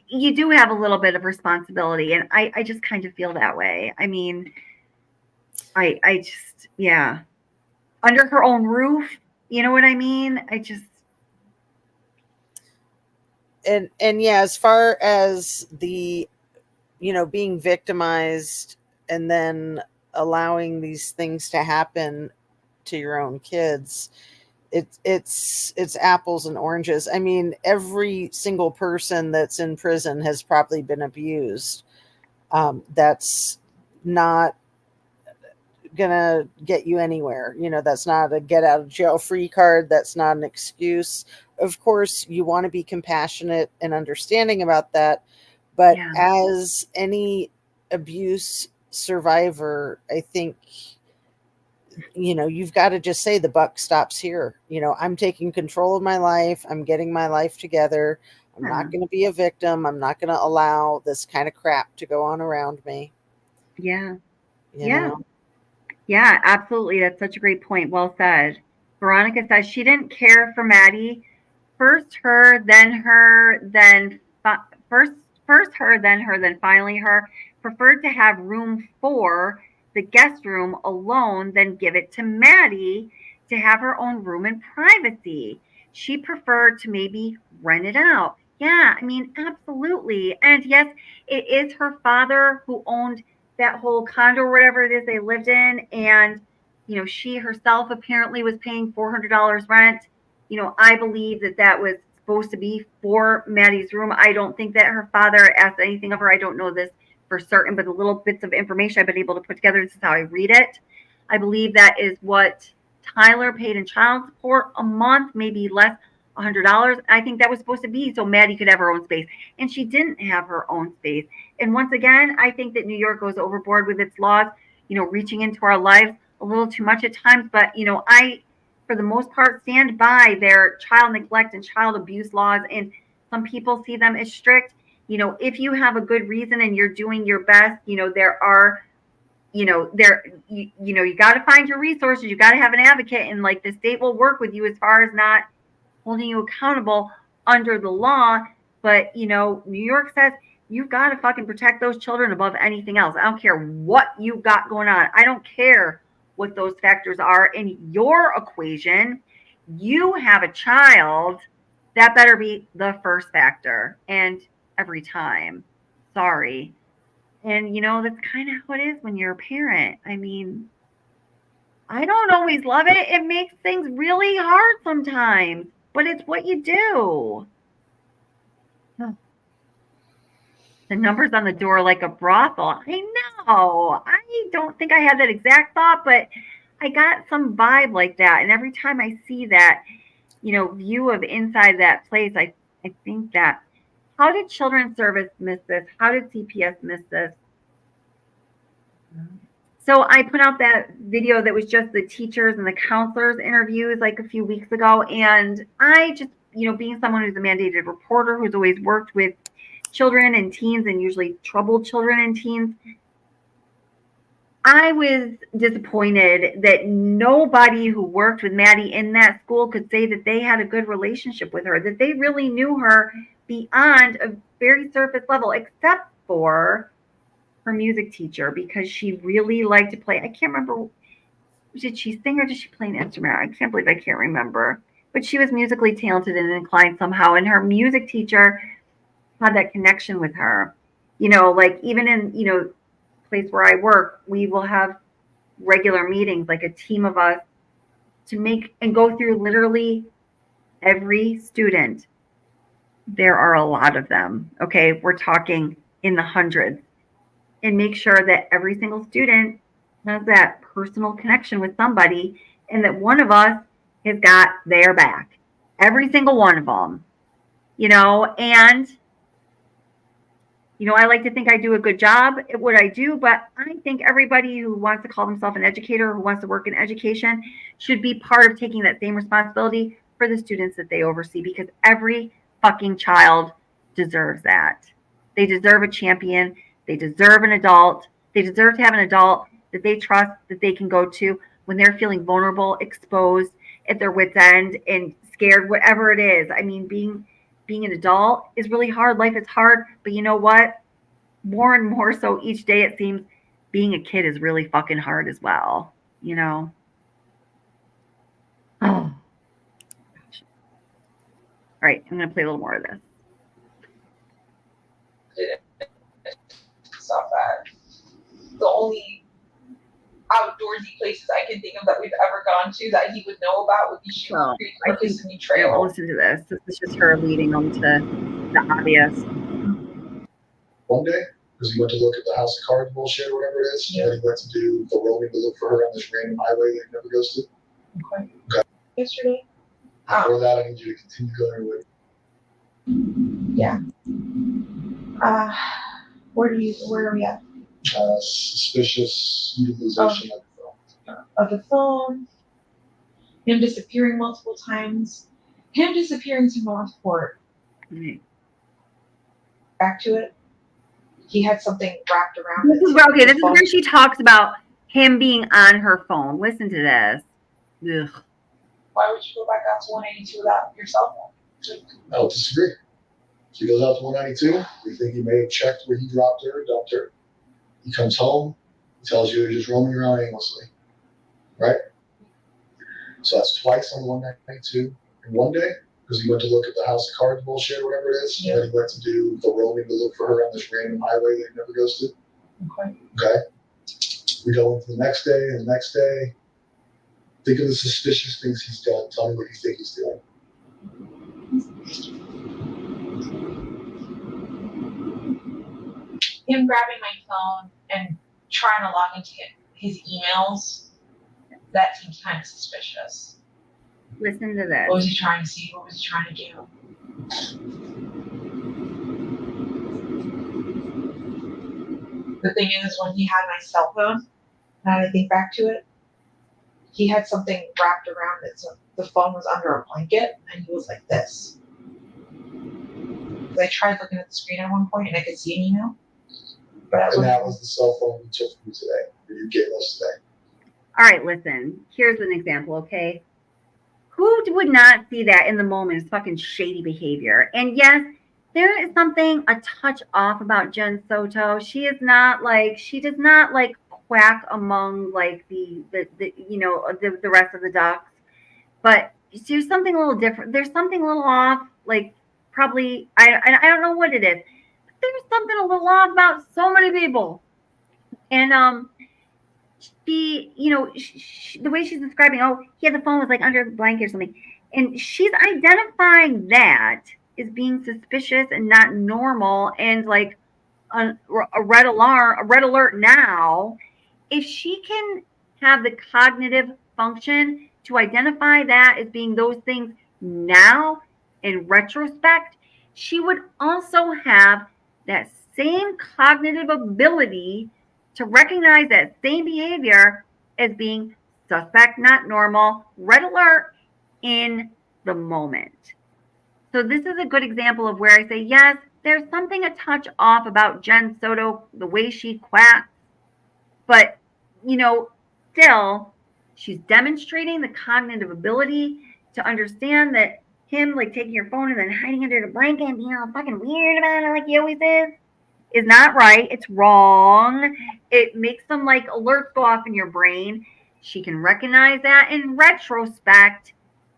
you do have a little bit of responsibility. And I just kind of feel that way. I mean, I just, yeah. Under her own roof, you know what I mean? And yeah, as far as the, being victimized and then allowing these things to happen to your own kids, it's apples and oranges. I mean, every single person that's in prison has probably been abused. That's not gonna get you anywhere. That's not a get out of jail free card. That's not an excuse. Of course, you want to be compassionate and understanding about that, but as any abuse survivor, I think, you've got to just say the buck stops here. I'm taking control of my life. I'm getting my life together. I'm not going to be a victim. I'm not going to allow this kind of crap to go on around me. Yeah. You know? Yeah, absolutely. That's such a great point. Well said. Veronica says she didn't care for Maddie. First her, then her, then first her, then finally her. Preferred to have room for the guest room alone, then give it to Maddie to have her own room and privacy. She preferred to maybe rent it out. Yeah, I mean, absolutely. And yes, it is her father who owned that whole condo or whatever it is they lived in. And, she herself apparently was paying $400 rent. I believe that was supposed to be for Maddie's room. I don't think that her father asked anything of her. I don't know this for certain, but the little bits of information I've been able to put together, this is how I read it. I believe that is what Tyler paid in child support a month, maybe less, $100. I think that was supposed to be so Maddie could have her own space. And she didn't have her own space. And once again, I think that New York goes overboard with its laws, reaching into our lives a little too much at times. But, I, for the most part, stand by their child neglect and child abuse laws. And some people see them as strict. If you have a good reason and you're doing your best, there are, you got to find your resources. You got to have an advocate, and like the state will work with you as far as not holding you accountable under the law. But, New York says you've got to fucking protect those children above anything else. I don't care what you got going on. I don't care what those factors are in your equation. You have a child. That better be the first factor. And every time. Sorry. And, that's kind of how it is when you're a parent. I mean, I don't always love it. It makes things really hard sometimes, but it's what you do. The numbers on the door like a brothel. I know. I don't think I had that exact thought, but I got some vibe like that. And every time I see that, view of inside that place, I think that, how did Children's Service miss this? How did CPS miss this? So I put out that video that was just the teachers and the counselors interviews like a few weeks ago. And I just, being someone who's a mandated reporter who's always worked with children and teens and usually troubled children and teens, I was disappointed that nobody who worked with Maddie in that school could say that they had a good relationship with her, that they really knew her beyond a very surface level, except for her music teacher, because she really liked to play. I can't remember, did she sing or did she play an instrument? I can't believe I can't remember. But she was musically talented and inclined somehow, and her music teacher had that connection with her. Like even in, place where I work, we will have regular meetings, like a team of us, to make and go through literally every student. There are a lot of them. Okay, we're talking in the hundreds, and make sure that every single student has that personal connection with somebody, and that one of us has got their back. Every single one of them, and I like to think I do a good job at what I do, but I think everybody who wants to call themselves an educator, who wants to work in education, should be part of taking that same responsibility for the students that they oversee, because every fucking child deserves that. They deserve a champion. They deserve an adult. They deserve to have an adult that they trust, that they can go to when they're feeling vulnerable, exposed, at their wits' end, and scared, whatever it is. I mean, being an adult is really hard. Life is hard, but you know what? More and more so each day, it seems being a kid is really fucking hard as well, Oh. All right, I'm going to play a little more of this. Stop that. The only outdoorsy places I can think of that we've ever gone to that he would know about would be Sugar Creek or Kissimmee Trail. Listen to this. This is just her leading them to the obvious. One day, because he went to look at the House of Cards bullshit or whatever it is, and he went to do the roaming to look for her on this random highway that he never goes to. Okay. Yesterday. Before that, I need you to continue going with. Yeah. Where are we at? Suspicious utilization of the phone. Him disappearing multiple times. Him disappearing to Northport. Mm-hmm. Back to it. He had something wrapped around this is where she talks about him being on her phone. Listen to this. Ugh. Why would you go back out to 182 without your cell phone? I don't disagree. She goes out to 192. We think he may have checked where he dropped her, dumped her. He comes home, he tells you he's just roaming around aimlessly. Right? So that's twice on 192 in one day, because he went to look at the House of Cards bullshit or whatever it is, and then he went to do the roaming to look for her on this random highway that he never goes to. Okay. We go into the next day and the next day. Think of the suspicious things he's done. Tell me what you think he's doing. Him grabbing my phone and trying to log into his emails that seems kind of suspicious. Listen to this. What was he trying to see? What was he trying to do? The thing is, when he had my cell phone, now that I think back to it, he had something wrapped around it, so the phone was under a blanket, and he was like this. I tried looking at the screen at one point, and I could see an email. But And that was the cell phone you took from today, or you gave us today. All right, listen. Here's an example, okay? Who would not see that in the moment as fucking shady behavior? And yes, there is something a touch off about Jen Soto. She does not like quack among like the rest of the ducks. But there's something a little different. There's something a little off. Like probably I don't know what it is. But there's something a little off about so many people. And the way she's describing, he had the phone was like under the blanket or something, and she's identifying that as being suspicious and not normal and like a red alert now. If she can have the cognitive function to identify that as being those things now in retrospect, she would also have that same cognitive ability to recognize that same behavior as being suspect, not normal, red alert in the moment. So this is a good example of where I say, yes, there's something a touch off about Jen Soto, the way she quacks, but, still, she's demonstrating the cognitive ability to understand that him, like, taking your phone and then hiding under the blanket and being all fucking weird about it like he always is not right. It's wrong. It makes some like alerts go off in your brain. She can recognize that in retrospect.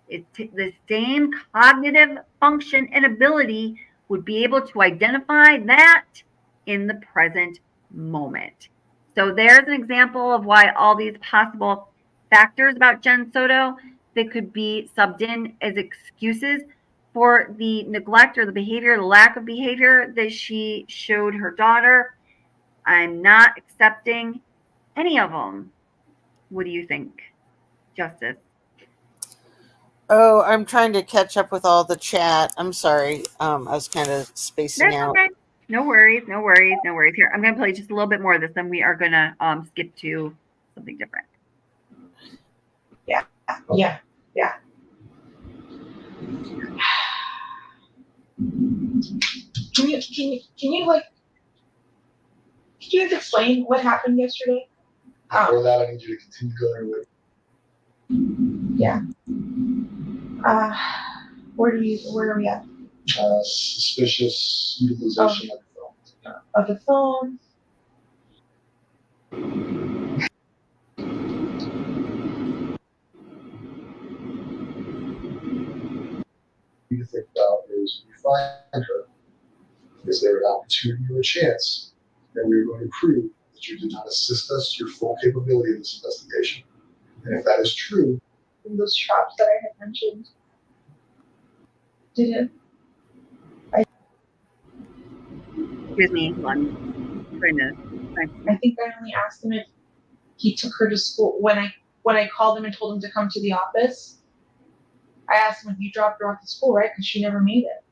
The same cognitive function and ability would be able to identify that in the present moment. So there's an example of why all these possible factors about Jen Soto that could be subbed in as excuses for the neglect or the behavior, the lack of behavior that she showed her daughter. I'm not accepting any of them. What do you think, Justice? Oh, I'm trying to catch up with all the chat. I'm sorry. I was kind of spacing That's out. okay. No worries. Here, I'm going to play just a little bit more of this, then we are going to skip to something different. Yeah. Can you guys explain what happened yesterday? Before that, I need you to continue going with. Yeah. Where are we at? Suspicious utilization of the phone. Of the phone. You think about is when you find her, is there an opportunity or a chance that we are going to prove that you did not assist us to your full capability in this investigation? And if that is true, In those traps that I had mentioned. Did it? Excuse me. I'm trying to. I think I only asked him if he took her to school. When I called him and told him to come to the office, I asked him if you dropped her off to school, right? Because she never made it.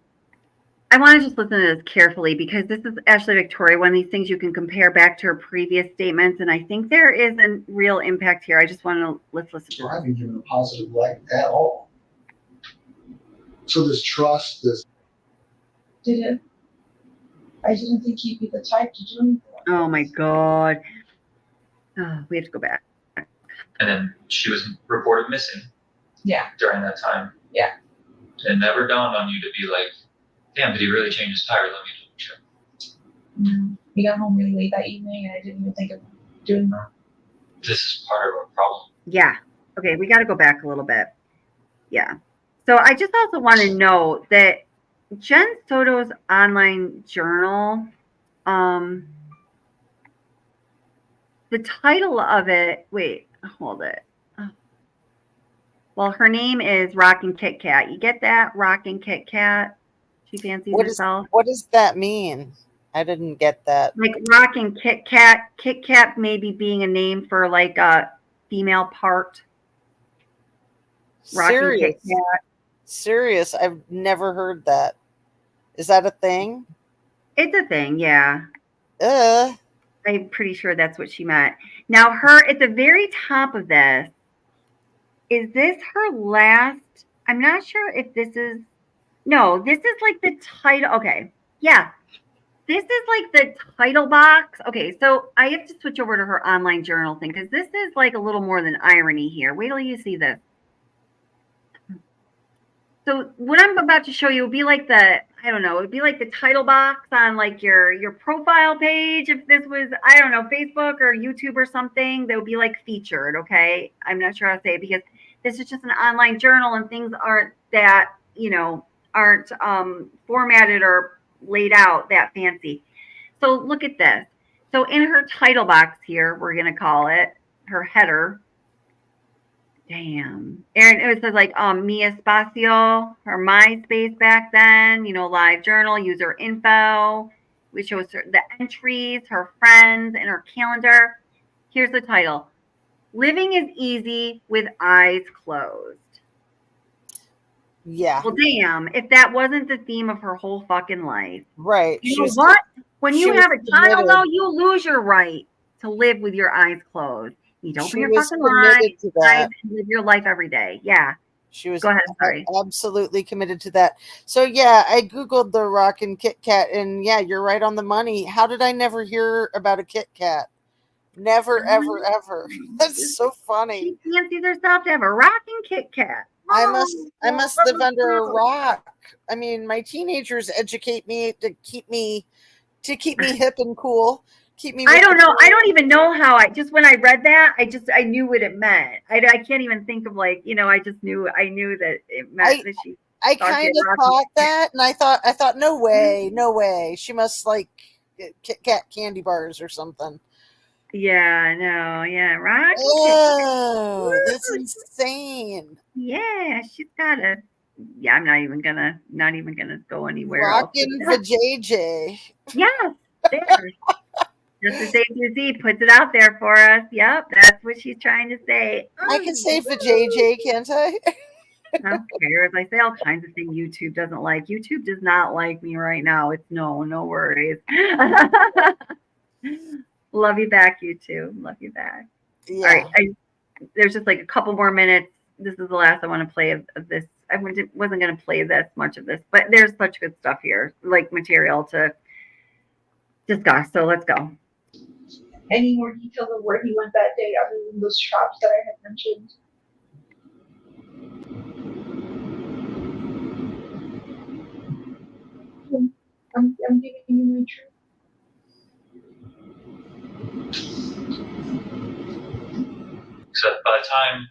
I want to just listen to this carefully because this is Ashley Victoria, one of these things you can compare back to her previous statements, and I think there is a real impact here. I just want to let's listen to so I haven't given a positive light at all. So this trust, this. Did it? I didn't think he'd be the type to do anything. Oh my God. Oh, we have to go back. And then she was reported missing. Yeah. During that time. Yeah. It never dawned on you to be like, damn, did he really change his tire? Let me double check. No. We got home really late that evening, and I didn't even think of doing that. This is part of our problem. Yeah. Okay, we got to go back a little bit. Yeah. So I just also want to note that Jen Soto's online journal, the title of it, wait, hold it. Oh. Well, her name is Rockin' Kit Kat. You get that? Rockin' Kit Kat. She fancies herself. What does that mean? I didn't get that. Like Rockin' Kit Kat. Kit Kat maybe being a name for like a female part Rocking Kit Serious. Serious. I've never heard that. Is that a thing? It's a thing, yeah. Uh, I'm pretty sure that's what she meant. Now, her at the very top of this, is this her last? I'm not sure if this is. No, this is like the title. Okay, yeah, this is like the title box. Okay, so I have to switch over to her online journal thing because this is like a little more than irony here. Wait till you see this. So what I'm about to show you would be like the, I don't know, it would be like the title box on like your profile page. If this was, I don't know, Facebook or YouTube or something, that would be like featured. Okay, I'm not sure how to say it because this is just an online journal and things aren't that, aren't formatted or laid out that fancy. So look at this. So in her title box here, we're gonna call it her header. Damn. Aaron, it was like Mi Espacio, her MySpace back then, live journal, user info, which shows her the entries, her friends, and her calendar. Here's the title. Living is easy with eyes closed. yeah. Well, damn, if that wasn't the theme of her whole fucking life. Right. You know what? When you have a child, though, you lose your right to live with your eyes closed. You don't put your fucking life and live your life every day. Yeah. She was Go ahead, sorry. Absolutely committed to that. So yeah, I Googled the Rockin' Kit Kat and yeah, you're right on the money. How did I never hear about a Kit Kat? Never, ever, ever. That's so funny. She fancies herself to have a rocking Kit Kat. I must live under a rock. I mean, my teenagers educate me to keep me hip and cool. Keep me. I don't know. I don't even know how when I read that, I knew what it meant. I can't even think of I knew that it meant that she. I kind of thought that, and I thought, no way. She must like Kit Kat candy bars or something. Yeah, no, yeah, right. Oh, that's insane. Yeah, she's got a. Yeah, I'm not even gonna go anywhere. Rockin' vajayjay. Yes, there. Just to say Z puts it out there for us. Yep, that's what she's trying to say. I can say vajayjay, can't I? I don't care. I say all kinds of things YouTube doesn't like. YouTube does not like me right now. It's no worries. Love you back, YouTube. Love you back. Yeah. All right. There's just like a couple more minutes. This is the last I want to play of this. I wasn't going to play this much of this, but there's such good stuff here, like material to discuss. So let's go. Any more details of where he went that day other than those shops that I had mentioned? I'm giving you my truth. Except by the time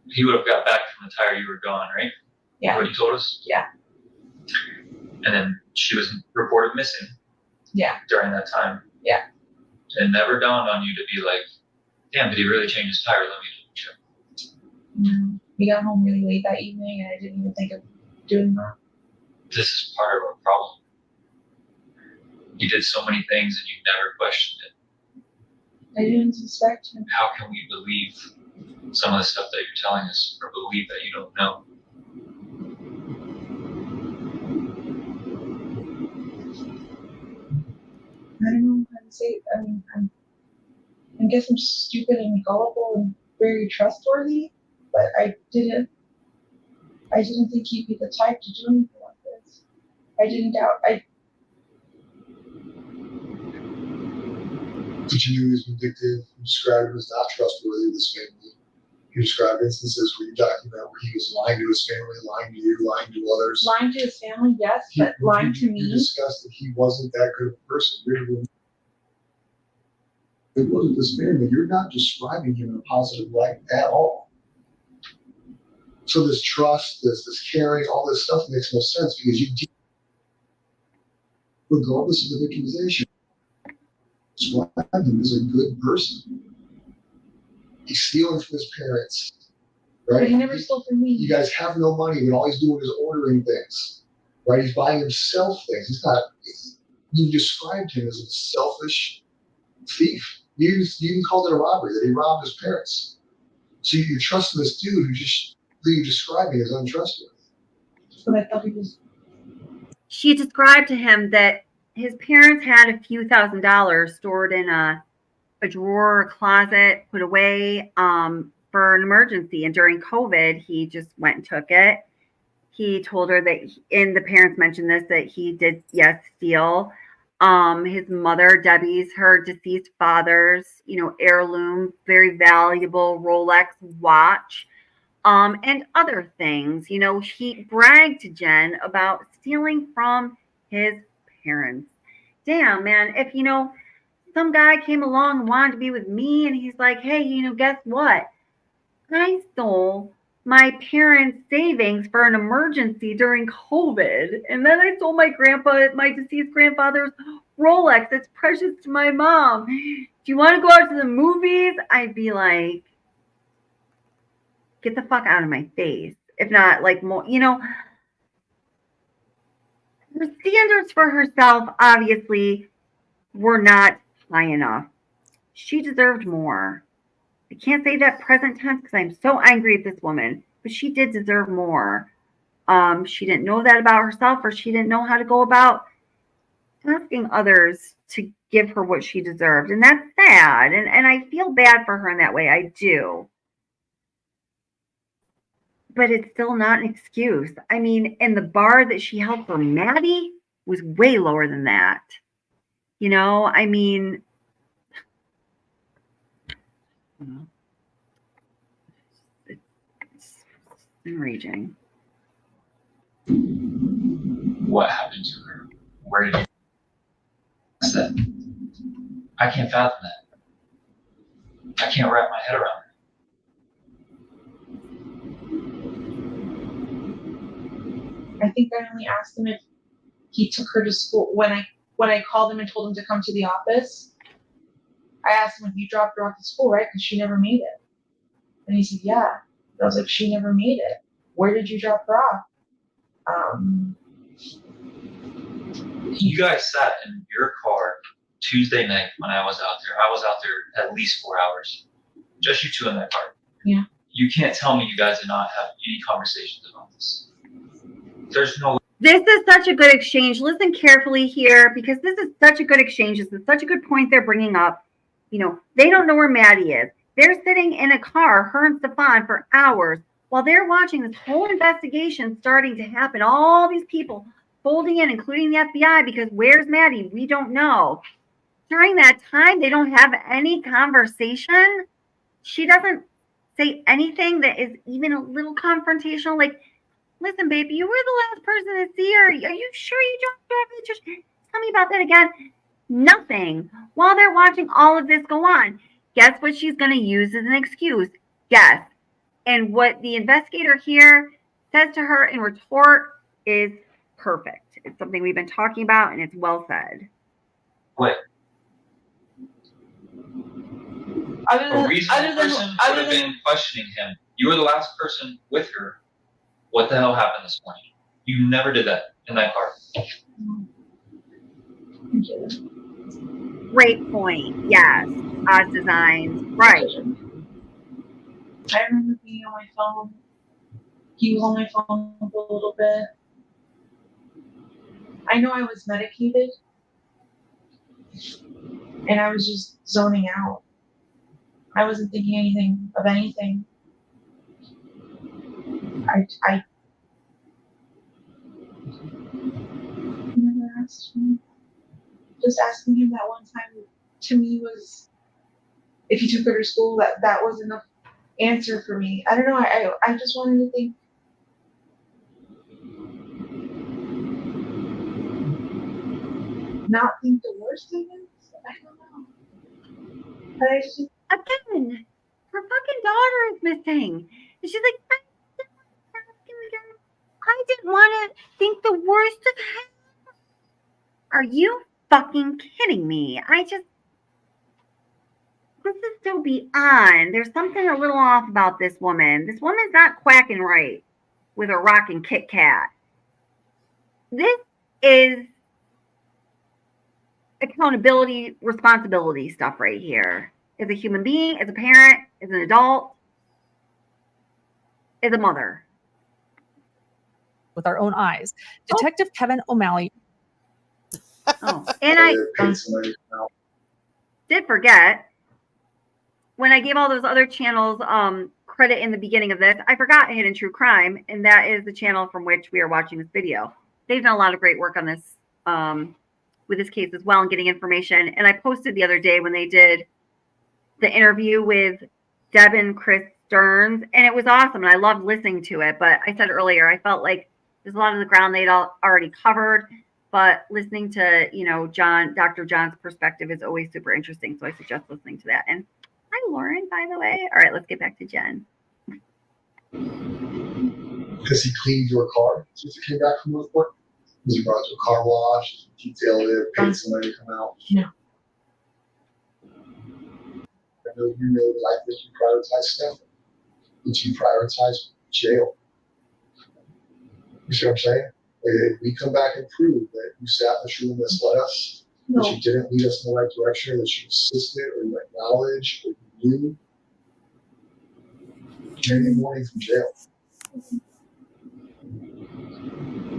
he would have got back from the tire, you were gone, right? Yeah. What you told us? Yeah. And then she was reported missing. Yeah. During that time. Yeah. It never dawned on you to be like, damn, did he really change his tire? Let me check. No. We got home really late that evening and I didn't even think of doing that. This is part of our problem. You did so many things and you never questioned it. I didn't suspect him. How can we believe some of the stuff that you're telling us or believe that you don't know? I don't know how to say it. I mean, I guess I'm stupid and gullible and very trustworthy, but I didn't think he'd be the type to do anything like this. I didn't doubt. But you knew he was vindictive. You described him as not trustworthy with his family. You described instances where you document where he was lying to his family, lying to you, lying to others. Lying to his family, yes, but lying to me. You discussed that he wasn't that good of a person. It wasn't this man, but you're not describing him in a positive light at all. So this trust, this caring, all this stuff makes no sense because you, regardless of the victimization, describe him as a good person. He's stealing from his parents, right? But he never stole from me. You guys have no money, but all he's doing is ordering things, right? He's buying himself things. He's not. You described him as a selfish thief. You even called it a robbery that he robbed his parents. So you trust this dude who you're describing as untrustworthy. But I thought he was. She described to him that his parents had a few $1,000s stored in a drawer or closet, put away for an emergency. And during COVID, he just went and took it. He told her that, and the parents mentioned this, that he did, yes, steal his mother, Debbie's, her deceased father's, heirloom, very valuable Rolex watch, and other things. He bragged to Jen about stealing from his parents. Damn, man, if, some guy came along and wanted to be with me and he's like, hey, guess what? I stole my parents' savings for an emergency during COVID. And then I stole my deceased grandfather's Rolex that's precious to my mom. Do you want to go out to the movies? I'd be like, get the fuck out of my face. If not, like, more, her standards for herself obviously were not high enough. She deserved more. I can't say that present tense because I'm so angry at this woman, but she did deserve more. She didn't know that about herself, or she didn't know how to go about asking others to give her what she deserved. And that's sad. And I feel bad for her in that way. I do. But it's still not an excuse. I mean, and the bar that she held for Maddie was way lower than that. I mean, it's enraging. What happened to her? Where did you that? I can't fathom that. I can't wrap my head around it. I think I only asked him if he took her to school. When I called him and told him to come to the office, I asked him if you dropped her off at school, right? Because she never made it. And he said, yeah. I was like, she never made it. Where did you drop her off? You guys sat in your car Tuesday night when I was out there. I was out there at least 4 hours. Just you two in that car. Yeah. You can't tell me you guys did not have any conversations about this. There's no. This is such a good exchange. Listen carefully here, because this is such a good exchange. This is such a good point they're bringing up. They don't know where Maddie is. They're sitting in a car, her and Stephan, for hours while they're watching this whole investigation starting to happen. All these people folding in, including the FBI, because where's Maddie? We don't know. During that time, they don't have any conversation. She doesn't say anything that is even a little confrontational. Like, listen, baby, you were the last person to see her. Are you sure you dropped her off? Just tell me about that again. Nothing. While they're watching all of this go on, guess what she's going to use as an excuse? Guess. And what the investigator here says to her in retort is perfect. It's something we've been talking about, and it's well said. Wait. A reasonable person would have been questioning him. You were the last person with her. What the hell happened this morning? You never did that in that car. Great point. Yes. As designed. Right. I remember being on my phone. He was on my phone for a little bit. I know I was medicated. And I was just zoning out. I wasn't thinking anything of anything. I never asked him. Just asking him that one time to me was, if he took her to school, that was enough answer for me. I don't know. I just wanted to think. Not think the worst of it. I don't know. But I just. Again, her fucking daughter is missing. And she's like, I didn't want to think the worst of him. Are you fucking kidding me? This is so beyond. There's something a little off about this woman. This woman's not quacking right with a rockin' Kit Kat. This is accountability, responsibility stuff right here. As a human being, as a parent, as an adult, as a mother. With our own eyes. Detective Kevin O'Malley. Oh, and I did forget, when I gave all those other channels credit in the beginning of this, I forgot Hidden True Crime, and that is the channel from which we are watching this video. They've done a lot of great work on this with this case as well and getting information. And I posted the other day when they did the interview with Deb and Chris Stearns, and it was awesome, and I loved listening to it. But I said earlier, I felt like there's a lot of the ground they'd already covered, but listening to, you know, Dr. John's perspective is always super interesting. So I suggest listening to that. And hi, Lauren, by the way. All right, let's get back to Jen. Because he cleaned your car since he came back from Northport? Was he brought it to a car wash, detailed it, paid somebody to come out? No. I know you know that I think you prioritize Stephan, but you prioritize jail. You see what I'm saying? If we come back and prove that you sat in this room and misled us, that you didn't lead us in the right direction, or that you insisted, or you acknowledged, or you knew, you're getting warning from jail.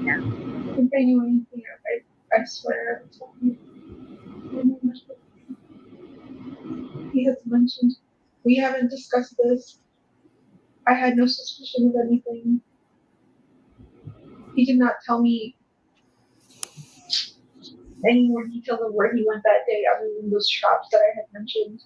I don't think I knew anything. I swear. He has mentioned, we haven't discussed this. I had no suspicion of anything. He did not tell me any more details of where he went that day other than those shops that I had mentioned.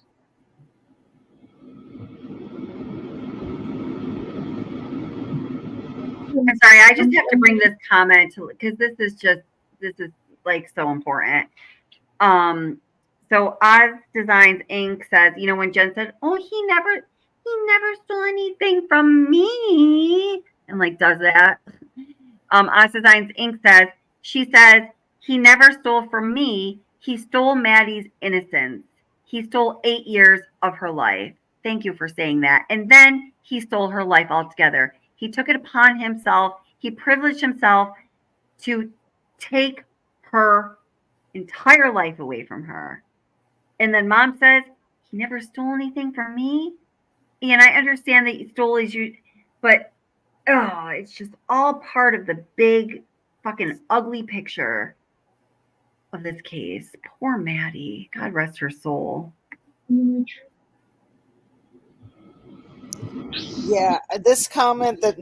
I'm sorry, I just have to bring this comment to, because this is like so important. So Oz Designs Inc. says, you know, when Jen said, "Oh, he never stole anything from me," and like does that. Oz Designs Inc. says, she says, "He never stole from me. He stole Maddie's innocence. He stole 8 years of her life." Thank you for saying that. And then he stole her life altogether. He took it upon himself. He privileged himself to take her entire life away from her. And then Mom says, "He never stole anything from me." And I understand that he stole his, but oh, it's just all part of the big fucking ugly picture of this case. Poor Maddie. God rest her soul. Yeah, this comment that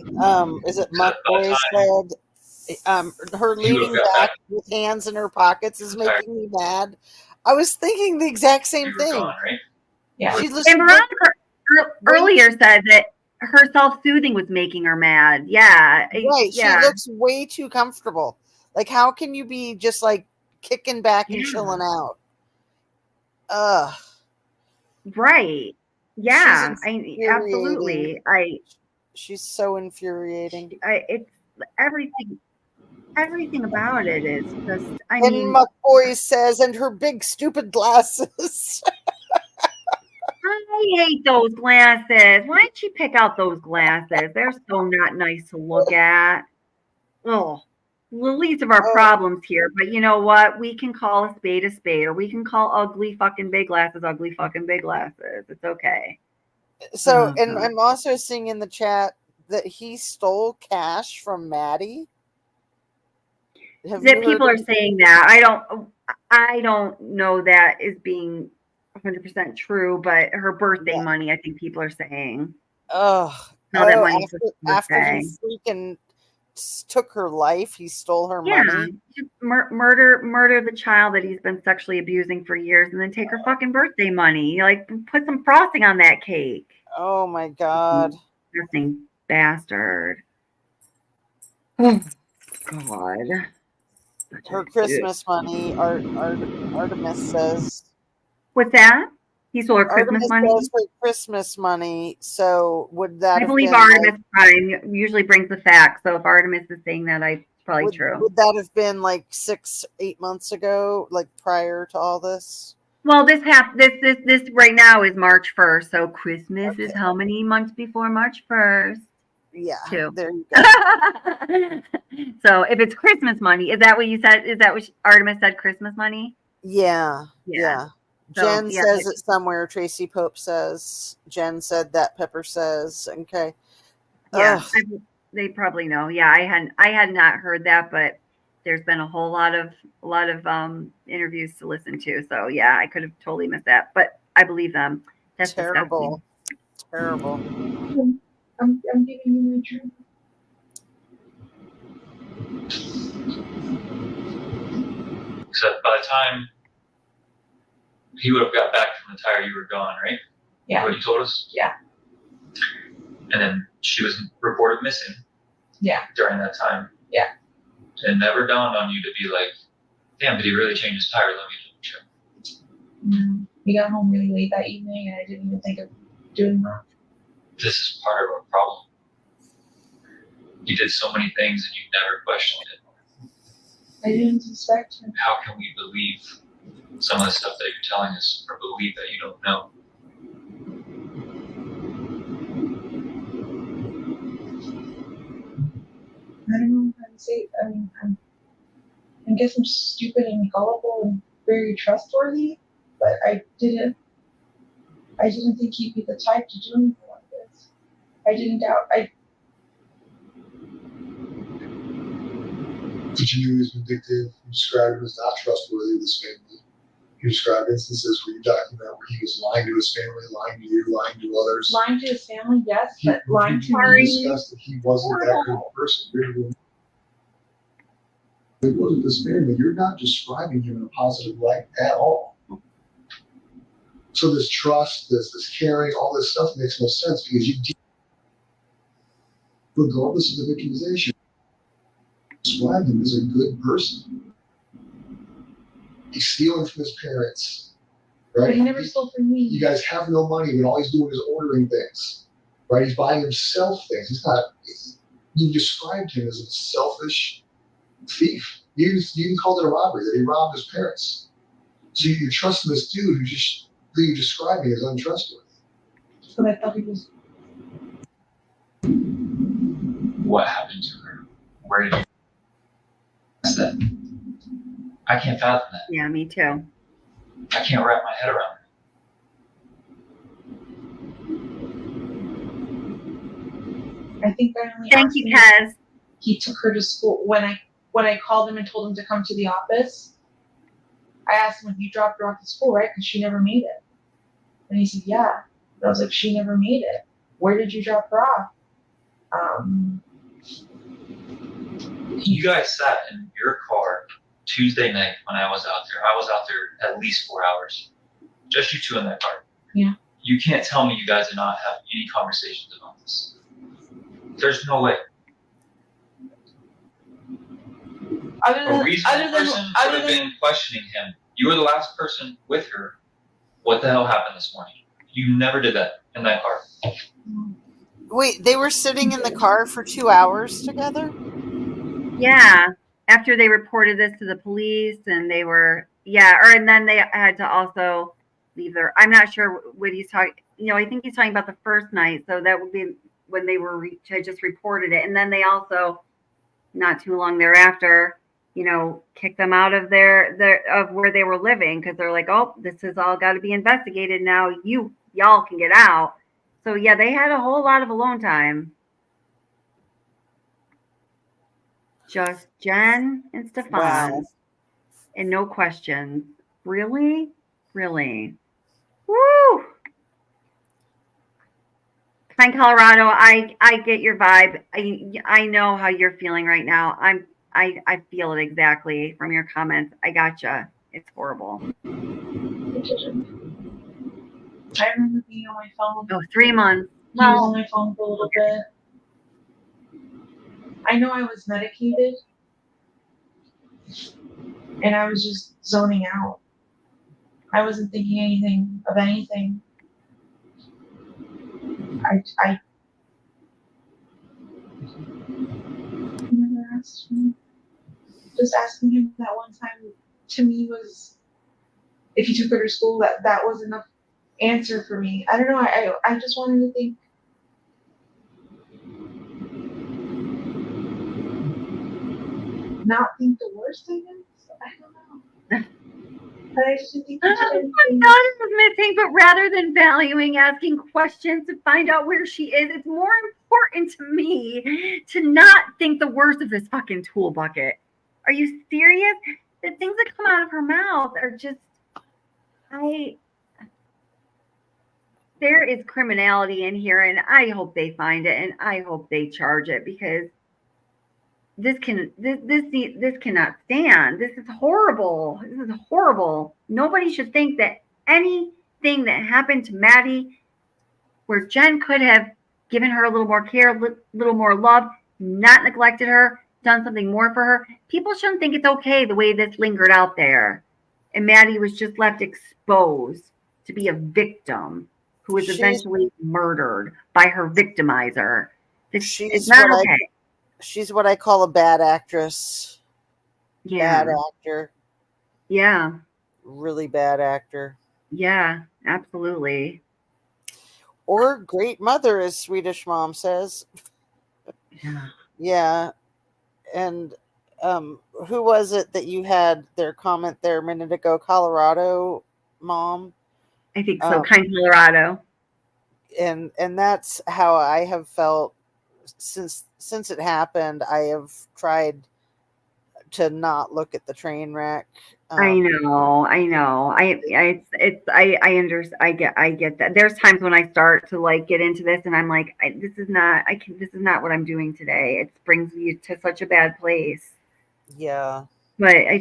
is it Muck Boy said, her leaning back with hands in her pockets is making me mad. I was thinking the exact same thing. Gone, right? Yeah. And Veronica earlier said that her self-soothing was making her mad. Yeah. Right. Yeah. She looks way too comfortable. Like, how can you be just like kicking back and chilling out? Ugh. Right. Yeah. Infuriating. Absolutely. She's so infuriating. It's everything about it is just, I and mean, McCoy says, and her big stupid glasses. I hate those glasses. Why did she pick out those glasses? They're so not nice to look at. Oh, the least of our problems here. But you know what? We can call a spade, or we can call ugly fucking big glasses. It's okay. So, and I'm also seeing in the chat that he stole cash from Maddie. That people are saying that. I don't know that is being 100% true, but her birthday money, I think people are saying. After he freaking took her life, he stole her money. Murder the child that he's been sexually abusing for years, and then take her fucking birthday money. Like, put some frosting on that cake. Oh my God. Disgusting bastard. Oh God. Her Christmas money, Artemis says. What's that? He stole her Christmas money? Says her Christmas money. So would that I believe Artemis Prime usually brings the facts. So if Artemis is saying that, it's probably true. Would that have been like 6-8 months ago, like prior to all this? Well, this right now is March 1st. So Christmas is how many months before March 1st? Yeah. 2. There you go. So if it's Christmas money, is that what you said? Is that what Artemis said? Christmas money? Yeah. So, Jen says it somewhere. Tracy Pope says. Jen said that. Pepper says. Okay. Yeah, Ugh. they probably know. Yeah, I had not heard that, but there's been a whole lot of interviews to listen to. So yeah, I could have totally missed that, but I believe them. That's Terrible. Terrible. I'm giving you my truth. Except by the time he would have got back from the tire, you were gone, right? Yeah. What you told us? Yeah. And then she was reported missing. Yeah. During that time. Yeah. It never dawned on you to be like, damn, did he really change his tire? Let me check. No. We got home really late that evening, and I didn't even think of doing that. This is part of our problem. You did so many things and you never questioned it. I didn't suspect him. How can we believe some of the stuff that you're telling us, or believe that you don't know? I don't know how to say. I mean, I guess I'm stupid and gullible and very trustworthy, but I didn't think he'd be the type to do anything like this. I didn't doubt. But you knew he was vindictive. You described him as not trustworthy with his family. You described instances where you document where he was lying to his family, lying to you, lying to others. Lying to his family, yes, but lying to You me. discussed that he wasn't that good of a person. It wasn't this family. You're not describing him in a positive light at all. So this trust, this caring, all this stuff makes no sense because you, regardless of the victimization, describe him as a good person. He's stealing from his parents, right? But he never stole from me. You guys have no money, but all he's doing is ordering things, right? He's buying himself things. He's not. You described him as a selfish thief. You even called it a robbery, that he robbed his parents. So you're trusting this dude who you're describing as untrustworthy. But I thought he was. What happened to her? Where did you ask that? I can't fathom that. Yeah, me too. I can't wrap my head around it. I think I only. Thank asked you, him Kez. if he took her to school when I called him and told him to come to the office. I asked him if you dropped her off at school, right? Because she never made it. And he said, yeah. But I was like, she never made it. Where did you drop her off? You guys sat in your car Tuesday night when I was out there. I was out there at least 4 hours. Just you two in that car. Yeah. You can't tell me you guys did not have any conversations about this. There's no way. A reasonable person would have been questioning him. You were the last person with her. What the hell happened this morning? You never did that in that car. Wait, they were sitting in the car for 2 hours together? Yeah, after they reported this to the police, and they were and then they had to also leave their. I'm not sure what he's talking. I think he's talking about the first night. So that would be when they were had just reported it, and then they also, not too long thereafter, kicked them out of of where they were living because they're like, oh, this has all got to be investigated now. Y'all can get out. So yeah, they had a whole lot of alone time. Just Jen and Stephan. Wow. And no questions. Really? Really? Woo! Fine, Colorado, I get your vibe. I know how you're feeling right now. I feel it exactly from your comments. I gotcha. It's horrible. I remember being on my phone. Oh, 3 months. He was on my phone for a little bit. I know I was medicated. And I was just zoning out. I wasn't thinking anything of anything. I never asked him. Just asking him that one time to me was, if he took her to school, that was enough answer for me. I don't know. I just wanted to think. Not think the worst of him. I don't know. But I just didn't think he did anything. Not as missing, but rather than valuing asking questions to find out where she is, it's more important to me to not think the worst of this fucking tool bucket. Are you serious? The things that come out of her mouth are just, there is criminality in here, and I hope they find it, and I hope they charge it, because this cannot stand. This is horrible. This is horrible. Nobody should think that anything that happened to Maddie, where Jen could have given her a little more care, a little more love, not neglected her, done something more for her. People shouldn't think it's okay the way this lingered out there. And Maddie was just left exposed to be a victim who was eventually murdered by her victimizer. It's not okay. She's what I call a bad actress. Yeah. Bad actor. Yeah. Really bad actor. Yeah, absolutely. Or great mother, as Swedish Mom says. Yeah. Yeah. And who was it that you had their comment there a minute ago? Colorado Mom? I think so. Kind Colorado. And that's how I have felt since it happened. I have tried to not look at the train wreck. I know. I understand. I get that. There's times when I start to like get into this, and I'm like, this is not what I'm doing today. It brings me to such a bad place. Yeah. But I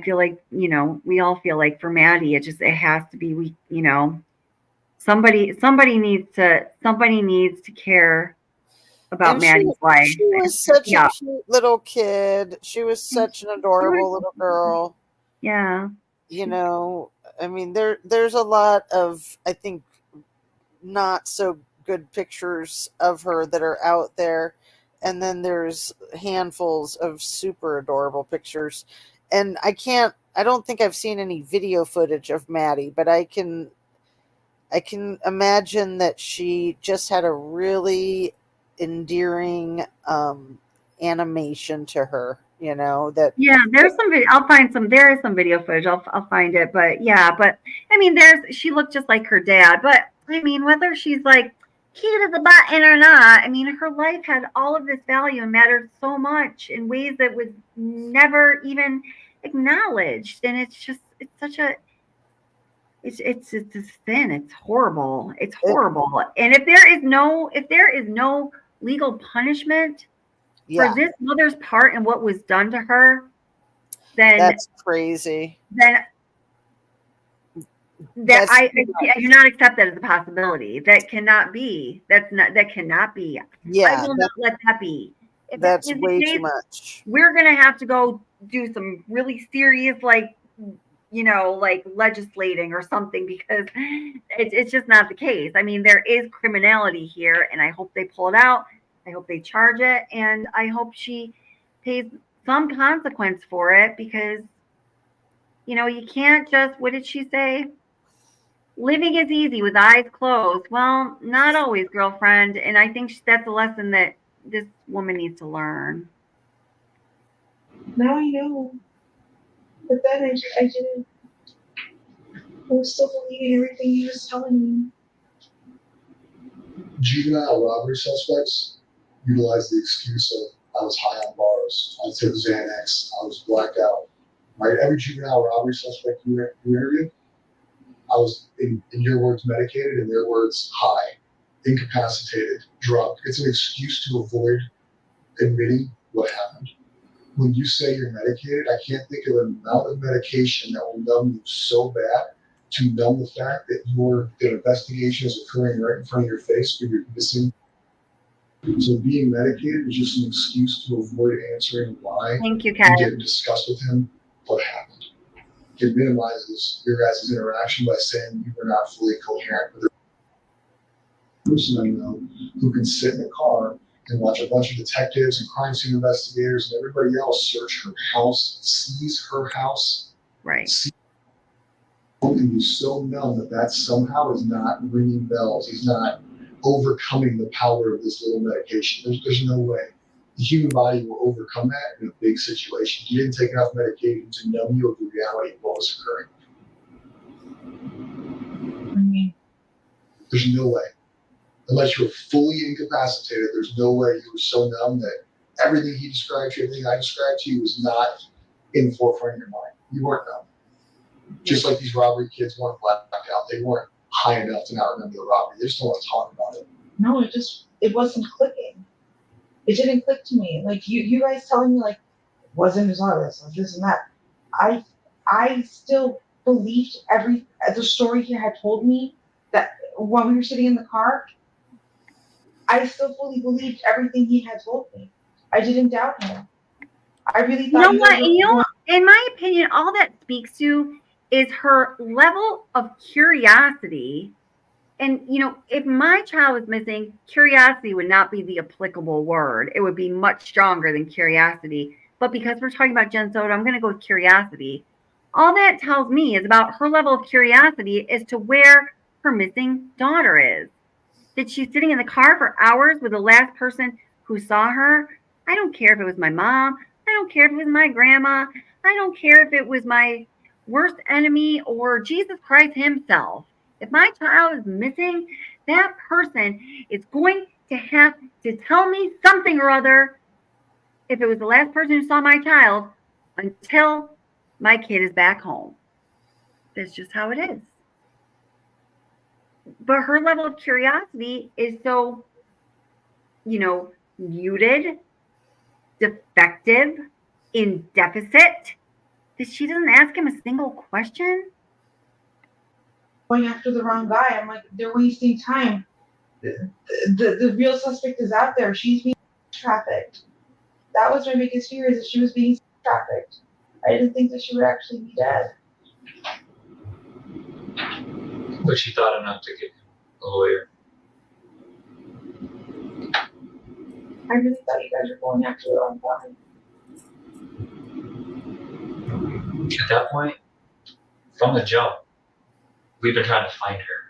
feel like, we all feel like for Maddie, it has to be, somebody needs to care about Maddie's life. She was such a cute little kid. She was such an adorable little girl. Yeah. I mean, there's a lot of, I think, not so good pictures of her that are out there. And then there's handfuls of super adorable pictures. And I don't think I've seen any video footage of Maddie, but I can imagine that she just had a really endearing animation to her, that. Yeah, there's some video. There is some video footage. I'll find it. But yeah, I mean, she looked just like her dad. But I mean, whether she's like key to the button or not, I mean, her life had all of this value and mattered so much in ways that was never even acknowledged. And it's such a, it's a sin. It's horrible. It's horrible. And if there is no legal punishment for this mother's part and what was done to her, then that's crazy. I do not accept that as a possibility. That cannot be. That cannot be. Yeah, I will not let that be. If that's way too much. We're gonna have to go do some really serious, like legislating or something, because it's just not the case. I mean, there is criminality here, and I hope they pull it out. I hope they charge it, and I hope she pays some consequence for it, because you can't just, what did she say? Living is easy with eyes closed. Well, not always, girlfriend. And I think that's a lesson that this woman needs to learn. Now I know. But then I didn't. I was still believing everything he was telling me. Juvenile robbery suspects utilize the excuse of I was high on bars, I took Xanax, I was blacked out. Right? Every juvenile robbery suspect you interviewed, I was, in your words, medicated, in their words, high, incapacitated, drunk. It's an excuse to avoid admitting what happened. When you say you're medicated, I can't think of an amount of medication that will numb you so bad to numb the fact that the investigation is occurring right in front of your face when you're missing. So being medicated is just an excuse to avoid answering why. Thank you, Kat. You didn't discuss with him what happened. It minimizes your guys' interaction by saying you were not fully coherent with the person I know who can sit in a car and watch a bunch of detectives and crime scene investigators and everybody else search her house, seize her house, right? And be so numb that somehow is not ringing bells. He's not overcoming the power of this little medication. There's no way. The human body will overcome that in a big situation. You didn't take enough medication to numb you of the reality of what was occurring. There's no way. unless you were fully incapacitated, there's no way you were so numb that everything he described to you, everything I described to you was not in the forefront of your mind. You weren't numb. Just like these robbery kids weren't blacked out. They weren't high enough to not remember the robbery. They just don't want to talk about it. No, it wasn't clicking. It didn't click to me. Like you guys telling me like wasn't as all this and that. I still believed the story he had told me that while we were sitting in the car. I still fully believed everything he had told me. I didn't doubt him. I really thought. In my opinion, all that speaks to is her level of curiosity. And, if my child was missing, curiosity would not be the applicable word. It would be much stronger than curiosity. But because we're talking about Jenn Soto, I'm going to go with curiosity. All that tells me is about her level of curiosity as to where her missing daughter is. That she's sitting in the car for hours with the last person who saw her. I don't care if it was my mom. I don't care if it was my grandma. I don't care if it was my worst enemy or Jesus Christ himself. If my child is missing, that person is going to have to tell me something or other if it was the last person who saw my child until my kid is back home. That's just how it is. But her level of curiosity is so, muted, defective, in deficit, that she doesn't ask him a single question. Going after the wrong guy. I'm like, they're wasting time. The real suspect is out there. She's being trafficked. That was my biggest fear, is that she was being trafficked. I didn't think that she would actually be dead. But she thought enough to get a lawyer. I really thought you guys were going after the wrong guy. At that point, from the jump, we've been trying to find her.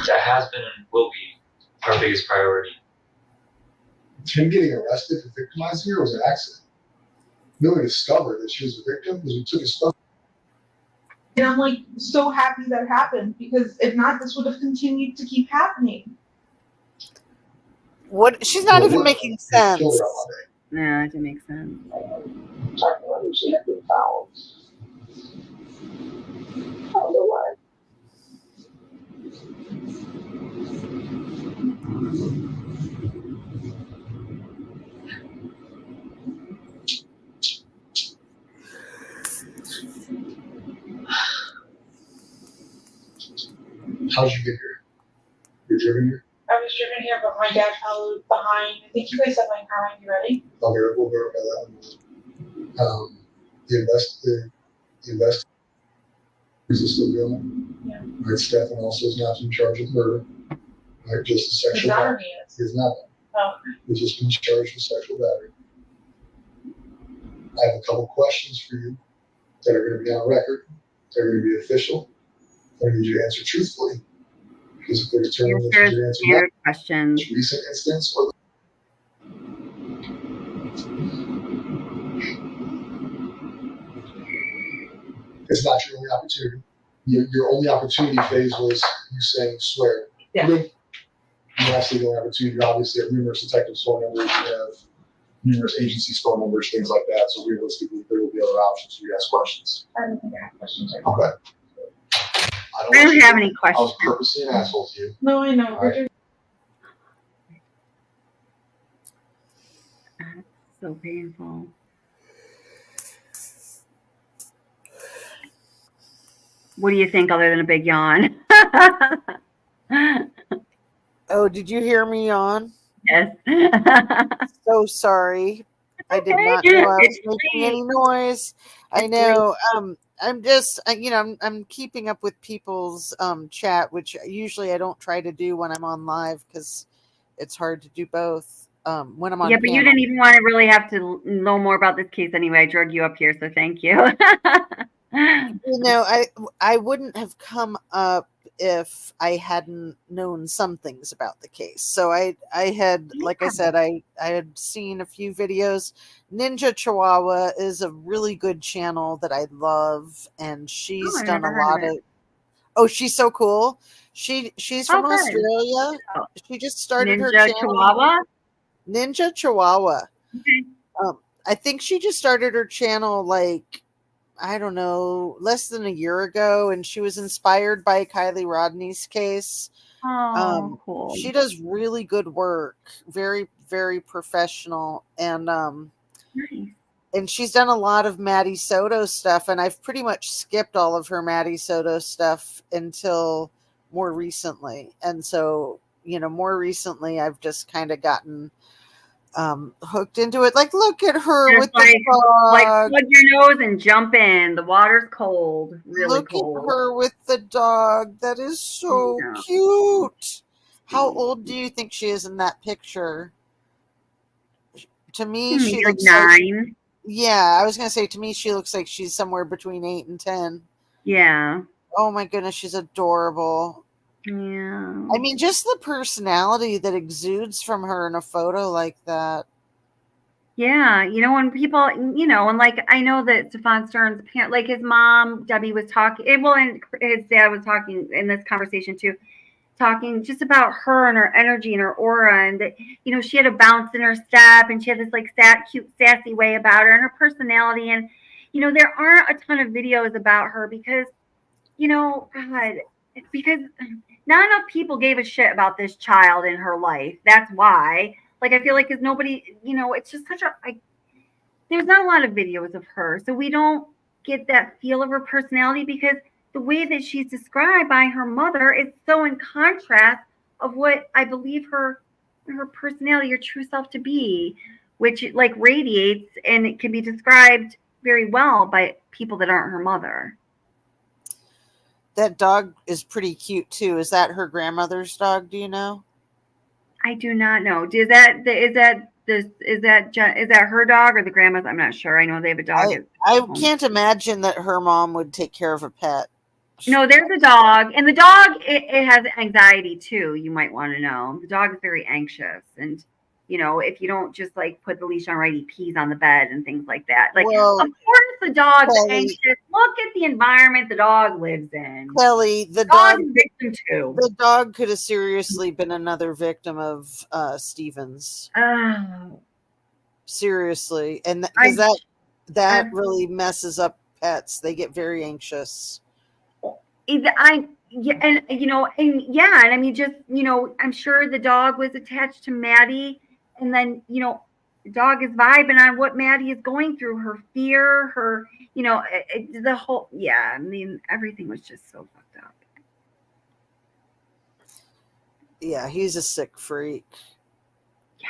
That has been and will be our biggest priority. Him getting arrested for victimizing her was an accident. Nobody discovered that she was a victim because we took his stuff. And I'm like so happy that happened, because if not, this would have continued to keep happening. What? She's not even making sense. No, it didn't make sense. She had been found. I don't know why. How'd you get here? You're driven here? I was driven here, but my dad followed behind. I think you guys have my car when you're ready. Okay, we'll verify that one. The investigation is still going. Yeah. Right, Stephan also is not in charge of murder. Right, just a sexual battery. He's not. Oh. He's just been charged with sexual battery. I have a couple questions for you that are going to be on record. They're going to be official. I need you to answer truthfully. Because if they're determined that you answer that question, recent instance or it's not your only opportunity. Your only opportunity phase was you saying swear. Yeah. You actually the only opportunity. Obviously, have numerous detectives' phone numbers. You have numerous agencies' phone numbers, things like that. So realistically, there will be other options for you to ask questions. I don't think I have questions. Okay. I don't have any questions. I was purposely an asshole to you. No, I know. Right. That's so painful. What do you think other than a big yawn? Oh, did you hear me yawn? Yes. So sorry. I did not know I was making any noise. I know. I'm just, I'm keeping up with people's chat, which usually I don't try to do when I'm on live because it's hard to do both. When I'm on but you didn't even want to really have to know more about this case anyway. I drug you up here, so thank you. I wouldn't have come up if I hadn't known some things about the case. So I had, like I said, I had seen a few videos. Ninja Chihuahua is a really good channel that I love, and she's I've done a never heard lot of of. it. Oh, she's so cool. She's from Good. Australia. Oh, She just started her Ninja channel. Chihuahua. Ninja Chihuahua. Okay. I think she just started her channel like, I don't know, less than a year ago, and she was inspired by Kylie Rodney's case. Oh, cool. She does really good work, very, very professional, Nice. and she's done a lot of Maddie Soto stuff, and I've pretty much skipped all of her Maddie Soto stuff until more recently. And so, more recently, I've just kind of gotten hooked into it. Like, look at her Just with the dog. plug your nose and jump in. The water's cold, really Look cold. at her with the dog. That is so Yeah. cute. How old do you think she is in that picture? To me, she Maybe looks like like, 9. yeah, I was going to say, to me, she looks like she's somewhere between 8 and 10. Yeah. Oh my goodness, she's adorable. Yeah. I mean, just the personality that exudes from her in a photo like that. Yeah, when people, and like I know that Stephan Stern's parent, like his mom Debbie was talking, and his dad was talking in this conversation too, talking just about her and her energy and her aura, and that she had a bounce in her step, and she had this like cute sassy way about her and her personality, and there aren't a ton of videos about her because God, it's because not enough people gave a shit about this child in her life. That's why. Like, I feel like because nobody, it's just such a, there's not a lot of videos of her. So we don't get that feel of her personality because the way that she's described by her mother is so in contrast of what I believe her personality, her true self to be, which like radiates and it can be described very well by people that aren't her mother. That dog is pretty cute too. Is that her grandmother's dog? Do you know? I do not know. Is that her dog or the grandma's? I'm not sure. I know they have a dog. I can't imagine that her mom would take care of a pet. No, there's a dog, and the dog it has anxiety too. You might want to know. The dog is very anxious, and if you don't just like put the leash on right, he pees on the bed and things like that. Like, Well, of course, the dog's Kelly, anxious. Look at the environment the dog lives in. Kelly, the Dog dog is victim too. The dog could have seriously been another victim of Stephen's. Oh, Seriously, and because that really messes up pets. They get very anxious. And I mean, just I'm sure the dog was attached to Maddie, and then the dog is vibing on what Maddie is going through, her fear, her the whole I mean, everything was just so fucked up. Yeah, he's a sick freak. Yeah,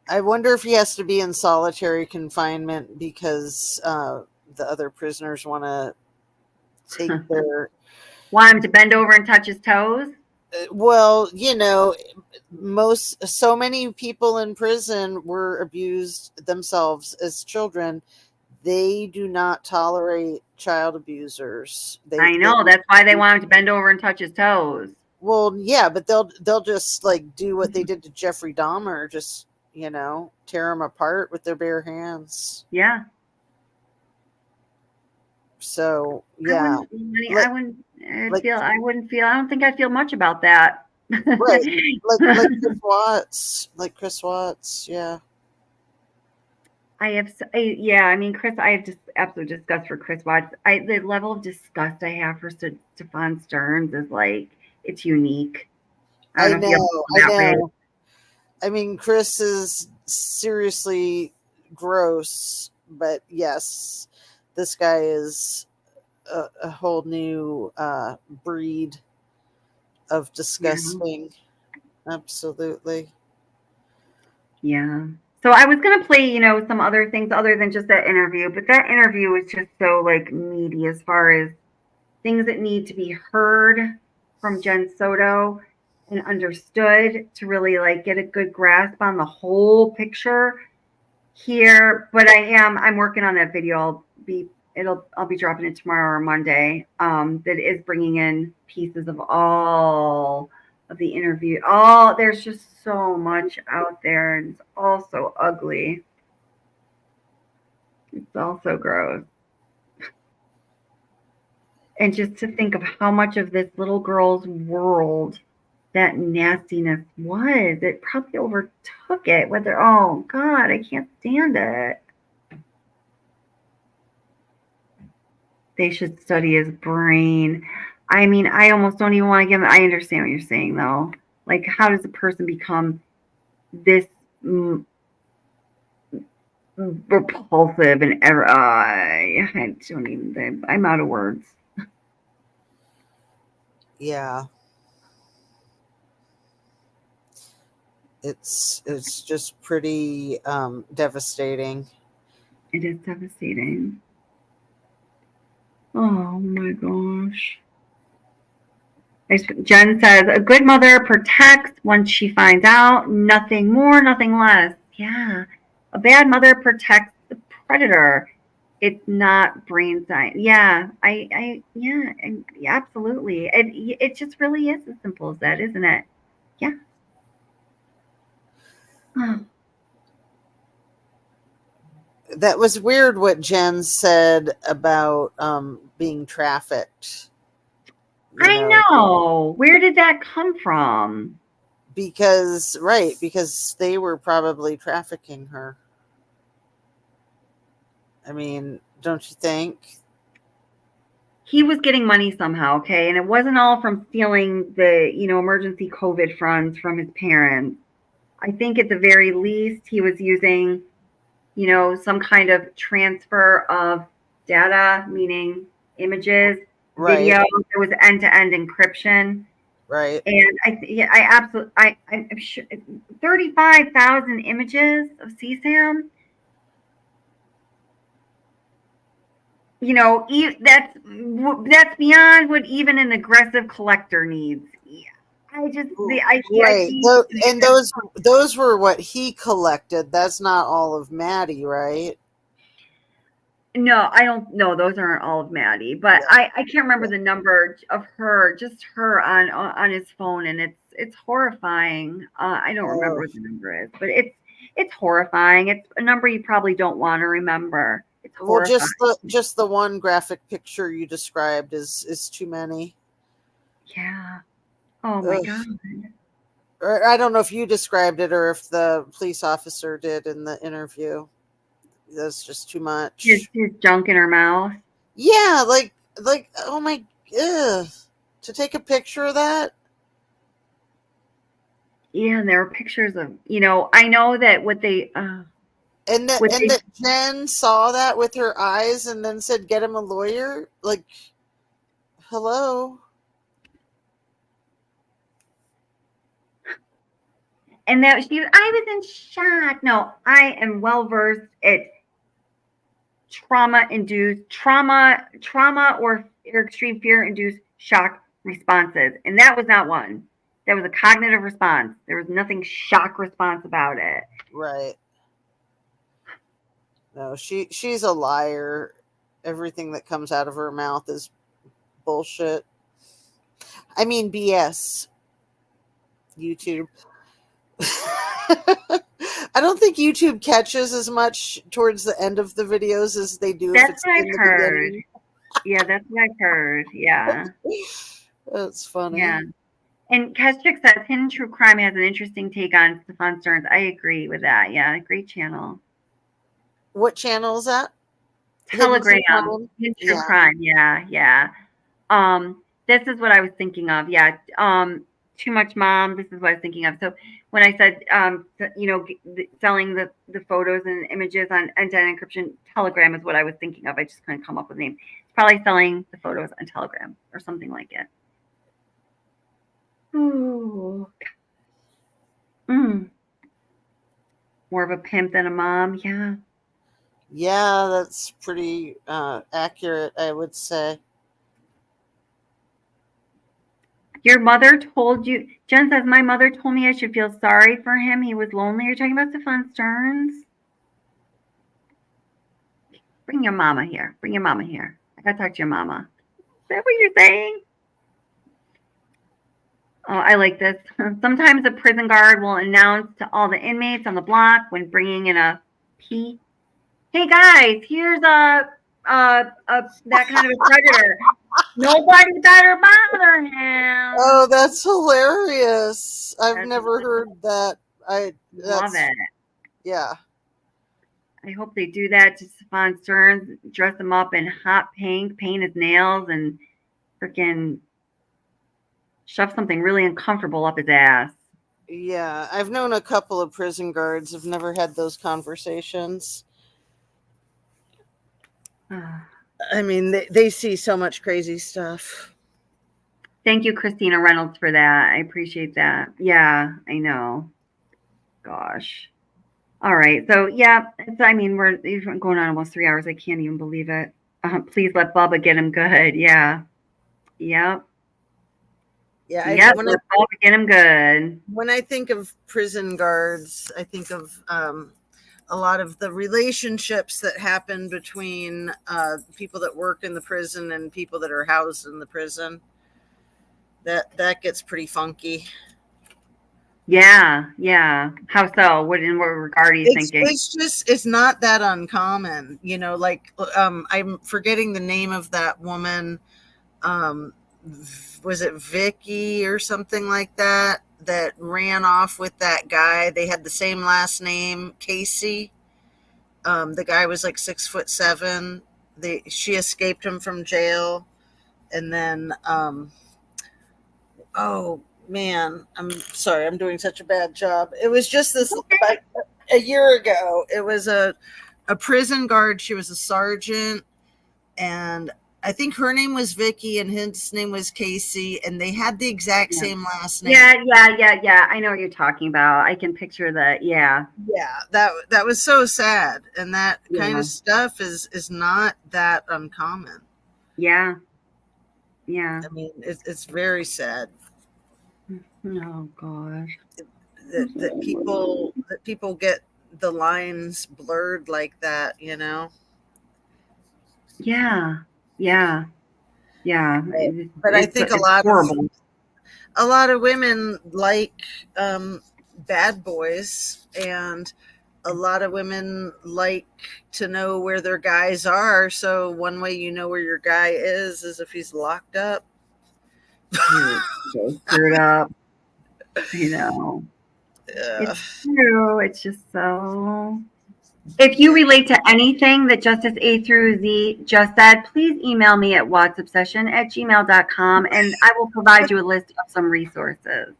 I wonder if he has to be in solitary confinement because the other prisoners want to take their. Want him to bend over and touch his toes? Well, so many people in prison were abused themselves as children. They do not tolerate child abusers. I know. That's why they want him to bend over and touch his toes. Well, yeah, but they'll just like do what they did to Jeffrey Dahmer, just tear him apart with their bare hands. Yeah. So yeah, I don't think I feel much about that. Right, like Chris Watts, yeah. I mean, Chris, I have just absolute disgust for Chris Watts. The level of disgust I have for Stephan Stern's is like, it's unique. I know. I mean, Chris is seriously gross, but yes, this guy is a whole new breed of disgusting. Yeah. Absolutely. Yeah. So I was going to play, some other things other than just that interview, but that interview was just so like meaty as far as things that need to be heard from Jen Soto and understood to really like get a good grasp on the whole picture here. But I'm working on that video. I'll be dropping it tomorrow or Monday. That is bringing in pieces of all of the interview. There's just so much out there, and it's all so ugly. It's all so gross. And just to think of how much of this little girl's world that nastiness was, it probably overtook it. Oh God, I can't stand it. They should study his brain. I mean, I almost don't even want to give him. I understand what you're saying, though. Like, how does a person become this repulsive and ever? I don't even. I'm out of words. Yeah. It's just pretty devastating. It is devastating. Oh my gosh. Jen says, a good mother protects once she finds out, nothing more, nothing less. Yeah. A bad mother protects the predator. It's not brain science. Yeah. Yeah, absolutely. It just really is as simple as that, isn't it? Yeah. Oh. That was weird what Jen said about being trafficked. I know. Where did that come from? Because they were probably trafficking her. I mean, don't you think? He was getting money somehow, okay? And it wasn't all from stealing the, emergency COVID funds from his parents. I think at the very least he was using, some kind of transfer of data, meaning images, video. There was end-to-end encryption. Right. And I'm sure 35,000 images of CSAM. That's beyond what even an aggressive collector needs. Those were what he collected. That's not all of Maddie, right? No, I don't know. Those aren't all of Maddie, but yeah. I can't remember the number of just her on his phone, and it's horrifying. I don't remember what the number is, but it's horrifying. It's a number you probably don't want to remember. It's horrifying. Well, just the one graphic picture you described is too many. Yeah. Oh my God. Or I don't know if you described it or if the police officer did in the interview. That's just too much. His junk in her mouth. Yeah, like oh my, to take a picture of that. Yeah, and there were pictures of, I know that what they that Jen saw that with her eyes and then said, "Get him a lawyer." Like, hello. And that I was in shock. No, I am well versed at trauma or extreme fear-induced shock responses. And that was not one. That was a cognitive response. There was nothing shock response about it. Right. No, she's a liar. Everything that comes out of her mouth is bullshit. I mean, BS. YouTube. I don't think YouTube catches as much towards the end of the videos as they do. That's what I've heard. Yeah, that's what I've heard. Yeah. That's funny. Yeah. And Kestrick says Hidden True Crime has an interesting take on Stephan Stearns. I agree with that. Yeah, great channel. What channel is that? Telegram. Hidden True Crime. Yeah. This is what I was thinking of. Yeah. Too Much Mom. This is what I was thinking of. So when I said, selling the photos and images on end-to-end encryption, Telegram is what I was thinking of. I just couldn't come up with a name. It's probably selling the photos on Telegram or something like it. Ooh. More of a pimp than a mom. Yeah. Yeah, that's pretty accurate, I would say. Your mother told you, Jen says, my mother told me I should feel sorry for him. He was lonely. You're talking about Stephan Stearns? Bring your mama here. Bring your mama here. I gotta talk to your mama. Is that what you're saying? Oh, I like this. Sometimes a prison guard will announce to all the inmates on the block when bringing in a pee. Hey guys, here's that kind of a predator. Nobody better bother him. Oh, that's hilarious. I've never heard that. Love it. Yeah. I hope they do that to Stephan Stearns, dress him up in hot pink, paint his nails, and freaking shove something really uncomfortable up his ass. Yeah, I've known a couple of prison guards. I've never had those conversations. I mean, they see so much crazy stuff. Thank you, Christina Reynolds, for that. I appreciate that. Yeah, I know. Gosh. All right. So, yeah, we're going on almost 3 hours. I can't even believe it. Please let Bubba get him good. Yeah. Yep. Yeah. Let Bubba get him good. When I think of prison guards, I think of a lot of the relationships that happen between people that work in the prison and people that are housed in the prison. That gets pretty funky. Yeah. How so? What regard are you thinking? It's not that uncommon, like I'm forgetting the name of that woman. Was it Vicky or something like that ran off with that guy? They had the same last name, Casey. The guy was like 6'7". She escaped him from jail, and then oh man, I'm sorry, I'm doing such a bad job. It was just this like a year ago. It was a prison guard. She was a sergeant, and I think her name was Vicky and his name was Casey, and they had the exact same last name. Yeah. I know what you're talking about. I can picture that. Yeah. That was so sad, and that kind of stuff is not that uncommon. Yeah. I mean, it's very sad. Oh gosh. That people get the lines blurred like that, Yeah. But I think a lot of women like bad boys, and a lot of women like to know where their guys are. So one way you know where your guy is if he's locked up. So screwed up. It's true. It's just so. If you relate to anything that Justice A through Z just said, please email me at watsobsession@gmail.com, and I will provide you a list of some resources.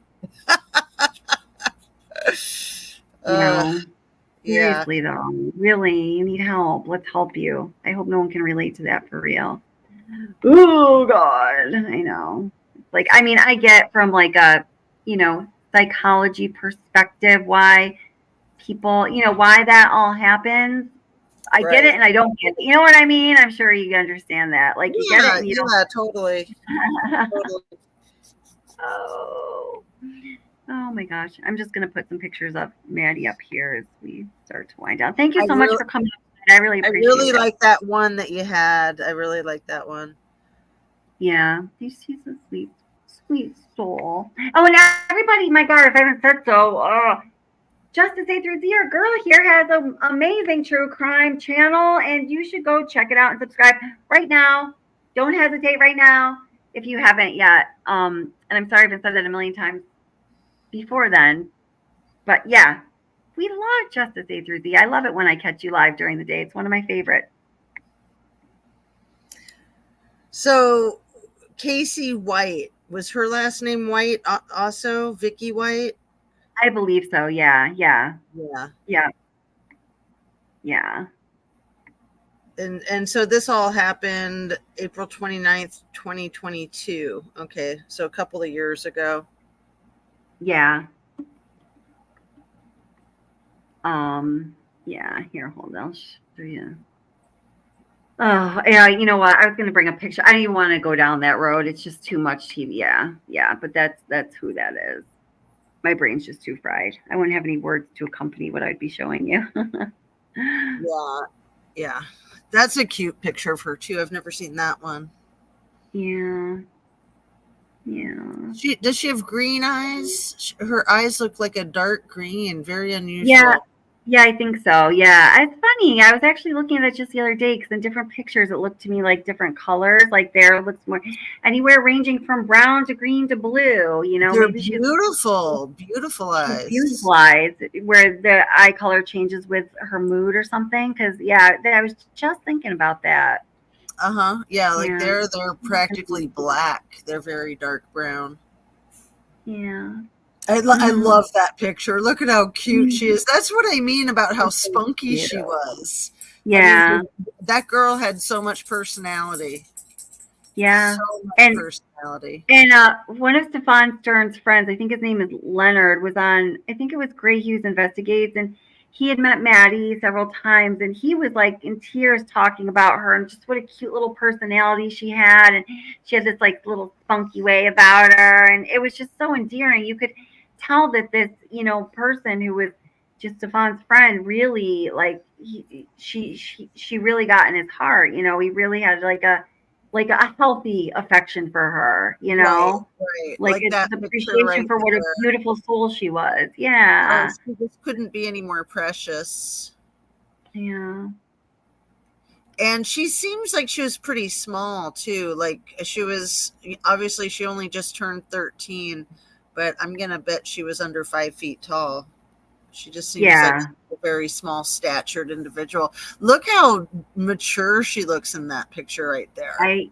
Seriously though, really, you need help. Let's help you. I hope no one can relate to that for real. Oh God, I know. I get from like a, psychology perspective why people, why that all happens. I get it and I don't get it. You know what I mean? I'm sure you understand that. Like you get it and you don't. Totally. Oh my gosh. I'm just going to put some pictures of Maddie up here as we start to wind down. Thank you so much for coming. I really appreciate it. I really like that one that you had. I really like that one. Yeah. She's a sweet soul. Oh, and everybody, my God, if I haven't said so, Justice A through Z, our girl here has an amazing true crime channel, and you should go check it out and subscribe right now. Don't hesitate right now if you haven't yet. And I'm sorry if I've said that a million times before then, but yeah, we love Justice A through Z. I love it when I catch you live during the day. It's one of my favorites. So Casey White, was her last name White also? Vicky White? I believe so. Yeah. And so this all happened April 29th, 2022. Okay. So a couple of years ago. Yeah. Yeah, here, hold on. I'll show you. Oh, yeah, you know what? I was going to bring a picture. I don't even want to go down that road. It's just too much TV. Yeah, but that's who that is. My brain's just too fried. I wouldn't have any words to accompany what I'd be showing you. Yeah. That's a cute picture of her too. I've never seen that one. Yeah. Does she have green eyes? Her eyes look like a dark green, very unusual. Yeah, I think so. Yeah, it's funny. I was actually looking at it just the other day because in different pictures it looked to me like different colors. Like there looks more anywhere ranging from brown to green to blue. You know, They're maybe beautiful she's eyes. beautiful eyes where the eye color changes with her mood or something. Because yeah, I was just thinking about that. Yeah, like they're practically black. They're very dark brown. Yeah. I love that picture. Look at how cute she is. That's what I mean about how spunky she was. Yeah. I mean, that girl had so much personality. Yeah. So much personality. And one of Stephan Stern's friends, I think his name is Leonard, was on, I think it was Gray Hughes Investigates, and he had met Maddie several times, and he was like in tears talking about her and just what a cute little personality she had. And she had this like little spunky way about her, and it was just so endearing. You could tell that this, you know, person who was just Stephan's friend really like she really got in his heart. You know, he really had like a healthy affection for her, you know, right. like that appreciation for what a beautiful soul she was. Yeah. She just couldn't be any more precious. Yeah. And she seems like she was pretty small too. Like she was, obviously she only just turned 13, but I'm going to bet she was under 5 feet tall. She just seems like a very small statured individual. Look how mature she looks in that picture right there. I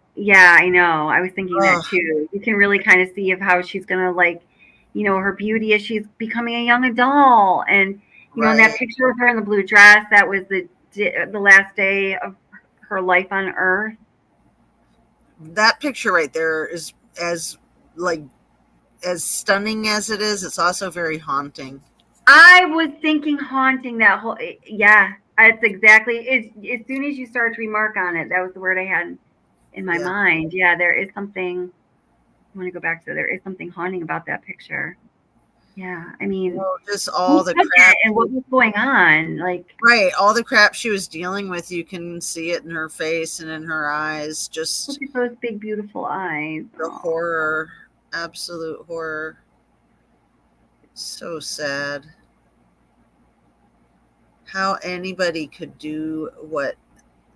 know. I was thinking that too. You can really kind of see of how she's gonna like, you know, her beauty as she's becoming a young adult. And you know, in that picture of her in the blue dress, that was the last day of her life on Earth. That picture right there is as stunning as it is. It's also very haunting. I was thinking haunting that whole, yeah, that's exactly, as soon as you start to remark on it, that was the word I had in my mind. Yeah, there is something, I want to go back to, there is something haunting about that picture. Yeah, I mean, just all the crap and what was going on, like, right, all the crap she was dealing with, you can see it in her face and in her eyes. Just look at those big, beautiful eyes. The horror, absolute horror. So sad. How anybody could do what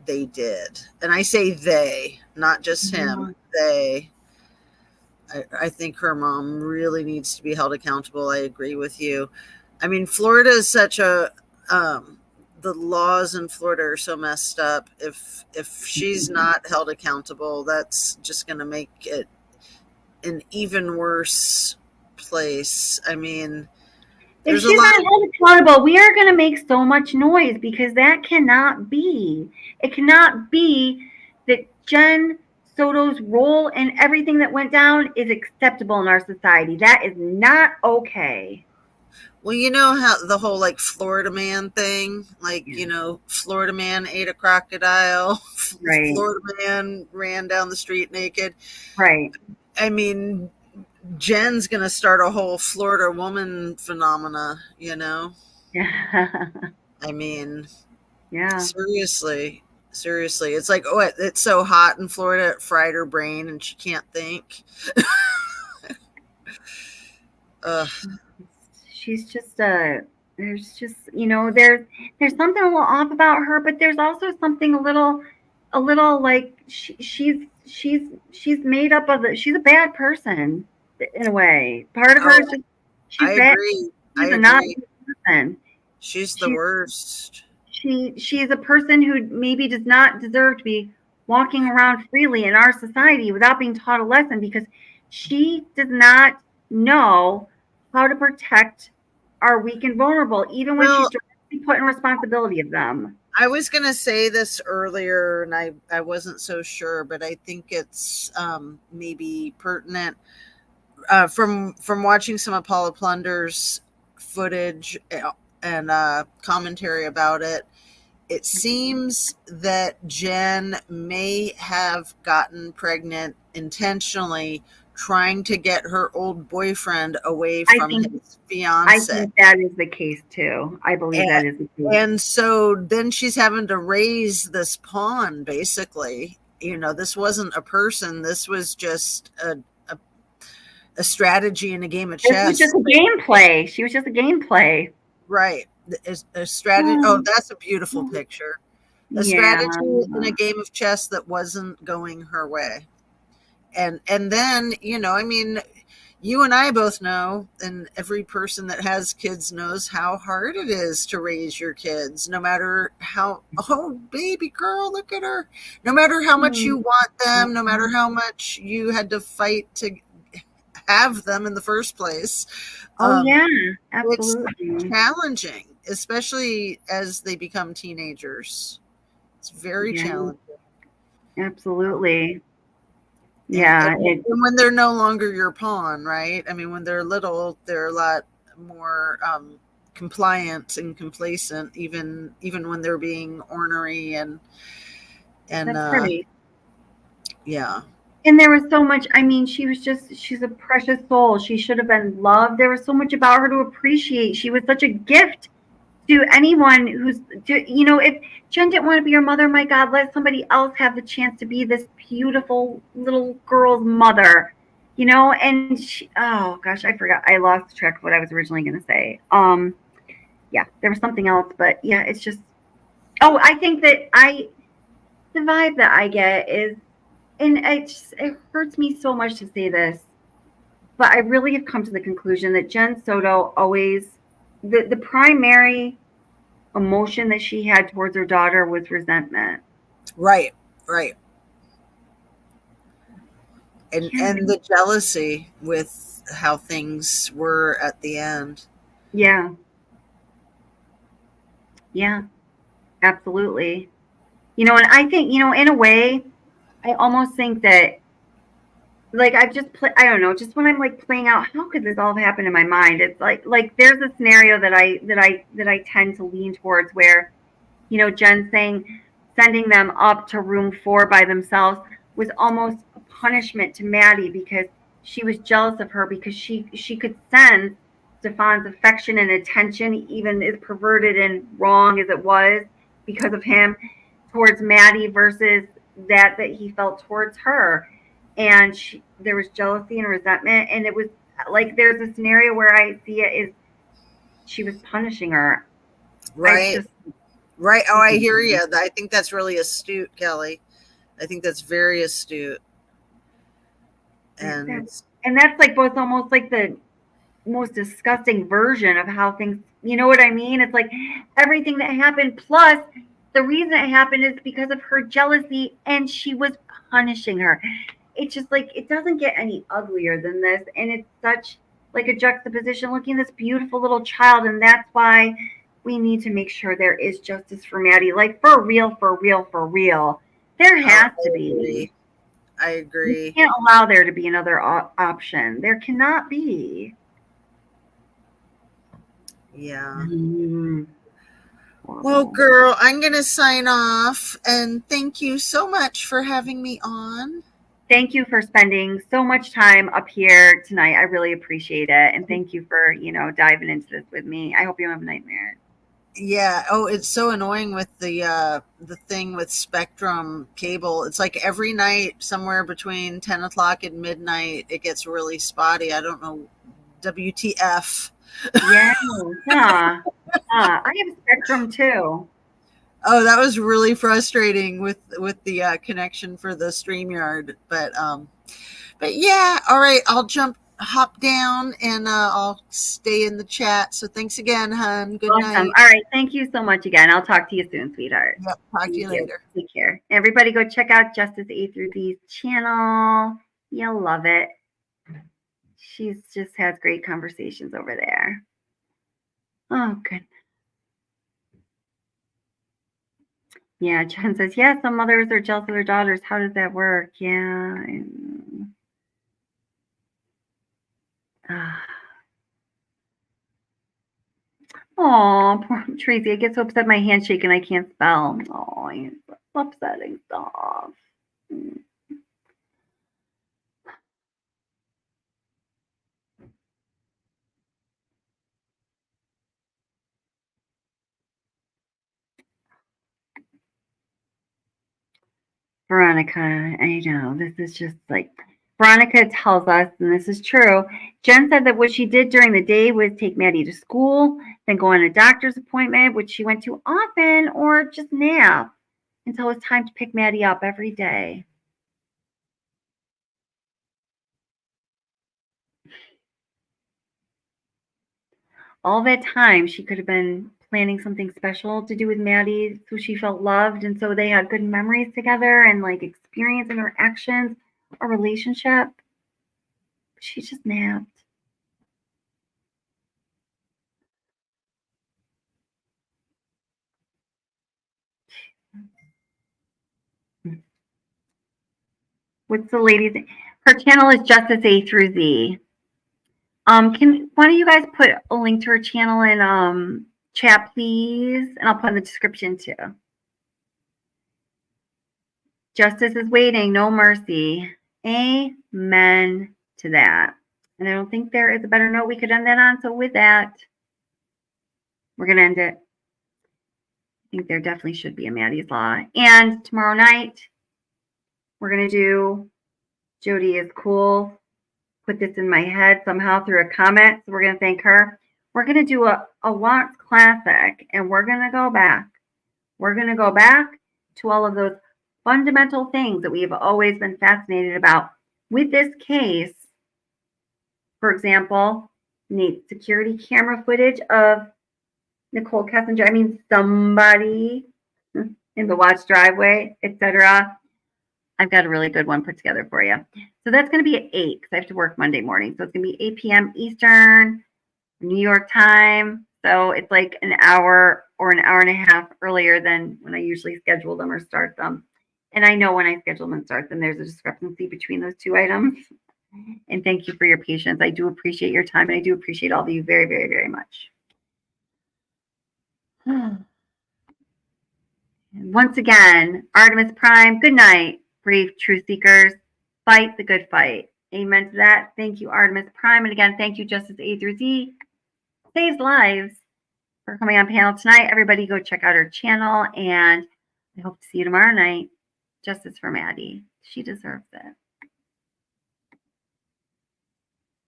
they did. And I say they, not just him. They. I think her mom really needs to be held accountable. I agree with you. I mean, Florida is such a the laws in Florida are so messed up. If she's not held accountable, that's just going to make it an even worse place. I mean, if she's not held accountable, we are going to make so much noise because that cannot be. It cannot be that Jen Soto's role in everything that went down is acceptable in our society. That is not okay. Well, you know how the whole like Florida man thing, like, you know, Florida man ate a crocodile, right. Florida man ran down the street naked. Right. I mean, Jen's going to start a whole Florida woman phenomena, you know? Yeah. I mean, yeah. Seriously. It's like, oh, it's so hot in Florida, it fried her brain and she can't think. She's just there's just, you know, there's something a little off about her, but there's also something a little like she's made up of she's a bad person in a way. Part of her is just I agree. She's not a good person. She's the worst. She's a person who maybe does not deserve to be walking around freely in our society without being taught a lesson, because she does not know how to protect our weak and vulnerable, even when she's directly put in responsibility of them. I was going to say this earlier, and I wasn't so sure, but I think it's maybe pertinent. From watching some of Paula Plunder's footage and commentary about it, it seems that Jen may have gotten pregnant intentionally, trying to get her old boyfriend away I from think- his I fiance. think that is the case too. I believe that is the case. And so then she's having to raise this pawn, basically. You know, this wasn't a person. This was just a strategy in a game of It was chess. just a gameplay. She was just a gameplay. Right. A strategy. Oh, that's a beautiful picture. A strategy in a game of chess that wasn't going her way. And then, you know, I mean, you and I both know, and every person that has kids knows how hard it is to raise your kids, no matter how, oh, baby girl, look at her. No matter how much you want them, no matter how much you had to fight to have them in the first place. Oh, yeah, absolutely. It's challenging, especially as they become teenagers. It's very challenging. Absolutely. Yeah. And when they're no longer your pawn, right? I mean, when they're little, they're a lot more compliant and complacent, even when they're being ornery and that's right. Yeah. And there was so much, I mean, she's a precious soul. She should have been loved. There was so much about her to appreciate. She was such a gift to anyone who's, you know, if Jen didn't want to be your mother, my God, let somebody else have the chance to be this beautiful little girl's mother, you know? And she, oh gosh, I forgot. I lost track of what I was originally going to say. Yeah, there was something else, but yeah, it's just, oh, I think that the vibe that I get is, and it hurts me so much to say this, but I really have come to the conclusion that Jen Soto always, the primary emotion that she had towards her daughter was resentment. Right. And the jealousy with how things were at the end. Yeah, absolutely. You know, and I think, you know, in a way, I almost think that, like, I've just I don't know, just when I'm like playing out, how could this all have happened in my mind? It's like there's a scenario that I tend to lean towards where, you know, Jen saying sending them up to room 4 by themselves was almost a punishment to Maddie because she was jealous of her because she could sense Stephan's affection and attention, even as perverted and wrong as it was because of him, towards Maddie versus that he felt towards her. And there was jealousy and resentment. And it was like there's a scenario where I see it is she was punishing her. Right. Right. Oh, I hear you. I think that's really astute, Kelly. I think that's very astute. And that's like both almost like the most disgusting version of how things, you know what I mean? It's like everything that happened, plus the reason it happened is because of her jealousy and she was punishing her. It's just like, it doesn't get any uglier than this. And it's such like a juxtaposition looking at this beautiful little child. And that's why we need to make sure there is justice for Maddie. Like for real. There has to be. I agree. You can't allow there to be another option. There cannot be. Yeah. Well, girl, I'm going to sign off. And thank you so much for having me on. Thank you for spending so much time up here tonight. I really appreciate it. And thank you for, you know, diving into this with me. I hope you don't have nightmares. Yeah. Oh, it's so annoying with the thing with Spectrum cable. It's like every night, somewhere between 10 o'clock and midnight, it gets really spotty. I don't know. WTF. Yeah. I have Spectrum too. Oh, that was really frustrating with the connection for the StreamYard. But yeah. All right. I'll hop down and I'll stay in the chat. So thanks again, hon. Good night. All right. Thank you so much again. I'll talk to you soon, sweetheart. Yep. Talk to you later. Take care. Everybody go check out Justice A through D's channel. You'll love it. She's just has great conversations over there. Oh, good. Yeah, Jen says, yeah, some mothers are jealous of their daughters. How does that work? Yeah. Oh, poor Tracy. I get so upset my handshake and I can't spell. Oh, it's upsetting stuff. Veronica, I know, this is just like, Veronica tells us, and this is true, Jen said that what she did during the day was take Maddie to school, then go on a doctor's appointment, which she went to often, or just nap until it was time to pick Maddie up every day. All that time, she could have been planning something special to do with Maddie so she felt loved and so they had good memories together and like experience interactions, a relationship. She just napped. What's the lady's name? Her channel is Justice A through Z. Can one of you guys put a link to her channel in chat, please? And I'll put in the description too. Justice is waiting, no mercy. Amen to that. And I don't think there is a better note we could end that on. So with that, we're going to end it. I think there definitely should be a Maddie's Law. And tomorrow night, we're going to do Jody is Cool. Put this in my head somehow through a comment. So we're going to thank her. We're going to do a Watts classic, and we're going to go back. We're going to go back to all of those fundamental things that we have always been fascinated about. With this case, for example, need security camera footage of Nicole Kessinger. I mean, somebody in the Watts driveway, etc. I've got a really good one put together for you. So that's going to be at 8 because I have to work Monday morning. So it's going to be 8 p.m. Eastern, New York time. So it's like an hour or an hour and a half earlier than when I usually schedule them or start them. And I know when I schedule them and start them, there's a discrepancy between those two items. And thank you for your patience. I do appreciate your time, and I do appreciate all of you very, very, very much. And once again, Artemis Prime, good night, brave truth seekers. Fight the good fight. Amen to that. Thank you, Artemis Prime. And again, thank you, Justice A through Z. Saves lives for coming on panel tonight. Everybody go check out her channel, and I hope to see you tomorrow night. Justice for Maddie. She deserves it.